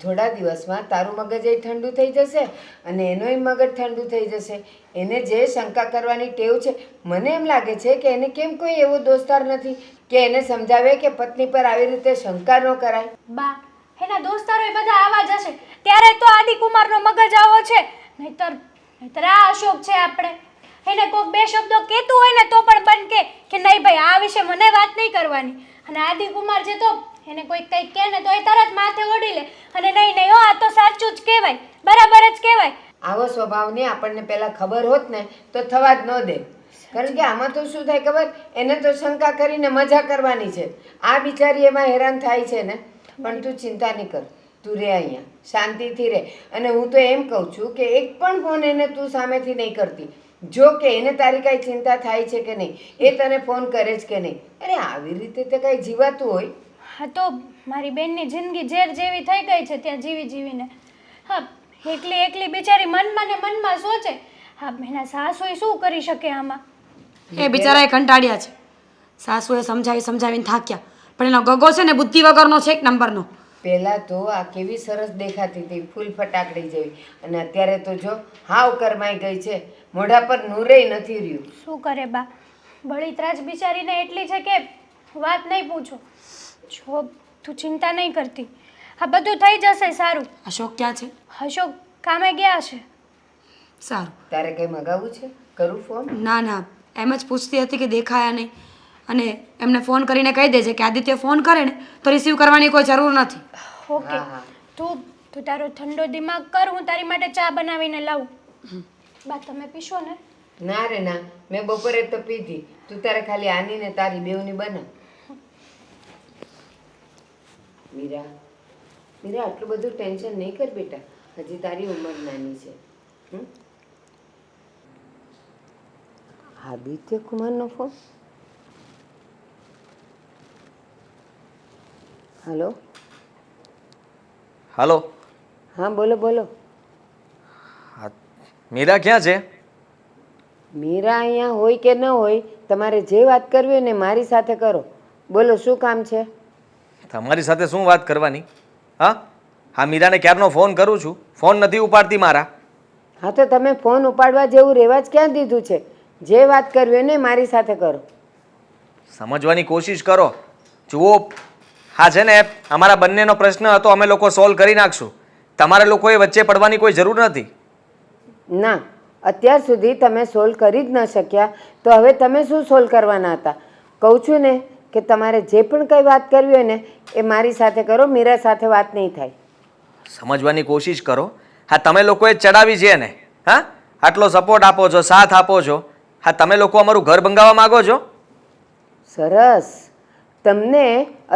થોડા દિવસમાં તારું મગજ એ ઠંડુ થઈ જશે અને એનોય મગજ ઠંડુ થઈ જશે. એને જે શંકા કરવાની ટેવ છે, મને એમ લાગે છે કે એને કેમ કોઈ એવો દોસ્તાર નથી કે એને સમજાવે કે પત્ની પર આવી રીતે શંકા ન કરાય. બા, એના દોસ્તારો એ બધા આવા જ હશે. ત્યારે તો આદિકુમારનો મગજ આવો છે. નહીતર આ અશોક છે આપણે, એને કોઈક બે શબ્દો કહેતું હોય ને તો પણ બંધ કે નહીં ભાઈ આ વિશે મને વાત નહીં કરવાની. અને આદિકુમાર છે તો એને કોઈ કંઈક કહે ને તો એ તરત માથે ઓઢી લે અને નહીં હો આ તો સાચું જ કહેવાય, બરાબર જ કહેવાય. આવો સ્વભાવને આપણને પહેલાં ખબર હોત ને તો થવા જ ન દે. કારણ કે આમાં તો શું થાય ખબર, એને તો શંકા કરીને મજા કરવાની છે. આ બિચારી એમાં હેરાન થાય છે ને. પણ તું ચિંતા નહીં કર, તું રહે અહીંયા, શાંતિથી રહે. અને હું તો એમ કહું છું કે એક પણ ફોન એને તું સામેથી નહીં કરતી. જો કે એને તારી કાંઈ ચિંતા થાય છે કે નહીં, એ તને ફોન કરે છે કે નહીં. અરે આવી રીતે તે કાંઈ જીવાતું હોય? હા તો મારી બેનની જિંદગી ઝેર જેવી થઈ ગઈ છે ત્યાં જીવીને. હા, એકલી બિચારી મનમાં ને મનમાં સોચે. હા, એના સાસુએ શું કરી શકે આમાં? એ બિચારા કંટાળ્યા છે. સાસુએ સમજાવીને થાક્યા. પણ એનો ગગો છે ને બુદ્ધિ વગરનો છે, એક નંબરનો. પહેલાં તો આ કેવી સરસ દેખાતી હતી, ફૂલ ફટાકડી જેવી, અને અત્યારે તો જો હાવ કરમાઈ ગઈ છે. મોઢા પર નૂરેય નથી રહ્યું. શું કરે બા, બળીત્રાજ બિચારીને એટલી છે કે વાત નહીં પૂછો. જો તું ચિંતા નહીં કરતી, આ બધું થઈ જશે સારું. અશોક ક્યાં છે? અશોક કામે ગયા છે. સારું. તારે કંઈ મગાવવું છે? કરું ફોન? ના ના, એમ જ પૂછતી હતી કે દેખાયા નહીં, અને એમને ફોન કરીને કહી દેજે કે આદિત્ય ફોન કરે ને તો રિસીવ કરવાની કોઈ જરૂર નથી. ઓકે. તું તારો ઠંડો દિમાગ કર, હું તારી માટે ચા બનાવીને લાવું. બા તમે પીશો ને? ના રે ના, મેં બપોરે તો પીધી. તું તારે ખાલી આની ને તારી બેવની બનાવ. મીરા, મીરા આટલું બધું ટેન્શન નહીં કર બેટા, હજી તારી ઉંમર નાની છે. હમ? આદિત્ય કુમારનો ફોન. હલો. હાલો. હા બોલો બોલો. હા, મીરા ક્યાં છે? મીરા અહીંયા હોય કે ન હોય, તમારે જે વાત કરવી હોય ને મારી સાથે કરો. બોલો શું કામ છે? તમારી સાથે શું વાત કરવાની? હા, મીરાને ક્યારનો ફોન કરું છું, ફોન નથી ઉપાડતી મારા. હા તો તમે ફોન ઉપાડવા જેવું રેવાજ ક્યાં દીધું છે? જે વાત કરવી હોય ને મારી સાથે કરો. સમજવાની કોશિશ કરો. જુઓ, હા છે ને, અમારા બંનેનો પ્રશ્ન હતો, અમે લોકો સોલ્વ કરી નાખશું. તમારે લોકોએ વચ્ચે પડવાની કોઈ જરૂર નથી. ના, અત્યાર સુધી તમે સોલ્વ કરી જ ન શક્યા તો હવે તમે શું સોલ્વ કરવાના હતા? કહું છું ને કે તમારે જે પણ કંઈ વાત કરવી હોય ને એ મારી સાથે કરો, મીરા સાથે વાત નહીં થાય. સમજવાની કોશિશ કરો. હા, તમે લોકોએ ચડાવી છે ને, હા, આટલો સપોર્ટ આપો છો, સાથ આપો છો. હા, તમે લોકો અમારું ઘર ભંગાવવા માંગો છો? સરસ. તમને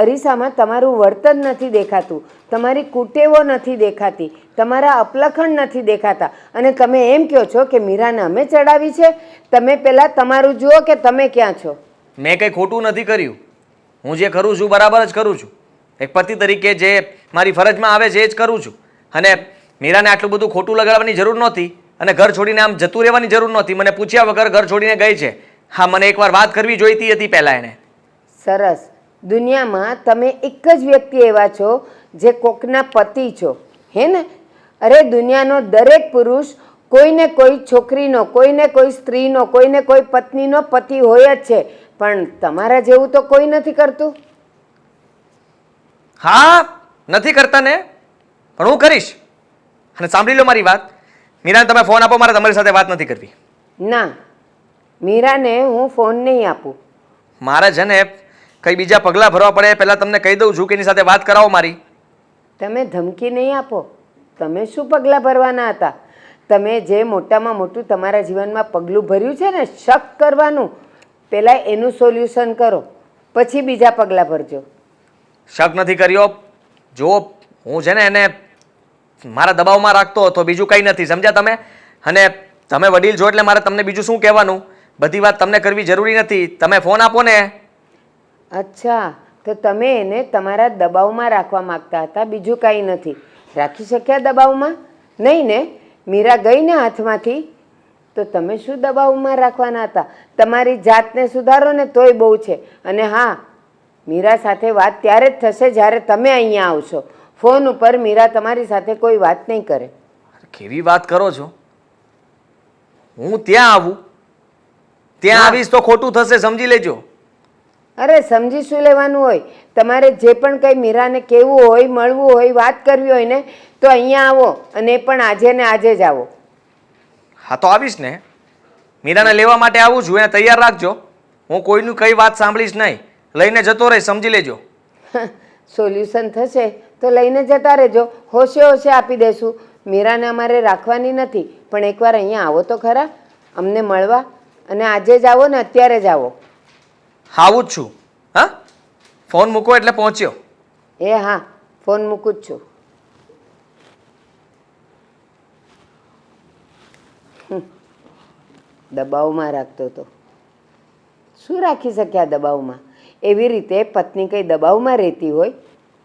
અરીસામાં તમારું વર્તન નથી દેખાતું, તમારી કુટેવો નથી દેખાતી, તમારા અપલખણ નથી દેખાતા, અને તમે એમ કહો છો કે મીરાને અમે ચડાવી છે. તમે પહેલાં તમારું જુઓ કે તમે ક્યાં છો. મેં કંઈ ખોટું નથી કર્યું. હું જે કરું છું બરાબર જ કરું છું. એક પતિ તરીકે જે મારી ફરજમાં આવે છે એ જ કરું છું. અને મીરાને આટલું બધું ખોટું લગાડવાની જરૂર નહોતી, અને ઘર છોડીને આમ જતું રહેવાની જરૂર નહોતી. મને પૂછ્યા વગર ઘર છોડીને ગઈ છે. હા, મને એકવાર વાત કરવી જોઈતી હતી પહેલાં એને. સરસ. દુનિયામાં તમે એક જ વ્યક્તિ એવા છો જે કોકના પતિ છો, હે ને? અરે દુનિયાનો દરેક પુરુષ કોઈને કોઈ છોકરીનો, કોઈને કોઈ સ્ત્રીનો, કોઈને કોઈ પત્નીનો પતિ હોય જ છે, પણ તમારા જેવું તો કોઈ નથી કરતું. હા, નથી કરતા ને, પણ હું કરીશ. અને સાંભળી લો મારી વાત, મીરાને તમે ફોન આપો, મારે તમારી સાથે વાત નથી કરવી. ના, મીરાને હું ફોન નહીં આપું. મારે છે ને કંઈ બીજા પગલાં ભરવા પડે પહેલાં તમને કહી દઉં છું કે એની સાથે વાત કરાવો મારી. તમે ધમકી નહીં આપો. તમે શું પગલાં ભરવાના હતા? તમે જે મોટામાં મોટું તમારા જીવનમાં પગલું ભર્યું છે ને, શક કરવાનું, પહેલાં એનું સોલ્યુશન કરો, પછી બીજા પગલાં ભરજો. શક નથી કર્યો. જો હું છે ને એને મારા દબાવમાં રાખતો હતો, બીજું કંઈ નથી, સમજ્યા તમે? અને તમે વડીલ છો એટલે મારે તમને બીજું શું કહેવાનું? બધી વાત તમને કરવી જરૂરી નથી. તમે ફોન આપો ને. અચ્છા, તો તમે એને તમારા દબાવમાં રાખવા માગતા હતા, બીજું કાંઈ નથી. રાખી શક્યા દબાવમાં? નહીં ને? મીરા ગઈ ને હાથમાંથી, તો તમે શું દબાવમાં રાખવાના હતા? તમારી જાતને સુધારો ને તોય બહુ છે. અને હા, મીરા સાથે વાત ત્યારે જ થશે જ્યારે તમે અહીંયા આવશો. ફોન ઉપર મીરા તમારી સાથે કોઈ વાત નહીં કરે. કેવી વાત કરો છો? હું ત્યાં આવું? ત્યાં આવીશ તો ખોટું થશે, સમજી લેજો. અરે સમજી શું લેવાનું હોય? તમારે જે પણ કંઈ મીરાને કહેવું હોય, મળવું હોય, વાત કરવી હોય ને, તો અહીંયા આવો, અને એ પણ આજે ને આજે જ આવો. હા, તો આવીશ ને. મીરાને લેવા માટે આવું છું, એને તૈયાર રાખજો. હું કોઈનું કઈ વાત સાંભળીશ નહીં, લઈને જતો રહીશ, સમજી લેજો. સોલ્યુશન થશે તો લઈને જતા રહેજો, હોશે હોશે આપી દેશું. મીરાને અમારે રાખવાની નથી, પણ એકવાર અહીંયા આવો તો ખરા અમને મળવા. અને આજે જ આવો ને, અત્યારે જ આવો. આવું જ છું. હા, ફોન મૂકો એટલે પહોંચ્યો. એ હા, ફોન મૂકું જ છું. દબાવમાં રાખતો હતો. શું રાખી શક્યા દબાવમાં? એવી રીતે પત્ની કંઈ દબાવમાં રહેતી હોય?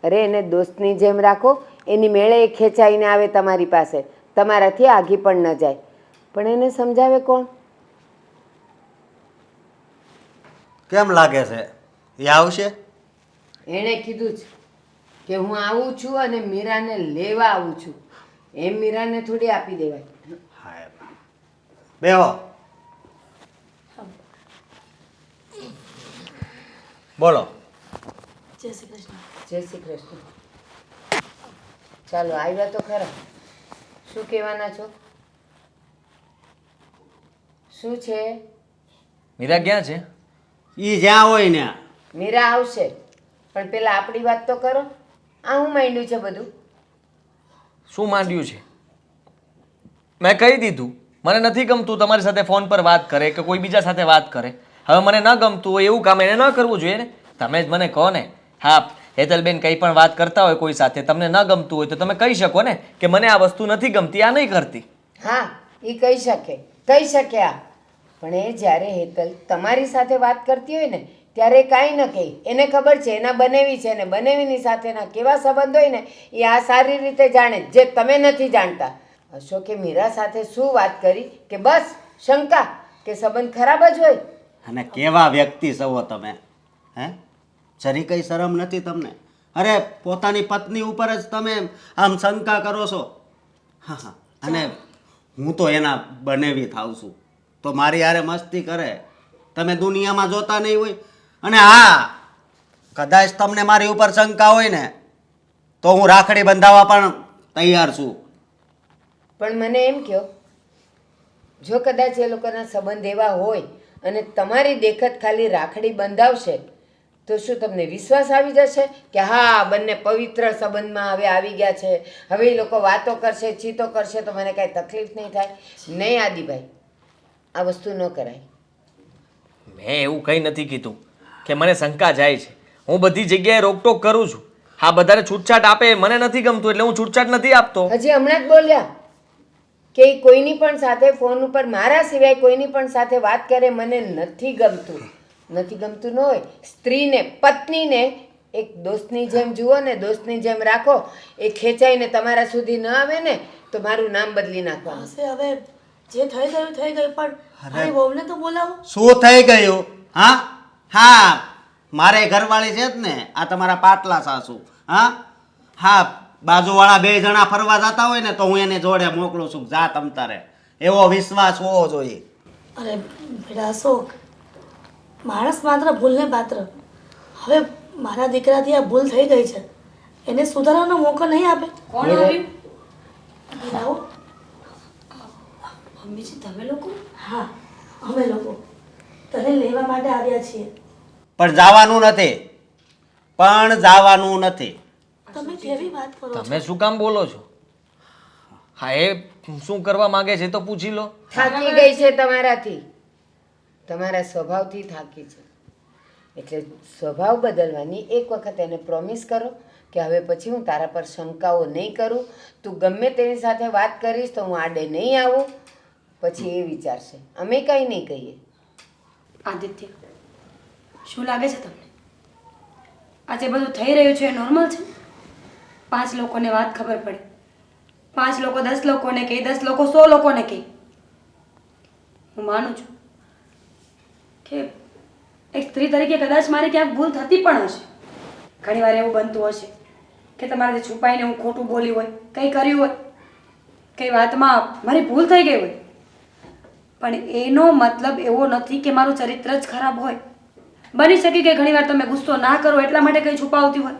અરે એને દોસ્તની જેમ રાખો, એની મેળે એ ખેંચાઈને આવે તમારી પાસે, તમારાથી આઘી પણ ન જાય. પણ એને સમજાવે કોણ? કેમ લાગે છે એ આવશે? એણે કીધું છે કે હું આવું છું અને મીરાને લેવા આવું છું. એમ મીરાને થોડી આપી દેવાય. હાય બેહો. બોલો. જય શ્રી કૃષ્ણ. જય શ્રી કૃષ્ણ. ચાલો આવ્યા તો ખરા. શું કહેવાના છો? શું છે? મીરા ક્યાં છે? ઈ જ્યાં હોય ને મીરા આવશે, પણ પેલા આપણી વાત તો કરો. આ હું માંડ્યું છે બધું? શું માંડ્યું છે? મેં કહી દીધું મને નથી ગમતું તમારી સાથે ફોન પર વાત કરે કે કોઈ બીજા સાથે વાત કરે. હવે મને ન ગમતું હોય એવું કામ એને ન કરવું જોઈએ ને. તમે જ મને કહો ને. હા, હેતલબેન કંઈ પણ વાત કરતા હોય કોઈ સાથે, તમને ન ગમતું હોય તો તમે કહી શકો ને કે મને આ વસ્તુ નથી ગમતી, આ નહીં કરતી. હા, એ કહી શકે આ. પણ એ જ્યારે હેતલ તમારી સાથે વાત કરતી હોય ને ત્યારે કાંઈ ન કહે. એને ખબર છે એના બનેવી છે ને બનેવીની સાથેના કેવા સંબંધ હોય ને એ આ સારી રીતે જાણે જે તમે નથી જાણતા. અશોકે મીરા સાથે શું વાત કરી કે બસ શંકા કે સંબંધ ખરાબ જ હોય? અને કેવા વ્યક્તિ છો તમે? હે, જરી કઈ શરમ નથી તમને? અરે પોતાની પત્ની ઉપર જ તમે આમ શંકા કરો છો. હા હા, અને હું તો એના બનેવી થાઉં છું તો મારી હારે મસ્તી કરે. તમે દુનિયામાં જોતા નહીં હોય. અને હા, કદાચ તમને મારી ઉપર શંકા હોય ને તો હું રાખડી બંધાવવા પણ તૈયાર છું. પણ મને એમ કહો, જો કદાચ એ લોકોના સંબંધ એવા હોય અને તમારી દેખત ખાલી રાખડી બંધાવશે તો શું તમને વિશ્વાસ આવી જશે કે હા બંને પવિત્ર સંબંધમાં હવે આવી ગયા છે, હવે એ લોકો વાતો કરશે ચીતો કરશે તો મને કાંઈ તકલીફ નહીં થાય? નહીં આદિભાઈ, આ વસ્તુ ન કરાય. મેં એવું કંઈ નથી કીધું કે મને શંકા જાય છે. હું બધી જગ્યાએ રોકટોક કરું છું. હા, બધાને છૂટછાટ આપે મને નથી ગમતું એટલે હું છૂટછાટ નથી આપતો. હજી હમણાં જ બોલ્યા કે ઈ કોઈની પણ સાથે ફોન ઉપર મારા સિવાય કોઈની પણ સાથે વાત કરે મને નથી ગમતું. નથી ગમતું ન હોય, સ્ત્રીને પત્નીને એક દોસ્તની જેમ જુઓ ને, દોસ્તની જેમ રાખો. એ ખેંચાઈને તમારા સુધી ન આવે ને તો મારું નામ બદલી નાખવાનું. હશે હવે જે થઈ ગયું થઈ ગયું, પણ મારી વહુને તો બોલાવો. શું થઈ ગયું? હા હા, મારે ઘરવાળી છે જ ને આ તમારા પાટલા સાસુ. હા હા, બાજુવાળા બે જણા ફરવા જતા હોય ને તો હું એને જોડે મોકલું છું, જા તમ તારે. એવો વિશ્વાસ હોવો જોઈએ. અરે બેટા અશોક, માણસ માત્ર ભૂલને પાત્ર. હવે મારા દીકરાથી આ ભૂલ થઈ ગઈ છે, એને સુધારવાનો મોકો નહીં આપે. કોણ આવ્યું? આવો. મમ્મીજી તમે લોકો? હા, અમે લોકો તને લેવા માટે આવ્યા છીએ. પણ જવાનું નથી, પણ જવાનું નથી. તમે કેવી વાત કરો છો? તમે શું કામ બોલો છો? હા, એ શું કરવા માંગે છે તો પૂછી લો. થાકી ગઈ છે તમારાથી, તમારા સ્વભાવથી થાકી છે. એટલે સ્વભાવ બદલવાની એક વખત એને પ્રોમિસ કરો કે હવે પછી હું તારા પર શંકાઓ નહીં કરું, તું ગમે તેની સાથે વાત કરીશ તો હું આડે નહીં આવું. પછી એ વિચારશે, અમે કંઈ નહીં કહીએ. આદિત્ય, શું લાગે છે તમને આજે બધું થઈ રહ્યું છે એ નોર્મલ છે? 5 લોકોને વાત ખબર પડે, 5 લોકો 10 લોકોને કહે, 10 લોકો 100 લોકોને કહે. હું માનું છું કે એક સ્ત્રી તરીકે કદાચ મારી ક્યાંક ભૂલ થતી પણ હશે. ઘણીવાર એવું બનતું હશે કે તમારાથી છુપાઈને હું ખોટું બોલી હોય, કંઈ કર્યું હોય, કઈ વાતમાં મારી ભૂલ થઈ ગઈ હોય. પણ એનો મતલબ એવો નથી કે મારું ચરિત્ર જ ખરાબ હોય. બની શકે કે ઘણીવાર તમે ગુસ્સો ના કરો એટલા માટે કંઈ છુપાવતી હોય.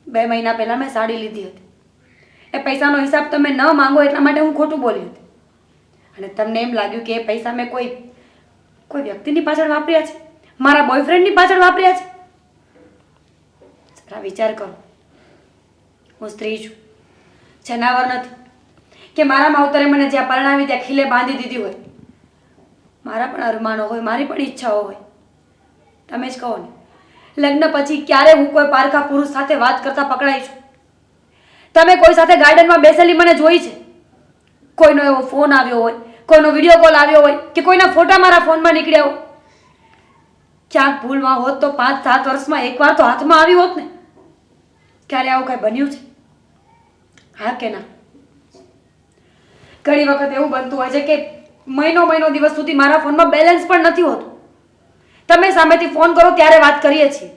2 મહિના પહેલાં મેં સાડી લીધી હતી, એ પૈસાનો હિસાબ તમે ન માંગો એટલા માટે હું ખોટું બોલી હતી. અને તમને એમ લાગ્યું કે એ પૈસા મેં કોઈ વ્યક્તિની પાછળ વાપર્યા છે, મારા બોયફ્રેન્ડની પાછળ વાપર્યા છે. જરા વિચાર કરો, હું સ્ત્રી છું, જનાવર નથી કે મારા માવતરે મને જ્યાં પરણાવી ત્યાં ખીલે બાંધી દીધી હોય. મારા પણ અરમાનો હોય, મારી પણ ઈચ્છાઓ હોય. તમે જ કહો ને, લગ્ન પછી ક્યારે હું કોઈ પારકા પુરુષ સાથે વાત કરતા પકડાઈ છું? તમે કોઈ સાથે ગાર્ડનમાં બેસેલી મને જોઈ છે? કોઈનો એવો ફોન આવ્યો હોય, કોઈનો વિડીયો કોલ આવ્યો હોય કે કોઈના ફોટા મારા ફોનમાં નીકળ્યા હોય? ક્યાંક ભૂલમાં હોત તો 5-7 વર્ષમાં એકવાર તો હાથમાં આવી હોત ને. ક્યારે આવું કાંઈ બન્યું છે? હા કે ના? ઘણી વખત એવું બનતું હોય છે કે મહિનો દિવસ સુધી મારા ફોનમાં બેલેન્સ પણ નથી હોતું. તમે સામેથી ફોન કરો ત્યારે વાત કરીએ છીએ.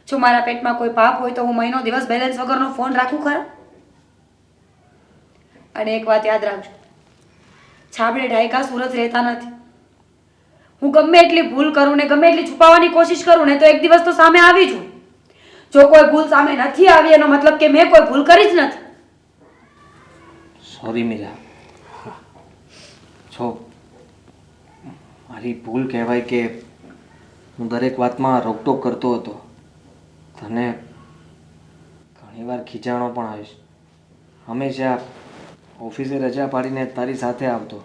જો મારા પેટમાં કોઈ પાપ હોય તો હું મહિનો દિવસ બેલેન્સ વગરનો ફોન રાખું ખરા? અને એક વાત યાદ રાખજો, છાબડે ઢાયકા સૂરજ રહેતા નથી. હું ગમે એટલી ભૂલ કરું ને ગમે એટલી છુપાવવાની કોશિશ કરું ને તો એક દિવસ તો સામે આવી જ હોય. જો કોઈ ભૂલ સામે નથી આવી એનો મતલબ કે મેં કોઈ ભૂલ કરી જ નથી. સોરી મીરા. જો મારી ભૂલ કહેવાય કે હું દરેક વાતમાં રોકટોક કરતો હતો. તને ઘણીવાર ખીજાણો પણ આવીશ. હંમેશા ઓફિસે રજા પાડીને તારી સાથે આવતો.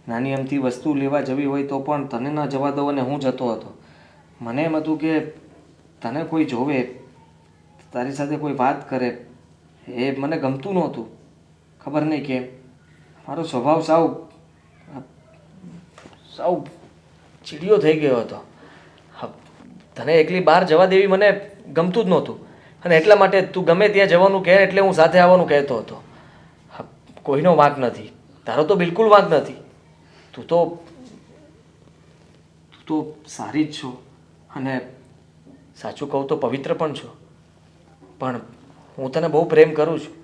નાની અમથી વસ્તુ લેવા જવી હોય તો પણ તને ન જવા દઉં અને હું જતો હતો. મને એમ હતું કે તને કોઈ જોવે, તારી સાથે કોઈ વાત કરે, એ મને ગમતું નહોતું. ખબર નહીં કેમ મારો સ્વભાવ સાવ ચીડિયો થઈ ગયો હતો. તને એકલી બહાર જવા દેવી મને ગમતું જ નહોતું અને એટલા માટે તું ગમે ત્યાં જવાનું કહે એટલે હું સાથે આવવાનું કહેતો હતો. કોઈનો વાંક નથી, તારો તો બિલકુલ વાંક નથી. તું તો સારી જ છો અને સાચું કહું તો પવિત્ર પણ છો. પણ હું તને બહુ પ્રેમ કરું છું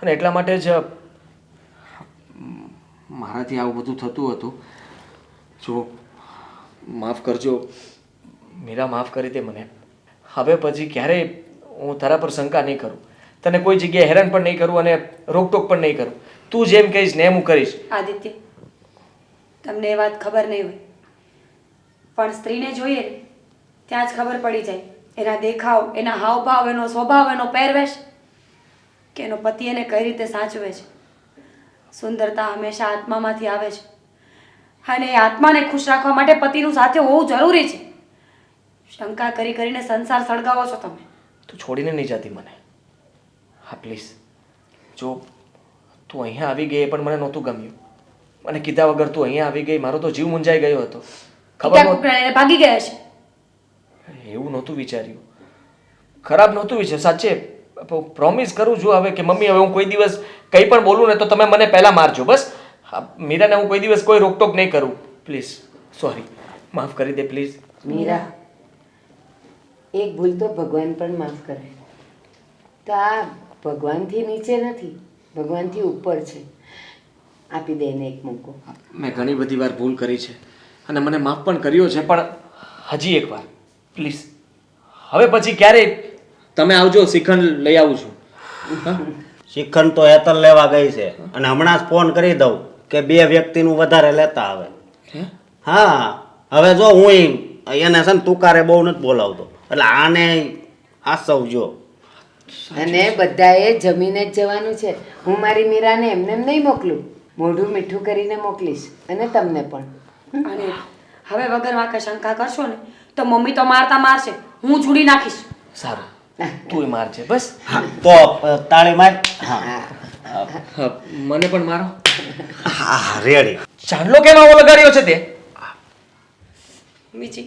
અને એટલા માટે જ મારાથી આવું બધું થતું હતું. જો માફ કરજો મીરા, માફ કરી દે મને. હવે પછી ક્યારેય હું તારા પર શંકા નહીં કરું, તને કોઈ જગ્યાએ હેરાન પણ નહીં કરું અને રોકટોક પણ નહીં કરું. તું જેમ કહીશ ને એમ હું કરીશ. આદિત્ય, તમને એ વાત ખબર નહીં હોય પણ સ્ત્રીને જોઈએ ને ત્યાં જ ખબર પડી જાય એના દેખાવ, એના હાવભાવ, એનો સ્વભાવ, એનો પહેરવેશ કે એનો પતિ એને કઈ રીતે સાચવે છે. સુંદરતા હંમેશા આત્મામાંથી આવે છે અને એ આત્માને ખુશ રાખવા માટે પતિનું સાથે હોવું જરૂરી છે. શંકા કરી કરીને સંસાર સળગાવો છો તમે. તું છોડીને નહીં જતી મને. હા પ્લીઝ. જો તું અહીંયા આવી ગઈ એ પણ મને નહોતું ગમ્યું. મને કીધા વગર તું અહીંયા આવી ગઈ, મારો તો જીવ મૂંઝાઈ ગયો હતો. ખબર પિતા કુકરાને લઈને ભાગી ગયા છે. એવું નહોતું વિચાર્યું, ખરાબ નહોતું વિચાર્યું. સાચે પ્રોમિસ કરું છું હવે કે મમ્મી હવે હું કોઈ દિવસ કંઈ પણ બોલું ને તો તમે મને પહેલાં મારજો બસ. મીરાને હું કોઈ દિવસ કોઈ રોકટોક નહીં કરું. પ્લીઝ. સોરી, માફ કરી દે પ્લીઝ. મીરા, એક ભૂલ તો ભગવાન પણ માફ કરે. તો આ ભગવાનથી નીચે નથી, ભગવાનથી ઉપર છે. આપી દે એને એક મોકો. મેં ઘણી બધી વાર ભૂલ કરી છે અને મને માફ પણ કર્યો છે, પણ હજી એક વાર પ્લીઝ. હવે પછી ક્યારેય તમે આવજો, શ્રીખંડ લઈ આવું છું. શ્રીખંડ તો હેતલ લેવા ગઈ છે અને હમણાં જ ફોન કરી દઉં કે 2 વ્યક્તિનું વધારે લેતા આવે. હા, હવે જો હું એને છે ને તુકારે બહુ નથી બોલાવતો એટલે આને આસવજો. અને બધાએ જમીને જ જવાનું છે. હું મારી મીરાને એમને એમ નહીં મોકલું, મોઢું મીઠું કરીને મોકલીશ અને તમને પણ. અને હવે વગર વાંકે શંકા કરશો ને તો મમ્મી તો મારતા મારશે, હું છોડી નાખીશ. સારું, તું મારજે બસ. તો તાળી માર. હા મને પણ મારો. હા રેડી. ચાંદલો કેમ આવો લગાડ્યો છે તે? મીચી